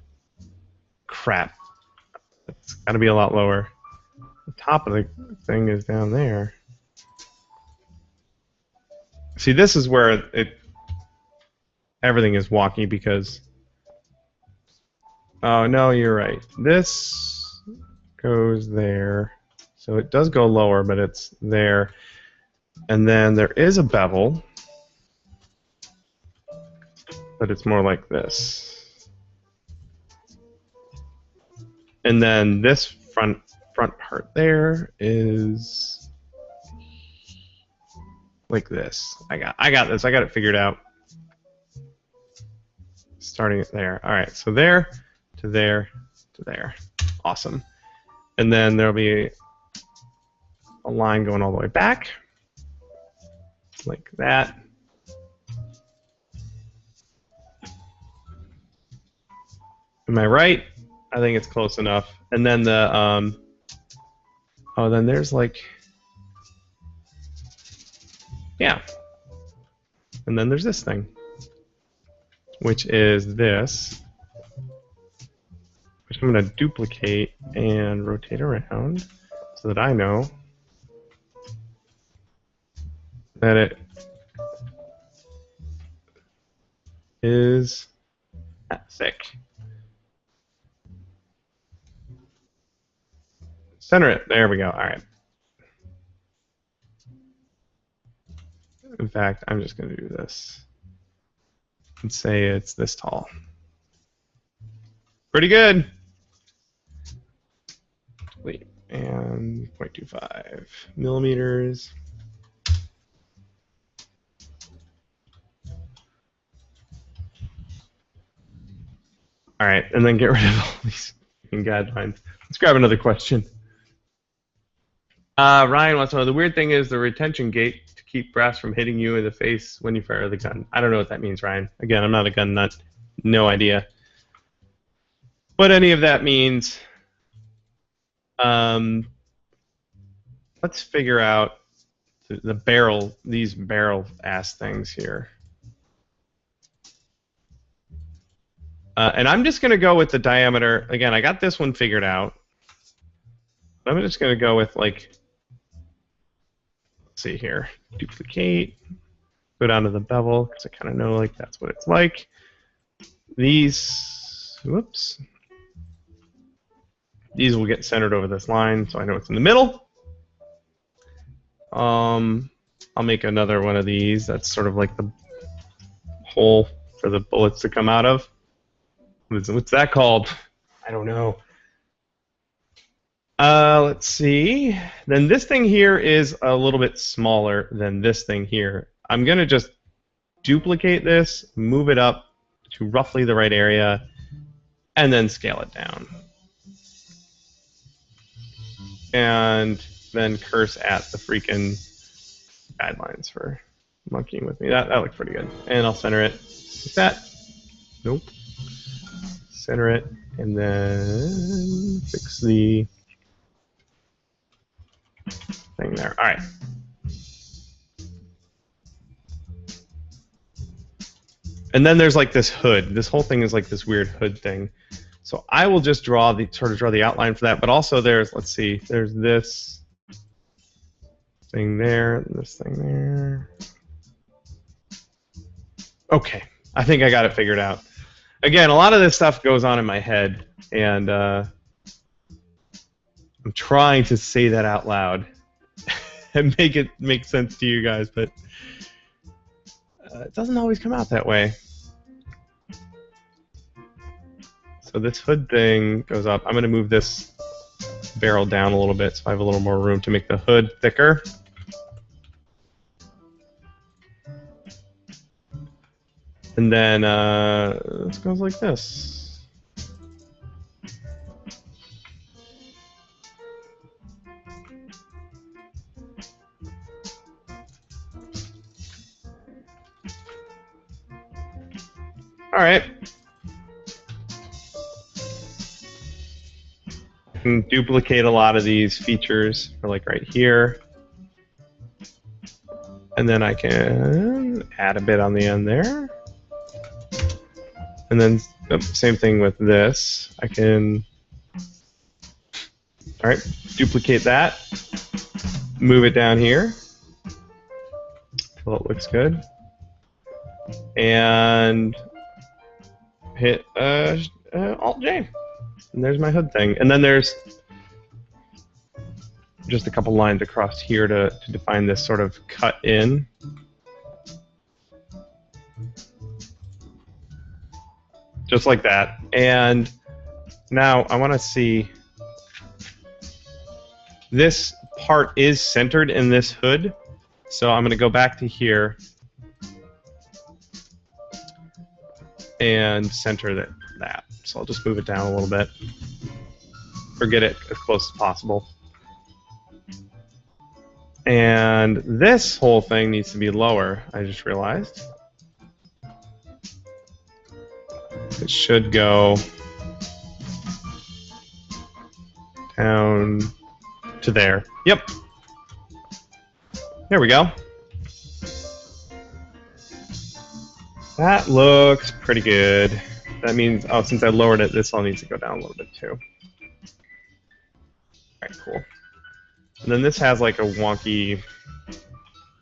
crap. It's got to be a lot lower. The top of the thing is down there. See, this is where everything is wonky because... Oh, no, you're right. This goes there. So it does go lower, but it's there. And then there is a bevel, but it's more like this. And then this front part there is like this. I got this. I got it figured out. Starting it there. All right, so there to there to there. Awesome. And then there'll be a line going all the way back, like that. Am I right? I think it's close enough. And then the oh, then there's like, yeah. And then there's this thing, which is this, which I'm going to duplicate and rotate around so that I know that it is that thick. Center it. There we go. All right. In fact, I'm just going to do this and say it's this tall. Pretty good. And 0.25 millimeters. All right, and then get rid of all these guidelines. Let's grab another question. Ryan wants to know, the weird thing is the retention gate to keep brass from hitting you in the face when you fire the gun. I don't know what that means, Ryan. Again, I'm not a gun nut. No idea what any of that means. Let's figure out the barrel, these barrel ass things here. And I'm just going to go with the diameter. Again, I got this one figured out. I'm just going to go with, like, let's see here. Duplicate. Go down to the bevel, because I kind of know, like, that's what it's like. These, whoops. These will get centered over this line, so I know it's in the middle. I'll make another one of these. That's sort of like the hole for the bullets to come out of. What's that called? I don't know. Let's see. Then this thing here is a little bit smaller than this thing here. I'm going to just duplicate this, move it up to roughly the right area, and then scale it down. And then curse at the freaking guidelines for monkeying with me. That looks pretty good. And I'll center it like that. Nope. Center it, and then fix the thing there. All right. And then there's like this hood. This whole thing is like this weird hood thing. So I will just draw the outline for that. But also there's, let's see, there's this thing there, and this thing there. Okay, I think I got it figured out. Again, a lot of this stuff goes on in my head, and I'm trying to say that out loud and make it make sense to you guys, but it doesn't always come out that way. So this hood thing goes up. I'm going to move this barrel down a little bit so I have a little more room to make the hood thicker. And then this goes like this. All right. I can duplicate a lot of these features for like right here. And then I can add a bit on the end there. And then same thing with this. I can, all right, duplicate that, move it down here until it looks good, and hit Alt-J. And there's my hood thing. And then there's just a couple lines across here to define this sort of cut in. Just like that. And Now I want to see. This part is centered in this hood, so I'm going to go back to here and center that. So I'll just move it down a little bit, or get it as close as possible. And this whole thing needs to be lower, I just realized. It should go down to there. Yep. There we go. That looks pretty good. That means, oh, since I lowered it, this all needs to go down a little bit too. Alright, cool. And then this has like a wonky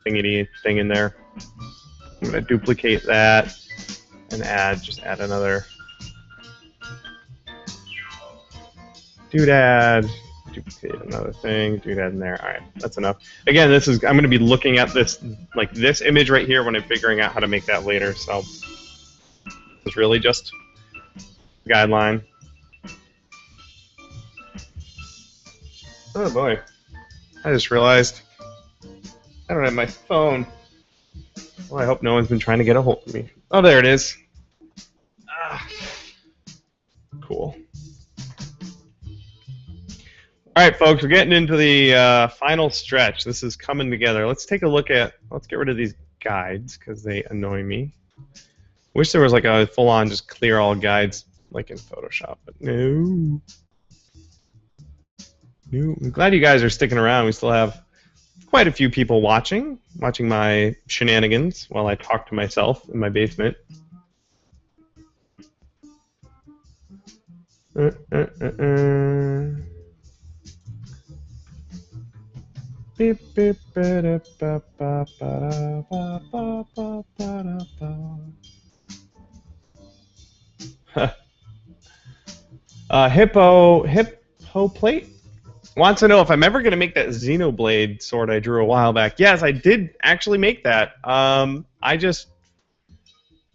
thingy thing in there. I'm going to duplicate that and just add another doodad. Duplicate another thing, doodad in there. Alright, that's enough. Again, I'm going to be looking at this, like this image right here when I'm figuring out how to make that later, so it's really just a guideline. Oh boy. I just realized I don't have my phone. Well, I hope no one's been trying to get a hold of me. Oh, there it is. Ah. Cool. Alright, folks, we're getting into the final stretch. This is coming together. Let's take a look at, let's get rid of these guides, because they annoy me. Wish there was like a full-on just clear all guides, like in Photoshop, but no. No. I'm glad you guys are sticking around. We still have quite a few people watching my shenanigans while I talk to myself in my basement. Hippo plate wants to know if I'm ever going to make that Xenoblade sword I drew a while back. Yes, I did actually make that. I just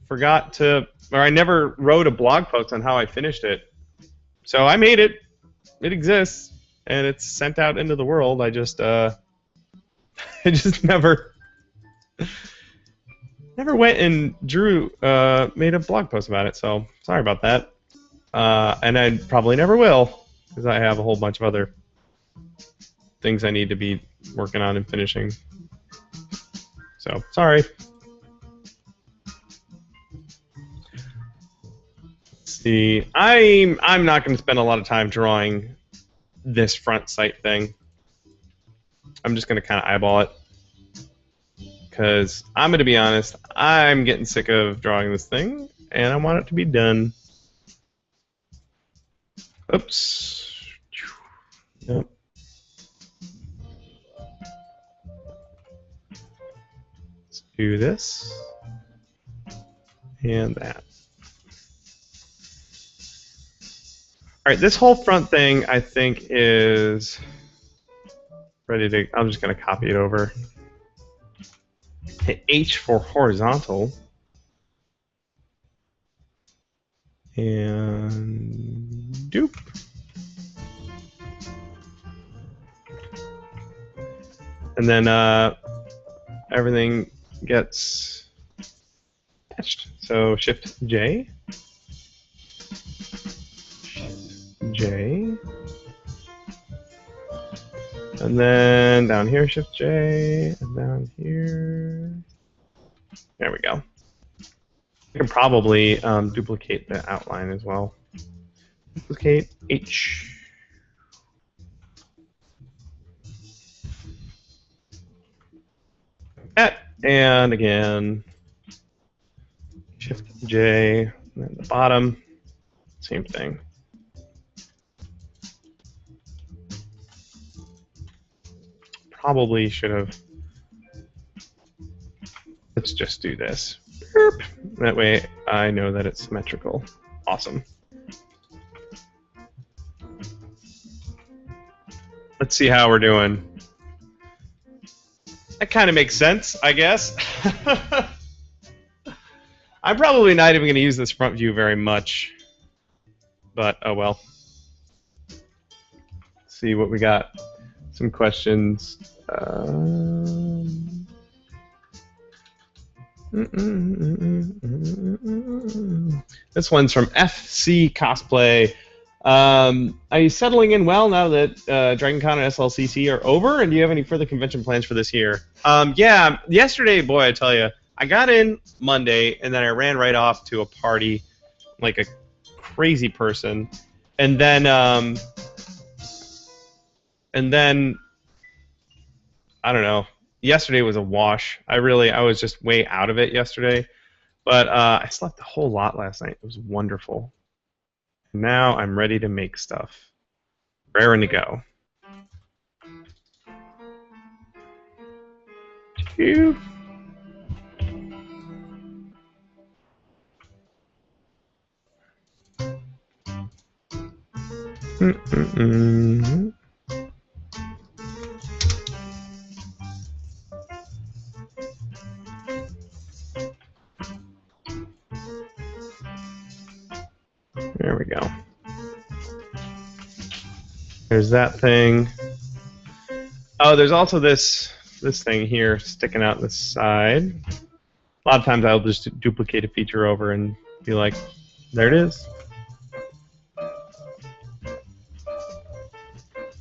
forgot to, or I never wrote a blog post on how I finished it. So I made it. It exists, and it's sent out into the world. I just, I just never went and made a blog post about it. So sorry about that. And I probably never will, because I have a whole bunch of other things I need to be working on and finishing. So, sorry. Let's see. I'm not going to spend a lot of time drawing this front sight thing. I'm just going to kind of eyeball it. Because I'm going to be honest, I'm getting sick of drawing this thing, and I want it to be done. Oops. Yep. Let's do this and that. Alright, this whole front thing I think is ready to, I'm just going to copy it over. Hit H for horizontal. And dupe. And then everything gets attached. So Shift J. Shift J. And then down here, Shift J. And down here. There we go. I can probably duplicate the outline as well. Duplicate H. That, and again, Shift J, and then the bottom, same thing. Probably should have, let's just do this. That way I know that it's symmetrical. Awesome. Let's see how we're doing. That kind of makes sense, I guess. I'm probably not even going to use this front view very much. But, oh well. Let's see what we got. Some questions. This one's from FC Cosplay. Are you settling in well now that DragonCon and SLCC are over? And do you have any further convention plans for this year? Yeah, yesterday, boy, I tell you, I got in Monday and then I ran right off to a party like a crazy person. And then I don't know. Yesterday was a wash. I was just way out of it yesterday. But I slept a whole lot last night. It was wonderful. Now I'm ready to make stuff. Raring to go. Phew. There we go. There's that thing. Oh, there's also this thing here sticking out the side. A lot of times I'll just duplicate a feature over and be like, there it is.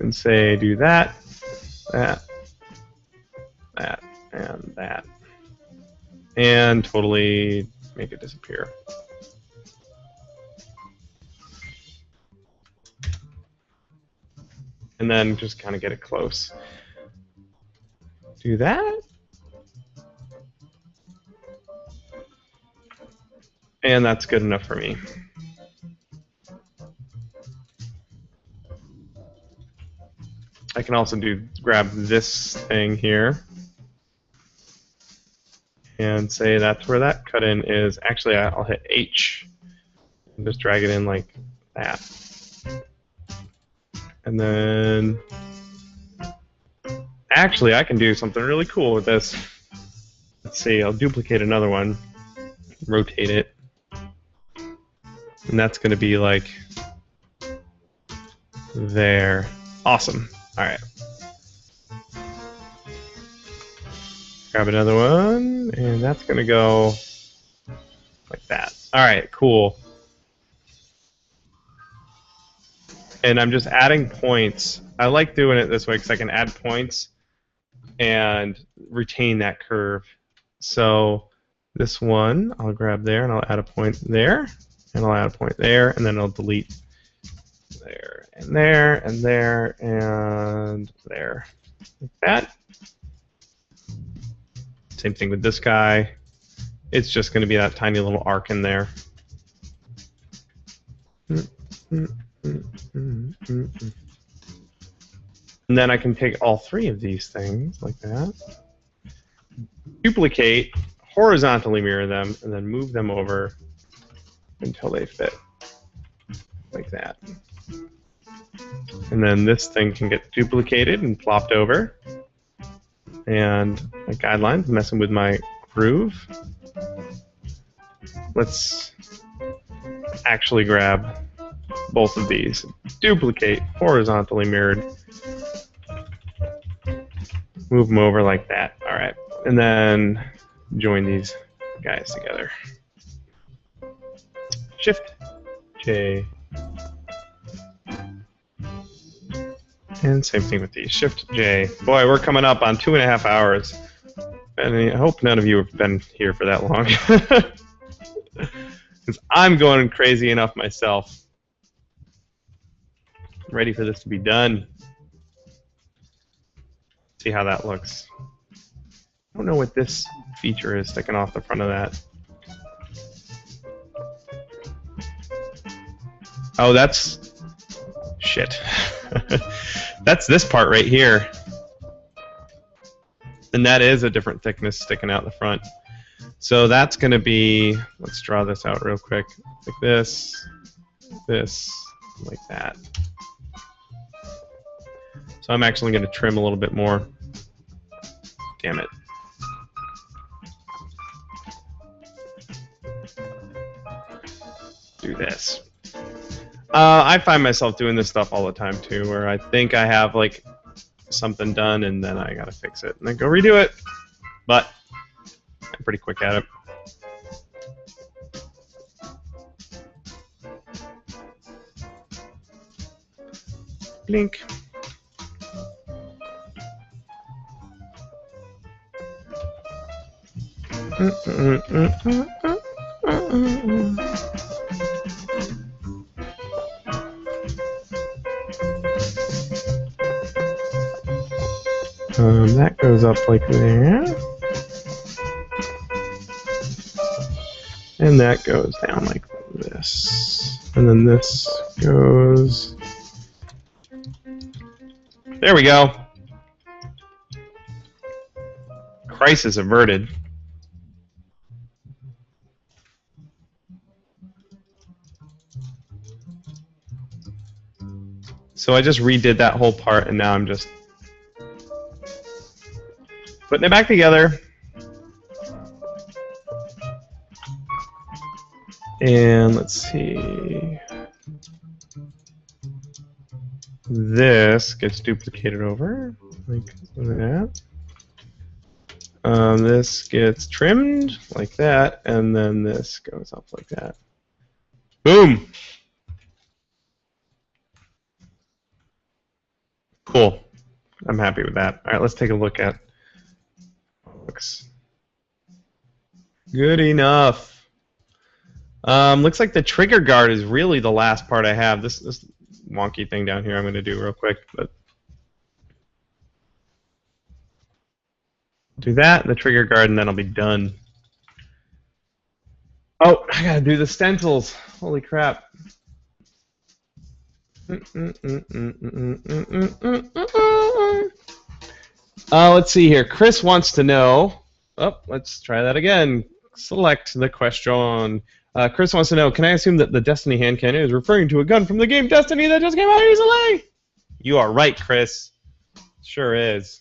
And say, do that, that, that, and that. And totally make it disappear. And then just kind of get it close. Do that. And that's good enough for me. I can also grab this thing here and say that's where that cut in is. Actually, I'll hit H and just drag it in like that. And then, actually, I can do something really cool with this. Let's see, I'll duplicate another one, rotate it, and that's going to be like there. Awesome. All right. Grab another one, and that's going to go like that. All right, cool. And I'm just adding points. I like doing it this way because I can add points and retain that curve. So this one, I'll grab there, and I'll add a point there, and I'll add a point there, and then I'll delete there, and there, and there, and there. Like that. Same thing with this guy. It's just going to be that tiny little arc in there. And then I can take all three of these things like that, duplicate, horizontally mirror them, and then move them over until they fit like that. And then this thing can get duplicated and plopped over. And my guidelines messing with my groove. Let's actually grab both of these. Duplicate, horizontally mirrored. Move them over like that. All right. And then join these guys together. Shift J. And same thing with these. Shift J. Boy, we're coming up on 2.5 hours. And I hope none of you have been here for that long. Because I'm going crazy enough myself. I'm ready for this to be done. See how that looks. I don't know what this feature is sticking off the front of that. Oh, that's... shit. That's this part right here. And that is a different thickness sticking out the front. So that's going to be, let's draw this out real quick. Like this, like that. So I'm actually going to trim a little bit more. Damn it. Do this. I find myself doing this stuff all the time too, where I think I have like something done and then I gotta fix it and then go redo it. But I'm pretty quick at it. Blink. That goes up like that. And that goes down like this. And then this goes... There we go. Crisis averted. So I just redid that whole part and now I'm just putting it back together. And let's see. This gets duplicated over like that. This gets trimmed like that, and then this goes up like that. Boom! Cool. I'm happy with that. All right, let's take a look at. Looks good enough. Looks like the trigger guard is really the last part I have. This wonky thing down here I'm going to do real quick, but do that, the trigger guard, and then I'll be done. Oh, I gotta do the stencils. Holy crap. Let's see here. Chris wants to know. Oh, let's try that again. Select the question. Chris wants to know, can I assume that the Destiny hand cannon is referring to a gun from the game Destiny that just came out recently? You are right, Chris. Sure is.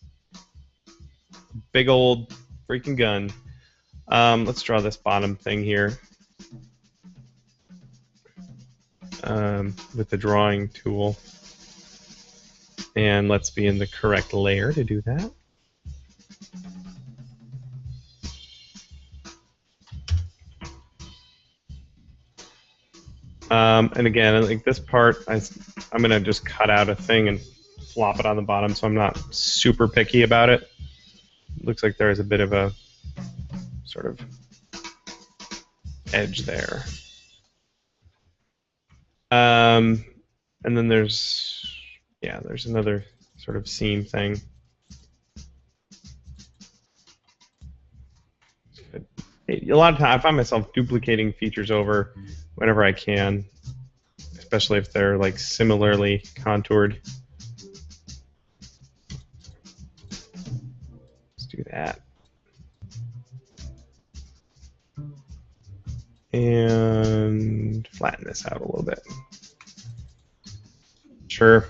Big old freaking gun. Let's draw this bottom thing here with the drawing tool. And let's be in the correct layer to do that. And again, like this part, I'm going to just cut out a thing and flop it on the bottom so I'm not super picky about it. Looks like there is a bit of a sort of edge there. And then there's another sort of seam thing. A lot of times I find myself duplicating features over whenever I can, especially if they're like similarly contoured. Let's do that. And flatten this out a little bit. Sure.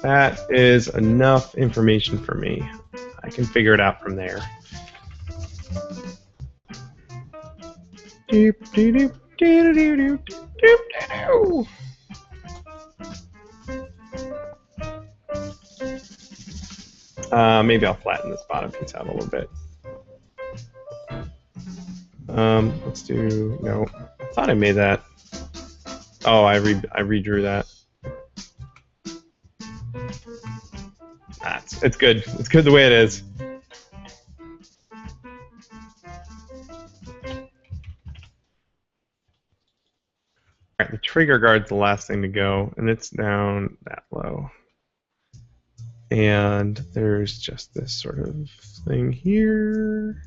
That is enough information for me. I can figure it out from there. Maybe I'll flatten this bottom piece out a little bit. Let's do, no, I thought I made that. Oh, I redrew that. It's good. It's good the way it is. Alright, the trigger guard's the last thing to go, and it's down that low. And there's just this sort of thing here.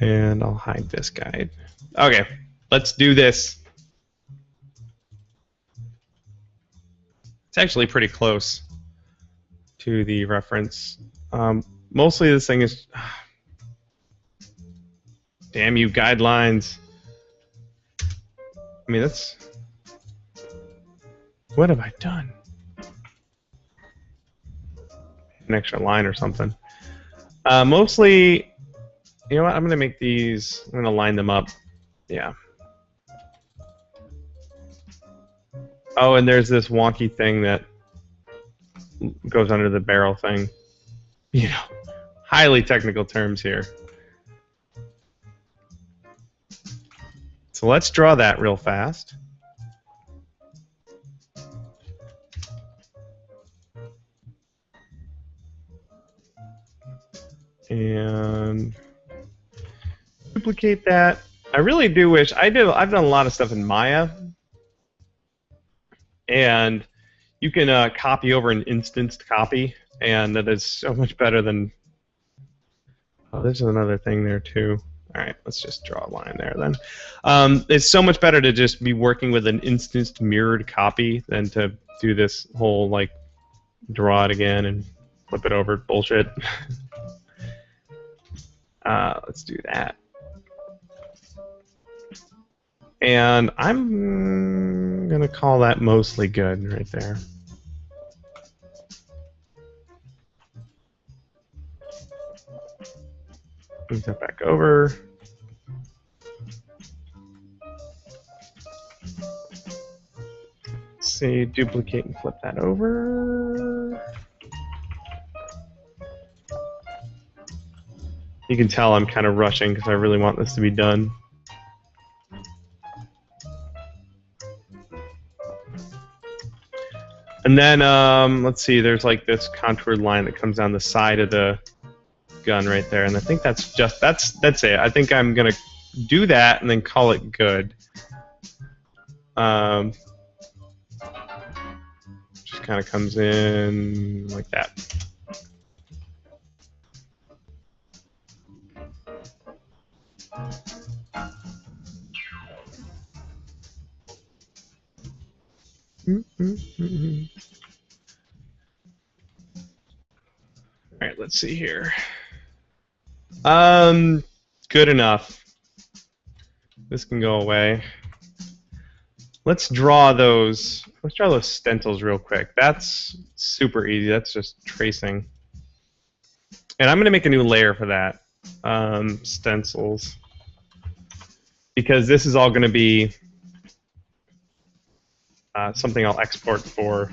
And I'll hide this guide. Okay, let's do this. It's actually pretty close to the reference. Mostly this thing is... Damn you, guidelines. I mean, that's... What have I done? An extra line or something. Mostly... You know what? I'm going to make these... I'm going to line them up Yeah. Oh, and there's this wonky thing that goes under the barrel thing. You know, highly technical terms here. So let's draw that real fast. And duplicate that. I really do wish I've done a lot of stuff in Maya, and you can copy over an instanced copy, and that is so much better than. Oh, there's another thing there too. All right, let's just draw a line there then. It's so much better to just be working with an instanced mirrored copy than to do this whole like draw it again and flip it over bullshit. Let's do that. And I'm going to call that mostly good right there. Move that back over. Let's see, duplicate and flip that over. You can tell I'm kind of rushing because I really want this to be done. And then, let's see, there's like this contoured line that comes down the side of the gun right there, and I think that's it. I think I'm gonna do that and then call it good. Just kind of comes in like that. All right, let's see here. Good enough. This can go away. Let's draw those. Let's draw those stencils real quick. That's super easy. That's just tracing. And I'm going to make a new layer for that. Stencils. Because this is all going to be something I'll export for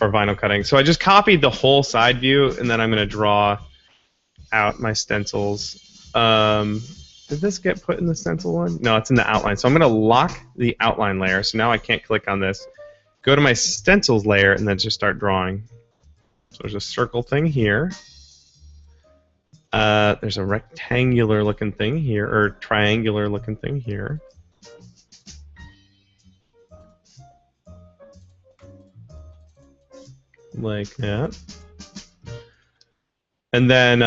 vinyl cutting. So I just copied the whole side view, and then I'm going to draw out my stencils. Did this get put in the stencil one? No, it's in the outline. So I'm going to lock the outline layer. So now I can't click on this. Go to my stencils layer, and then just start drawing. So there's a circle thing here. There's a rectangular looking thing here, or triangular looking thing here. Like that. And then,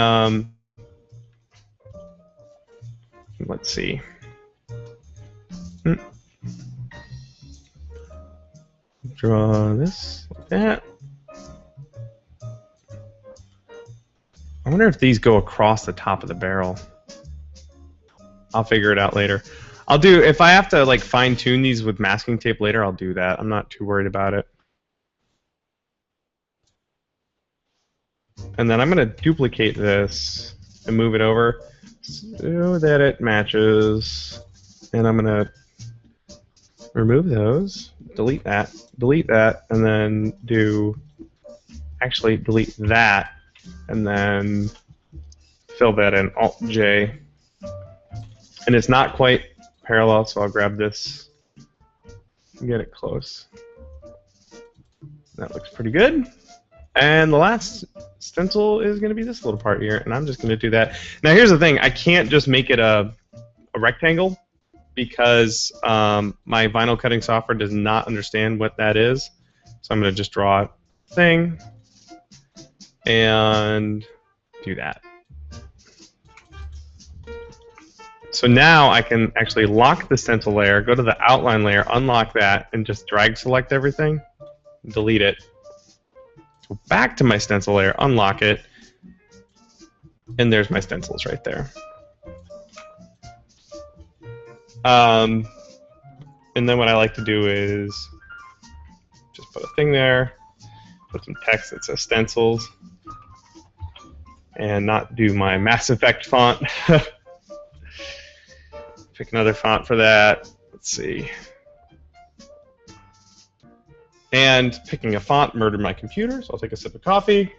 let's see. Draw this like that. I wonder if these go across the top of the barrel. I'll figure it out later. I'll do, if I have to like fine tune these with masking tape later, I'll do that. I'm not too worried about it. And then I'm going to duplicate this and move it over so that it matches. And I'm going to remove those, delete that, and then delete that, and then fill that in, Alt-J. And it's not quite parallel, so I'll grab this and get it close. That looks pretty good. And the last stencil is going to be this little part here, and I'm just going to do that. Now here's the thing, I can't just make it a rectangle because my vinyl cutting software does not understand what that is. So I'm going to just draw a thing and do that. So now I can actually lock the stencil layer, go to the outline layer, unlock that, and just drag select everything, delete it. Go back to my stencil layer, unlock it, and there's my stencils right there. And then what I like to do is just put a thing there, put some text that says stencils, and not do my Mass Effect font. Pick another font for that. Let's see. And picking a font murdered my computer, so I'll take a sip of coffee.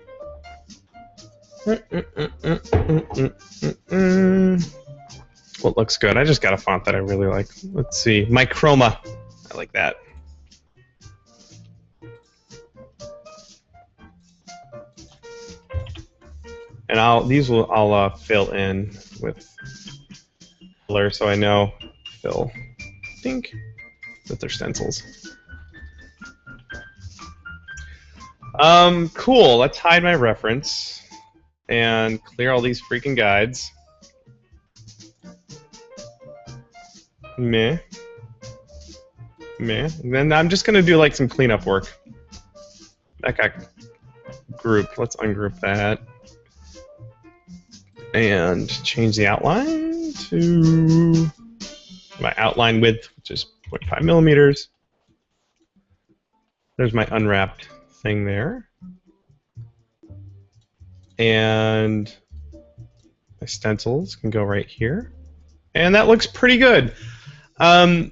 What looks good? I just got a font that I really like. Let's see. My Chroma. I like that. And I'll fill in with color so I know fill pink with their stencils. Cool. Let's hide my reference and clear all these freaking guides. Meh. And then I'm just gonna do like some cleanup work. That got grouped. Let's ungroup that. And change the outline to my outline width, which is 0.5 millimeters. There's my unwrapped thing there. And my stencils can go right here. And that looks pretty good. That's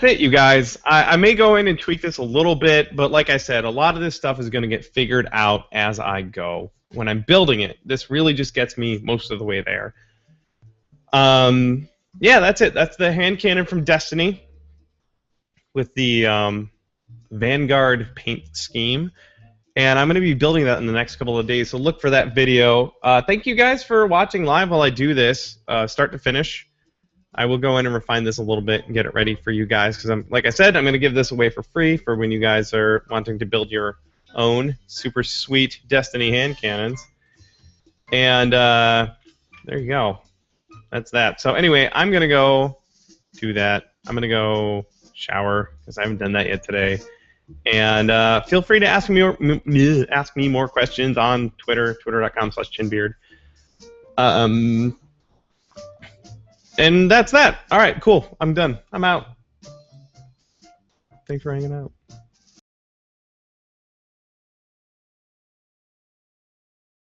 it, you guys. I may go in and tweak this a little bit, but like I said, a lot of this stuff is going to get figured out as I go. When I'm building it, this really just gets me most of the way there. Yeah, that's it. That's the hand cannon from Destiny with the Vanguard paint scheme. And I'm going to be building that in the next couple of days, so look for that video. Thank you guys for watching live while I do this, start to finish. I will go in and refine this a little bit and get it ready for you guys, because like I said, I'm going to give this away for free for when you guys are wanting to build your own super sweet Destiny hand cannons. And there you go. That's that. So anyway, I'm going to go do that. I'm going to go shower, because I haven't done that yet today. And feel free to ask me more questions on Twitter, twitter.com/chinbeard. And that's that. All right, cool. I'm done. I'm out. Thanks for hanging out.